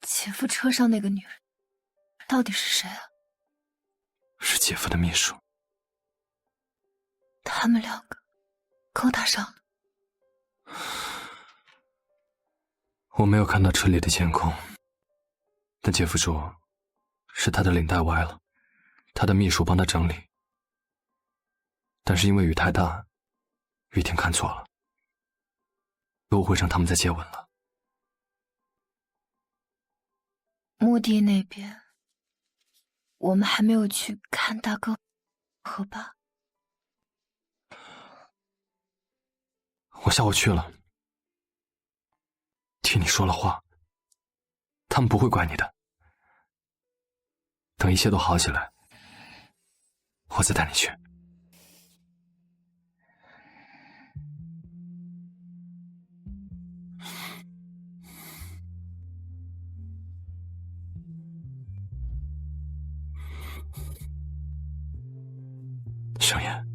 姐夫车上那个女人到底是谁啊？是姐夫的秘书。他们2个勾搭上了。我没有看到车里的监控，但姐夫说，是他的领带歪了，他的秘书帮他整理。但是因为雨太大，雨婷看错了，又误会成他们在接吻了。墓地那边，我们还没有去看大哥和爸。我下午去了，替你说了话，他们不会怪你的。等一切都好起来，我再带你去。盛宴，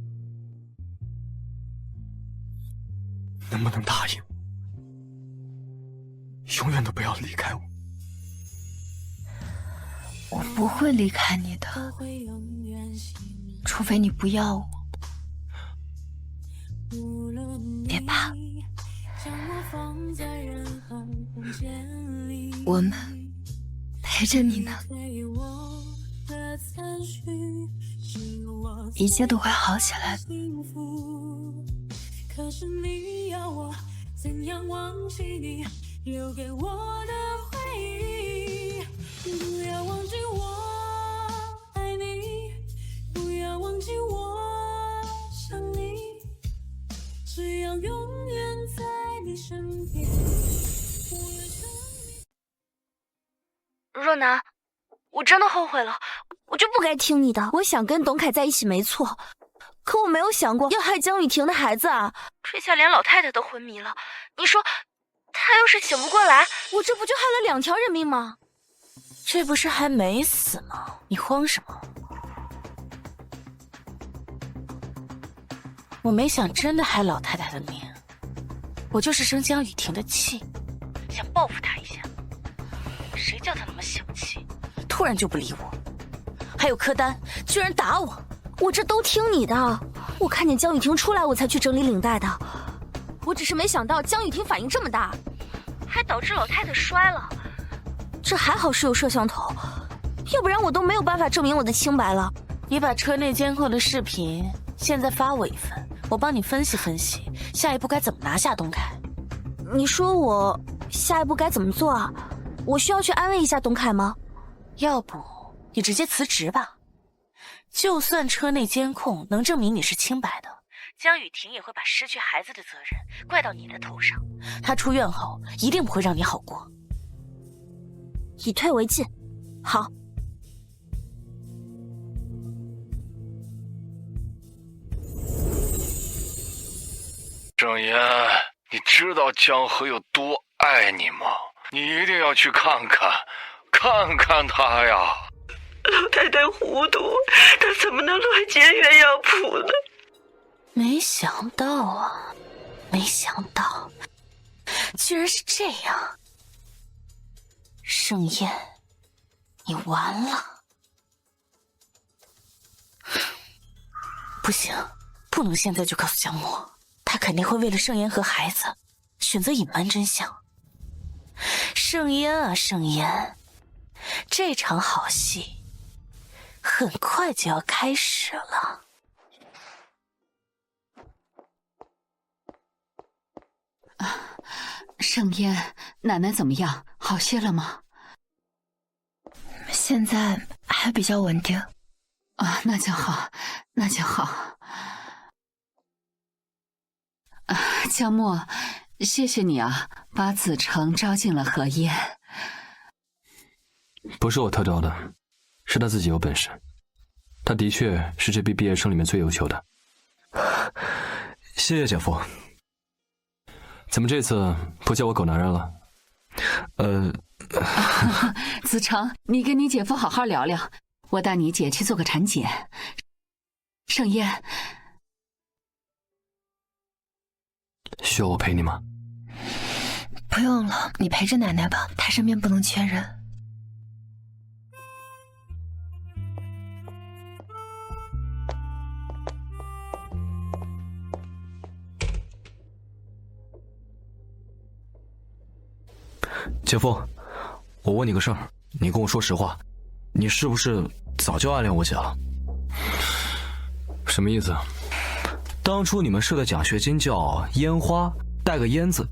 能不能答应，永远都不要离开我？我不会离开你的，除非你不要我。别怕，我们陪着你呢，一切都会好起来的。可是你要我怎样忘记你留给我的回忆？不要忘记我爱你，不要忘记我想你，只要永远在你身边。若楠，我真的后悔了，我就不该听你的。我想跟董凯在一起没错，可我没有想过要害江雨婷的孩子啊！这下连老太太都昏迷了，你说她要是醒不过来，我这不就害了2条人命吗？这不是还没死吗？你慌什么？我没想真的害老太太的命，我就是生江雨婷的气，想报复她一下。谁叫她那么小气，突然就不理我。还有柯丹居然打我，我这都听你的。我看见江雨婷出来，我才去整理领带的。我只是没想到江雨婷反应这么大，还导致老太太摔了。这还好是有摄像头，要不然我都没有办法证明我的清白了。你把车内监控的视频现在发我一份，我帮你分析分析，下一步该怎么拿下东凯。你说我下一步该怎么做啊？我需要去安慰一下董凯吗？要不你直接辞职吧。就算车内监控能证明你是清白的，江雨婷也会把失去孩子的责任怪到你的头上。她出院后一定不会让你好过。以退为进，好。盛言，你知道江河有多爱你吗？你一定要去看看，看看他呀！老太太糊涂，她怎么能乱煎鸳鸯谱呢？没想到啊，没想到，居然是这样。盛宴，你完了！不行，不能现在就告诉江墨，他肯定会为了盛宴和孩子，选择隐瞒真相。盛宴啊，盛宴，这场好戏很快就要开始了。盛宴，奶奶怎么样？好些了吗？现在还比较稳定。啊，那就好，那就好。江墨，谢谢你啊，把子成招进了河宴。不是我特招的，是他自己有本事。他的确是这批毕业生里面最优秀的。谢谢姐夫。怎么这次不叫我狗男人了？子成，你跟你姐夫好好聊聊，我带你姐去做个产检。盛宴，需要我陪你吗？不用了，你陪着奶奶吧，她身边不能缺人。姐夫，我问你个事儿，你跟我说实话，你是不是早就暗恋我姐了？什么意思？当初你们社的奖学金叫烟花，带个烟字，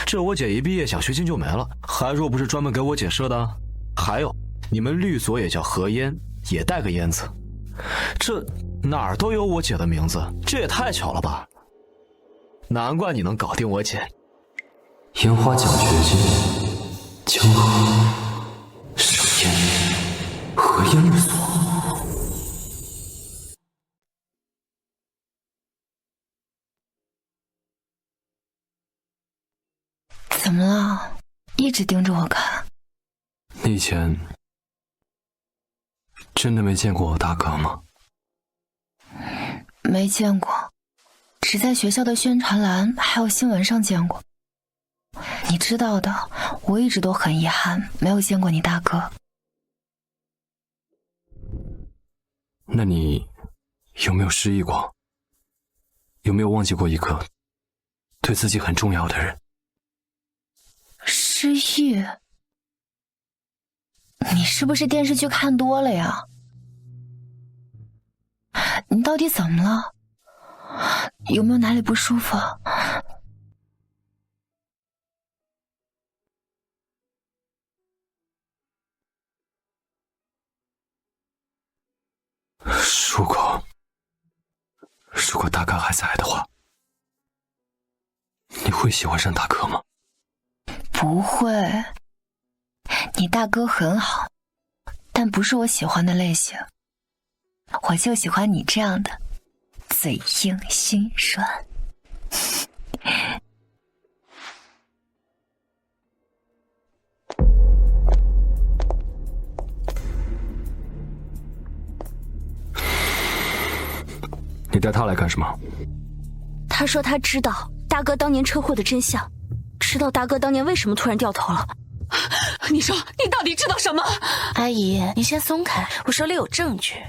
这我姐一毕业奖学金就没了，还说不是专门给我姐设的。还有，你们律所也叫河烟，也带个烟字，这哪儿都有我姐的名字，这也太巧了吧！难怪你能搞定我姐。烟花奖学金，江河，盛宴，河烟律所。怎么了？一直盯着我看。你以前真的没见过我大哥吗？没见过，只在学校的宣传栏还有新闻上见过。你知道的，我一直都很遗憾没有见过你大哥。那你有没有失忆过？有没有忘记过一个对自己很重要的人？失忆？你是不是电视剧看多了呀？你到底怎么了？有没有哪里不舒服？如果大哥还在的话，你会喜欢上大哥吗？不会，你大哥很好，但不是我喜欢的类型。我就喜欢你这样的，嘴硬心软。你带他来干什么？他说他知道大哥当年车祸的真相，知道大哥当年为什么突然掉头了。你说你到底知道什么？阿姨，你先松开，我手里有证据。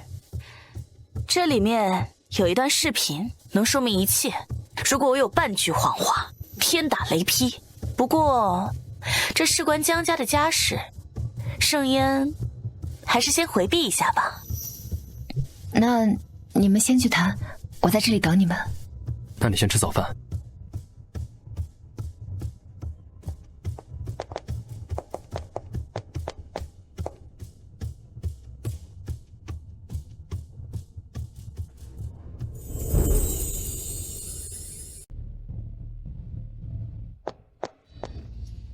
这里面有一段视频，能说明一切。如果我有半句谎话，天打雷劈。不过，这事关江家的家事，盛烟还是先回避一下吧。那你们先去谈，我在这里等你们。那你先吃早饭。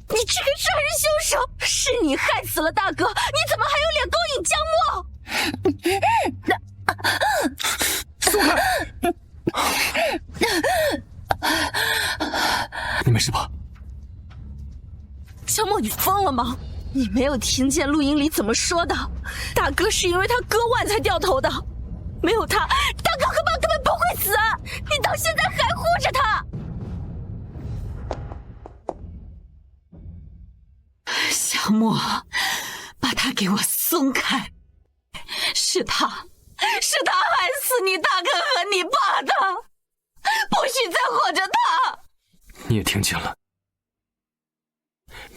你这个杀人凶手，是你害死了大哥，你怎么还有脸勾引江默？你没事吧？江默，你疯了吗？你没有听见录音里怎么说的？大哥是因为他割腕才掉头的，没有他，大哥和爸根本不会死。你到现在还护着他。小莫，把他给我松开！是他害死你大哥和你爸的，不许再活着他！你也听见了，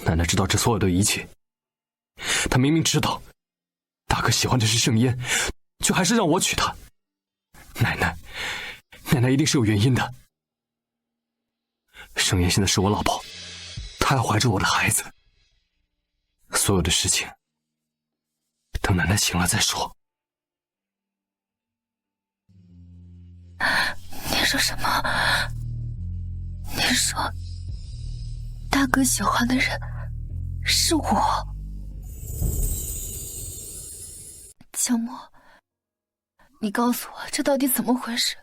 奶奶知道这所有的一切，她明明知道大哥喜欢的是盛烟，却还是让我娶她。奶奶一定是有原因的。盛烟现在是我老婆，她还怀着我的孩子。所有的事情，等奶奶醒了再说。你说什么？你说大哥喜欢的人是我？江默，你告诉我这到底怎么回事？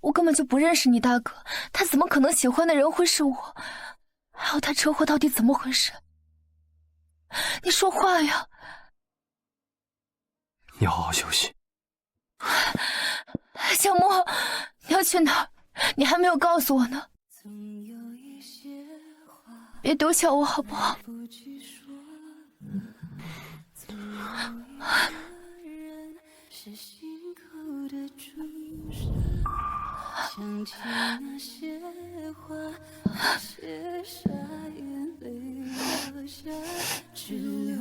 我根本就不认识你大哥，他怎么可能喜欢的人会是我？还有他车祸到底怎么回事？你说话呀！你好好休息。江默，你要去哪儿？你还没有告诉我呢。别丢下我好不好？想起那些话，写下眼泪落下，只留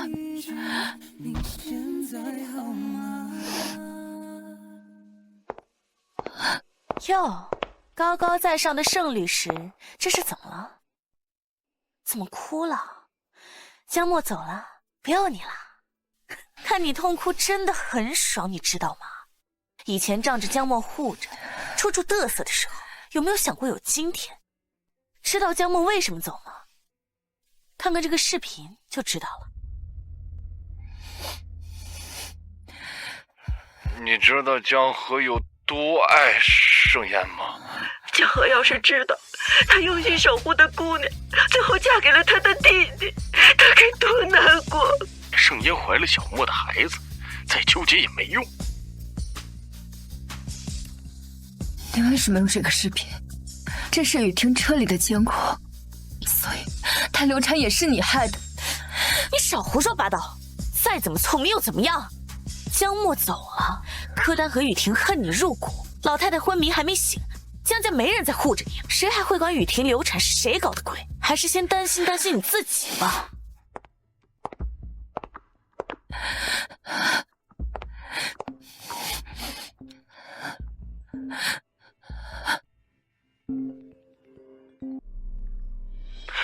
一句：你现在好吗？哟，高高在上的盛律师，这是怎么了？怎么哭了？江默走了，不要你了。看你痛哭真的很爽，你知道吗？以前仗着江默护着，处处嘚瑟的时候，有没有想过有今天？知道江默为什么走吗？看看这个视频就知道了。你知道江河有多爱盛烟吗？江河要是知道他用心守护的姑娘最后嫁给了他的弟弟，他该多难过。盛烟怀了小莫的孩子，再纠结也没用。你为什么用这个视频？这是雨婷车里的监控，所以她流产也是你害的。你少胡说八道！再怎么聪明又怎么样？江墨走了，柯丹和雨婷恨你入骨，老太太昏迷还没醒，江家没人在护着你，谁还会管雨婷流产是谁搞的鬼？还是先担心担心你自己吧。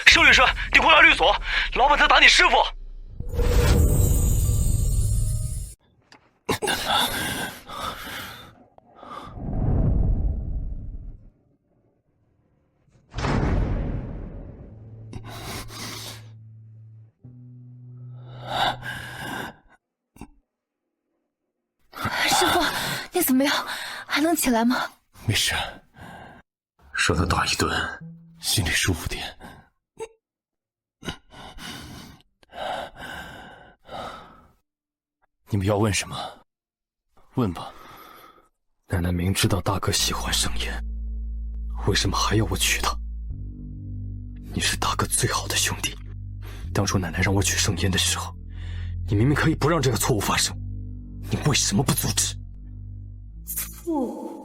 盛律师，你快来律所，老板在打你师傅。师傅，你怎么样？还能起来吗？没事，受他打一顿，心里舒服点。你们要问什么？问吧。奶奶明知道大哥喜欢盛宴，为什么还要我娶她？你是大哥最好的兄弟，当初奶奶让我娶盛宴的时候，你明明可以不让这个错误发生，你为什么不阻止？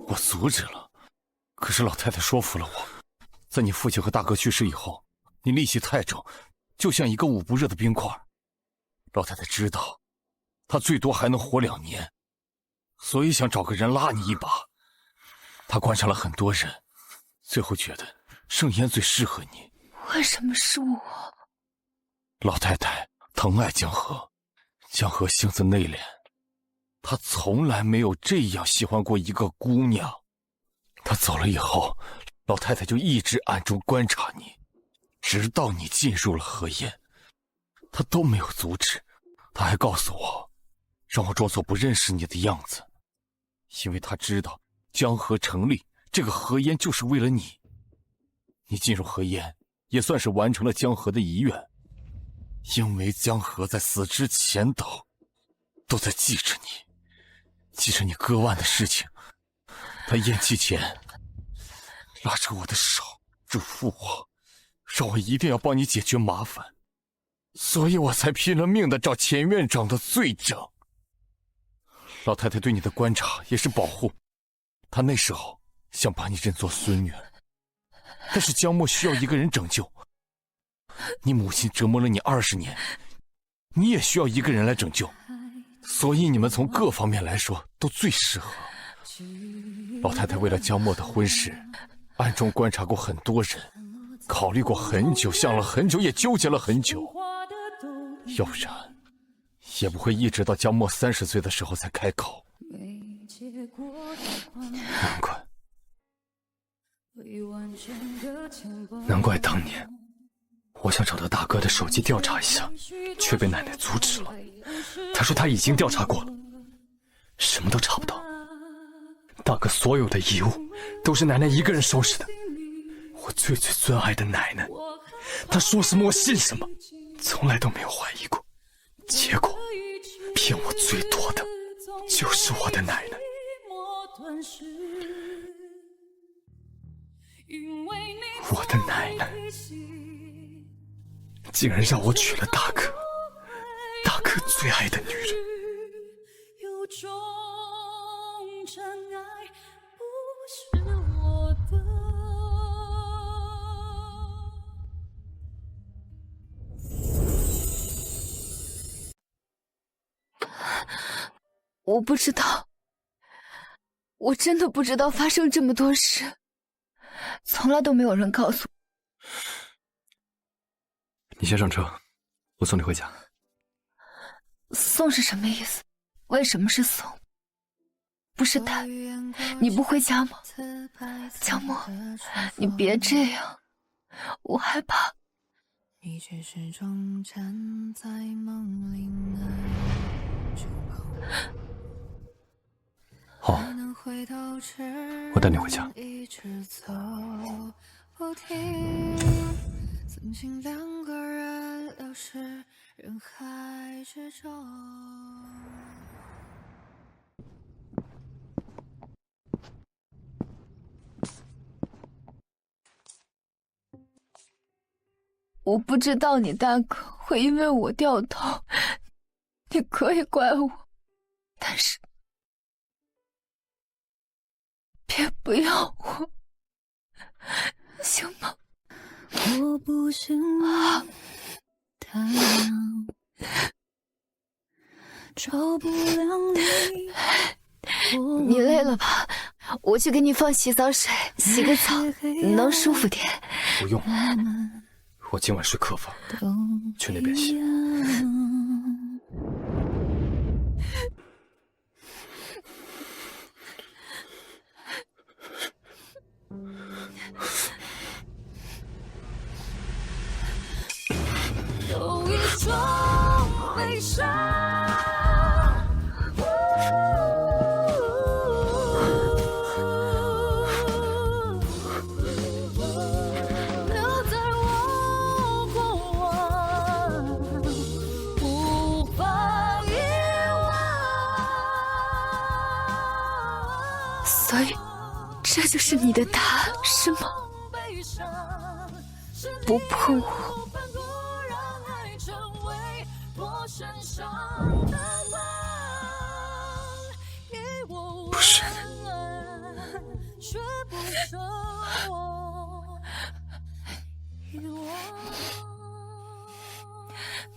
我阻止了，可是老太太说服了我。在你父亲和大哥去世以后，你戾气太重，就像一个捂不热的冰块。老太太知道，她最多还能活2年，所以想找个人拉你一把。她观察了很多人，最后觉得盛宴最适合你。为什么是我？老太太疼爱江河，江河性子内敛，她从来没有这样喜欢过一个姑娘。她走了以后，老太太就一直暗中观察你，直到你进入了河宴，她都没有阻止。她还告诉我，让我装作不认识你的样子，因为她知道江河成立这个河宴就是为了你。你进入河宴也算是完成了江河的遗愿，因为江河在死之前都在记着你，记着你割腕的事情。他咽气前拉着我的手，嘱咐我，让我一定要帮你解决麻烦，所以我才拼了命的找钱院长的罪证。老太太对你的观察也是保护，她那时候想把你认作孙女儿，但是江墨需要一个人拯救。你母亲折磨了你20年，你也需要一个人来拯救，所以你们从各方面来说都最适合。老太太为了江墨的婚事，暗中观察过很多人，考虑过很久，想了很久，也纠结了很久，要不然也不会一直到江墨30岁的时候才开口。难怪当年我想找到大哥的手机调查一下，却被奶奶阻止了。她说她已经调查过了，什么都查不到。大哥所有的遗物都是奶奶一个人收拾的，我最最尊爱的奶奶，她说什么我信什么，从来都没有怀疑过。结果骗我最多的就是我的奶奶。我的奶奶竟然让我娶了大哥最爱的女人。有种真爱不是我的。我不知道，我真的不知道发生这么多事，从来都没有人告诉我。你先上车，我送你回家。送是什么意思？为什么是送？不是带？你不回家吗？江墨，你别这样，我害怕。你却始终站在梦里那好，我带你回家。曾经两个人流失人海之中。我不知道你大哥会因为我掉头，你可以怪我，但是别不要我，行吗？我不想太阳，照不亮你。你累了吧？我去给你放洗澡水，洗个澡能舒服点。不用，我今晚睡客房，去那边洗。有一种悲伤，留在我过往，无法遗忘。所以，这就是你的答案，是吗？不碰我。不是，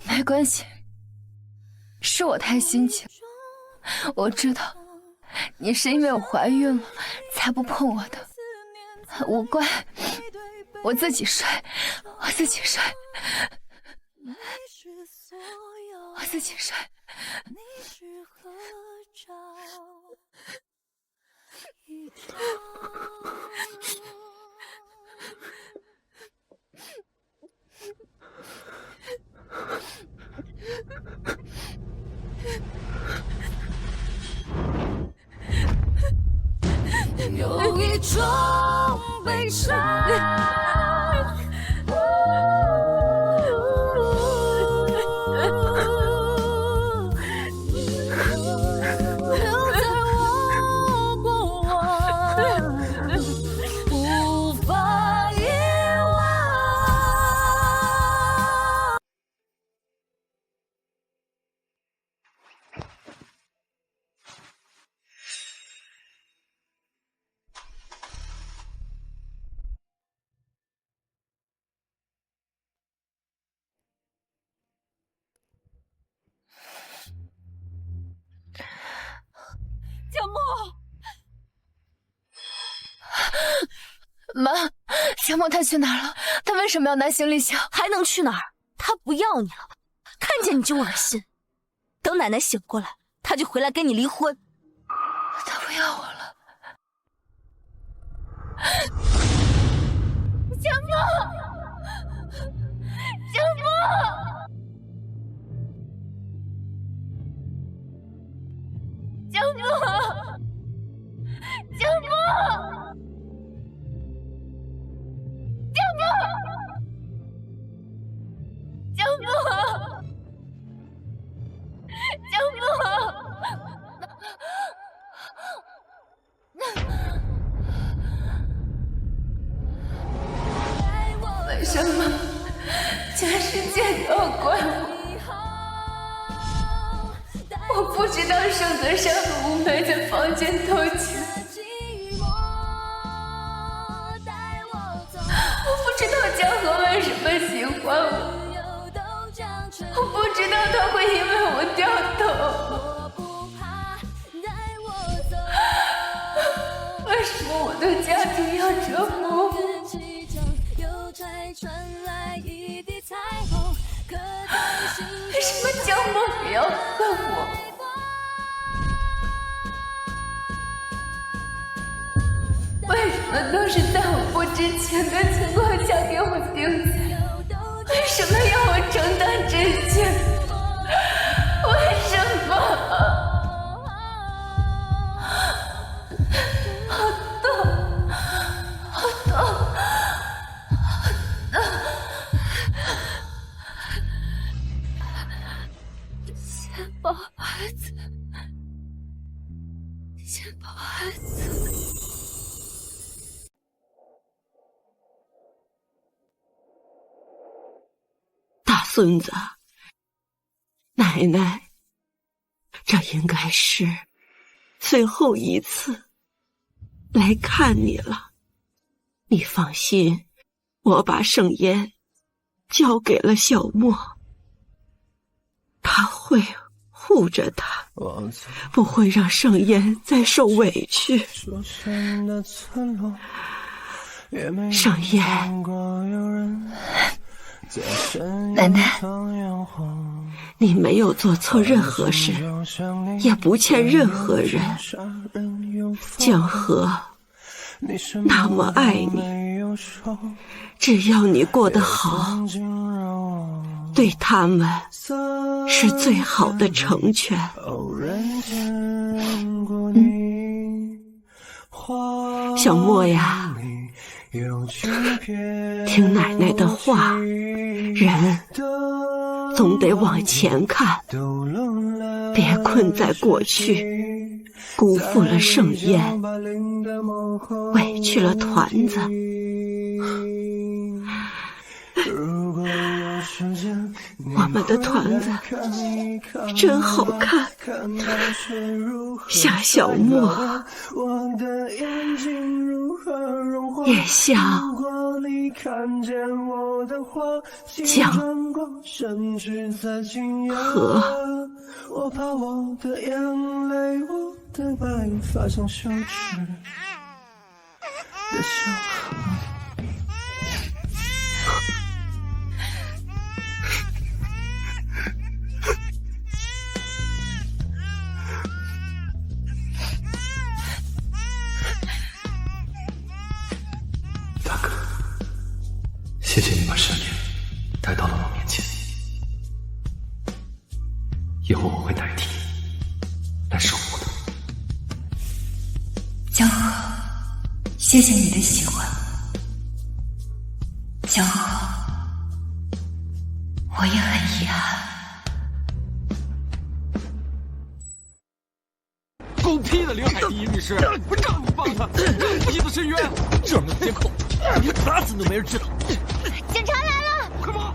没关系，是我太心急了。我知道你是因为我怀孕了才不碰我的，无怪，我自己睡，我自己睡，我自己睡。有一种悲伤，留在我过往，无法遗忘。江墨，妈，江墨他去哪儿了？他为什么要拿行李箱？还能去哪儿？他不要你了，看见你就恶心。等奶奶醒过来，他就回来跟你离婚。他不要我了。江墨，江墨。江墨，江墨，江墨，江墨，江墨。为什么全世界都要怪我？我不知道盛德山和吴梅在房间偷情，我不知道江河为什么喜欢我，我不知道他会因为我掉头。为什么我的家庭要折磨我？为什么江墨也要恨我？为什么都是在我不知情的情况下给我定罪？为什么要我承担这些？为什么？好痛，好痛，好痛！先抱孩子，先抱孩子。孙子，奶奶，这应该是最后一次来看你了。你放心，我把盛烟交给了小莫，他会护着他，不会让盛烟再受委屈。盛烟，奶奶，你没有做错任何事，也不欠任何人。江河那么爱你，只要你过得好，对他们是最好的成全。小莫呀，听奶奶的话，人总得往前看，别困在过去，辜负了盛宴，委屈了团子。我们的团子真好看，像小莫，也像江河。我怕我的眼泪，我的白发像羞耻的小河。大哥，谢谢你把盛烟带到了我面前，以后我会代替来守护的。江河，谢谢你的喜欢。江河，我也很遗憾。狗屁的临海第一律师，我让你放他！逼子申冤，这儿没有监控，你打死都没人知道。警察来了！快跑！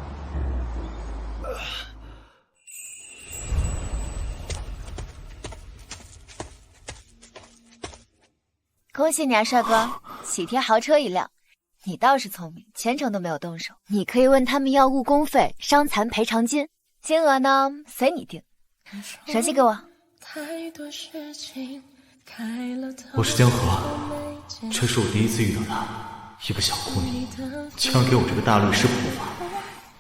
恭喜你啊，帅哥，喜帖豪车一辆。你倒是聪明，全程都没有动手。你可以问他们要误工费、伤残赔偿金，金额呢随你定。手机给我。我是江河，这是我第一次遇到他，一个小姑娘竟然给我这个大律师普法，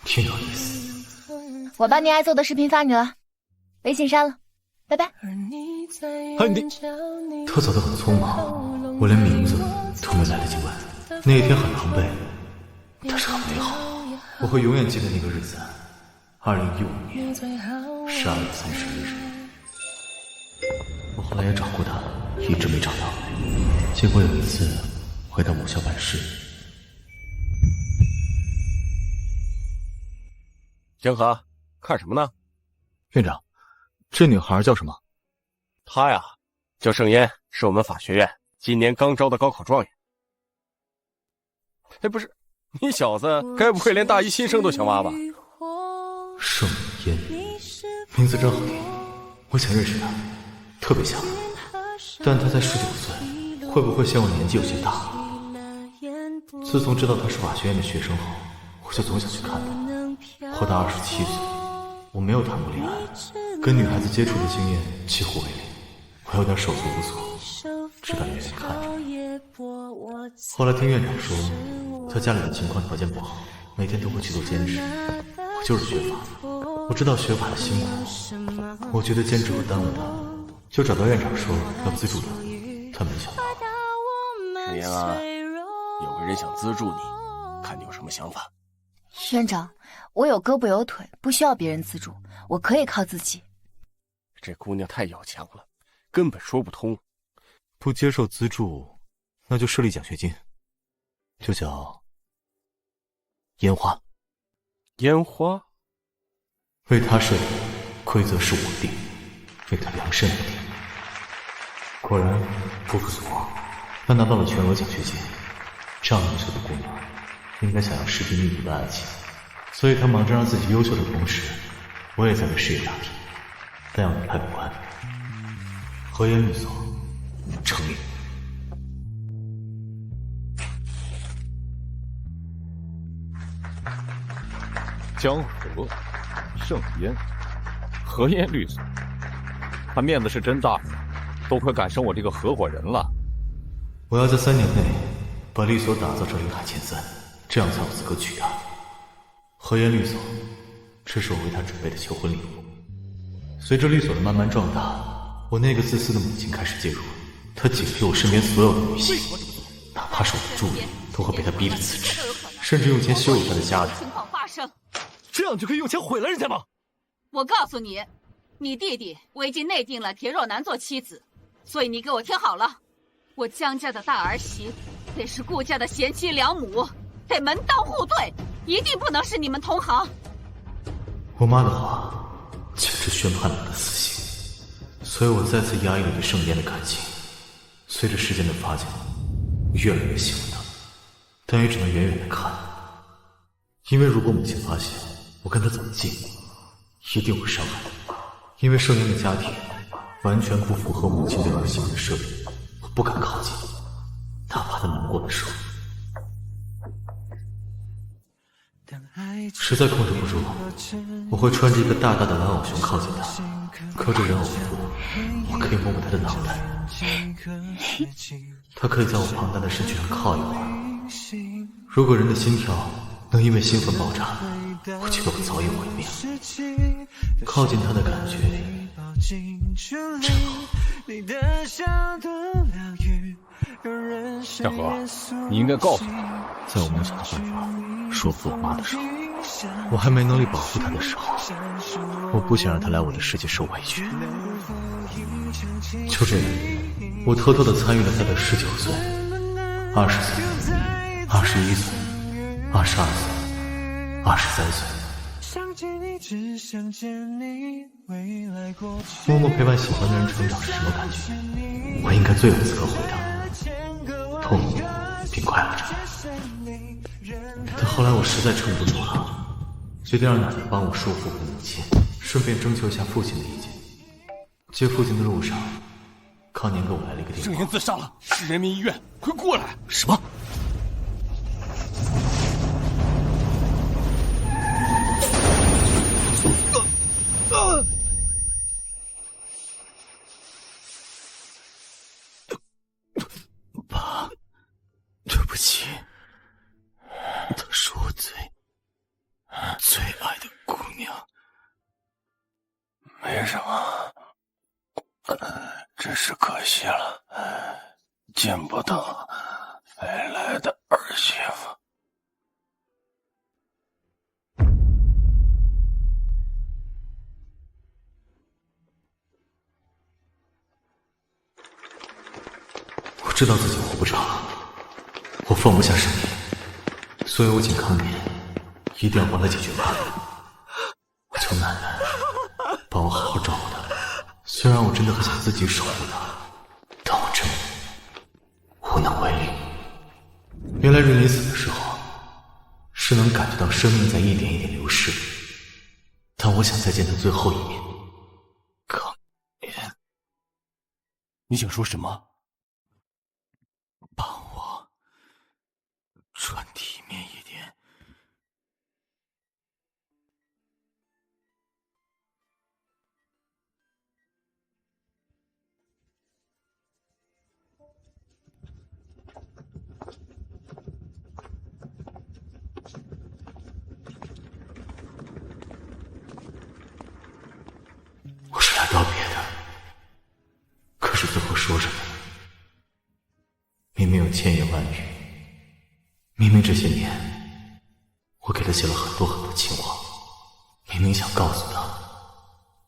挺有意思。我把你爱做的视频发你了，微信删了，拜拜。哎，你他走得很匆忙，我连名字都没来得及问。那一天很狼狈，但是很美好。我会永远记得那个日子，2015年12月31日。我后来也找过他，一直没找到。结果有一次回到母校办事，江河，看什么呢？院长，这女孩叫什么？她呀，叫盛烟，是我们法学院今年刚招的高考状元。哎，不是，你小子该不会连大一新生都想挖吧？盛烟，名字真好听。我以前认识他，特别像，但他才19岁，会不会嫌我年纪有些大？自从知道他是法学院的学生后，我就总想去看他。活到27岁，我没有谈过恋爱，跟女孩子接触的经验几乎为零，我有点手足无措，只敢远远看着。后来听院长说，他家里的情况条件不好，每天都会去做兼职。我就是学法的，我知道学法的辛苦，我觉得兼职会耽误他，就找到院长说要资助他，他没想到。盛烟啊，有个人想资助你，看你有什么想法。院长，我有胳膊有腿，不需要别人资助，我可以靠自己。这姑娘太要强了，根本说不通。不接受资助，那就设立奖学金，就叫烟花。烟花？为他设立，规则是我定，为他量身而定。果然不负所望，他拿到了全额奖学金。这样优秀的姑娘，应该想要视频密度的爱情，所以他忙着让自己优秀的同时，我也在为事业打拼。但要你拍不完，和颜律所成立。江河、盛烟、和颜律所，他面子是真大，都快赶上我这个合伙人了。我要在3年内把律所打造成临海前3，这样才有资格娶她。和颜律所，这是我为她准备的求婚礼物。随着律所的慢慢壮大，我那个自私的母亲开始介入，她警惕我身边所有的女性，哪怕是我的助理，都会被她逼得辞职，甚至用钱羞辱她的家人。情况发生，这样就可以用钱毁了人家吗？我告诉你，你弟弟我已经内定了铁若男做妻子，所以你给我听好了，我江家的大儿媳得是顾家的贤妻良母，得门当户对，一定不能是你们同行。我妈的话简直宣判了我的死刑，所以我再次压抑了对盛烟的感情。随着时间的发酵，我越来越喜欢她，但也只能远远的看，因为如果母亲发现我跟她走得近，一定会伤害她。因为盛烟的家庭完全不符合母亲对儿媳妇的设定，我不敢靠近，哪怕她难过的时候。实在控制不住，我会穿着一个大大的蓝偶熊靠近她，隔着人偶服，我可以摸摸她的脑袋，她可以在我庞大的身躯上靠一会儿。如果人的心跳能因为兴奋爆炸，我觉得我早已毁灭了。靠近她的感觉真好。江河，你应该告诉他，在我梦想的办法说服我妈的时候，我还没能力保护她的时候，我不想让她来我的世界受委屈。就这样，我偷偷地参与了她的19岁、20岁、21岁、22岁、23岁。默默陪伴喜欢的人成长是什么感觉？我应该最有资格回答。痛并快乐着。但后来我实在撑不住了，决定让奶奶帮我说服母亲，顺便征求一下父亲的意见。接父亲的路上，康年给我来了一个电话。盛烟自杀了，市人民医院，快过来！什么？爸，对不起，她是我最爱的姑娘。没什么，只是可惜了，见不到未来的儿媳妇。我知道自己活不长了，我放不下盛烟，所以我请康年一定要帮他解决办法。我求奶奶帮我好好照顾他。虽然我真的很想自己守护他，但我真无能为力。原来人临死的时候是能感觉到生命在一点一点流逝，但我想再见他最后一面。康年，你想说什么？帮我穿体面一点。我是来道别的，可是最后说什么？明明有千言万语，明明这些年我给他写了很多情话，明明想告诉他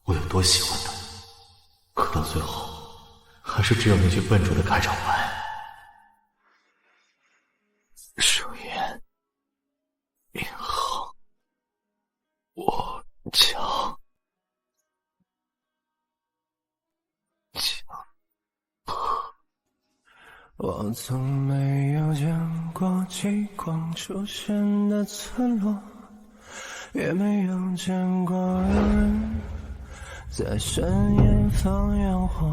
我有多喜欢他，可到最后还是只有那句笨拙的开场白。盛烟，明恒，我将我从没有见过极光出现的村落，也没有见过有人在深夜放烟火。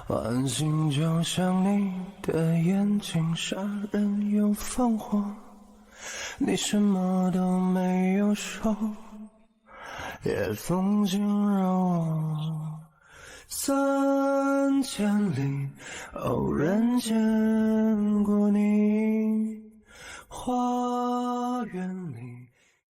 安静就像你的眼睛，杀人又放火。你什么都没有说，也风景让我3千里偶然见过你，花园里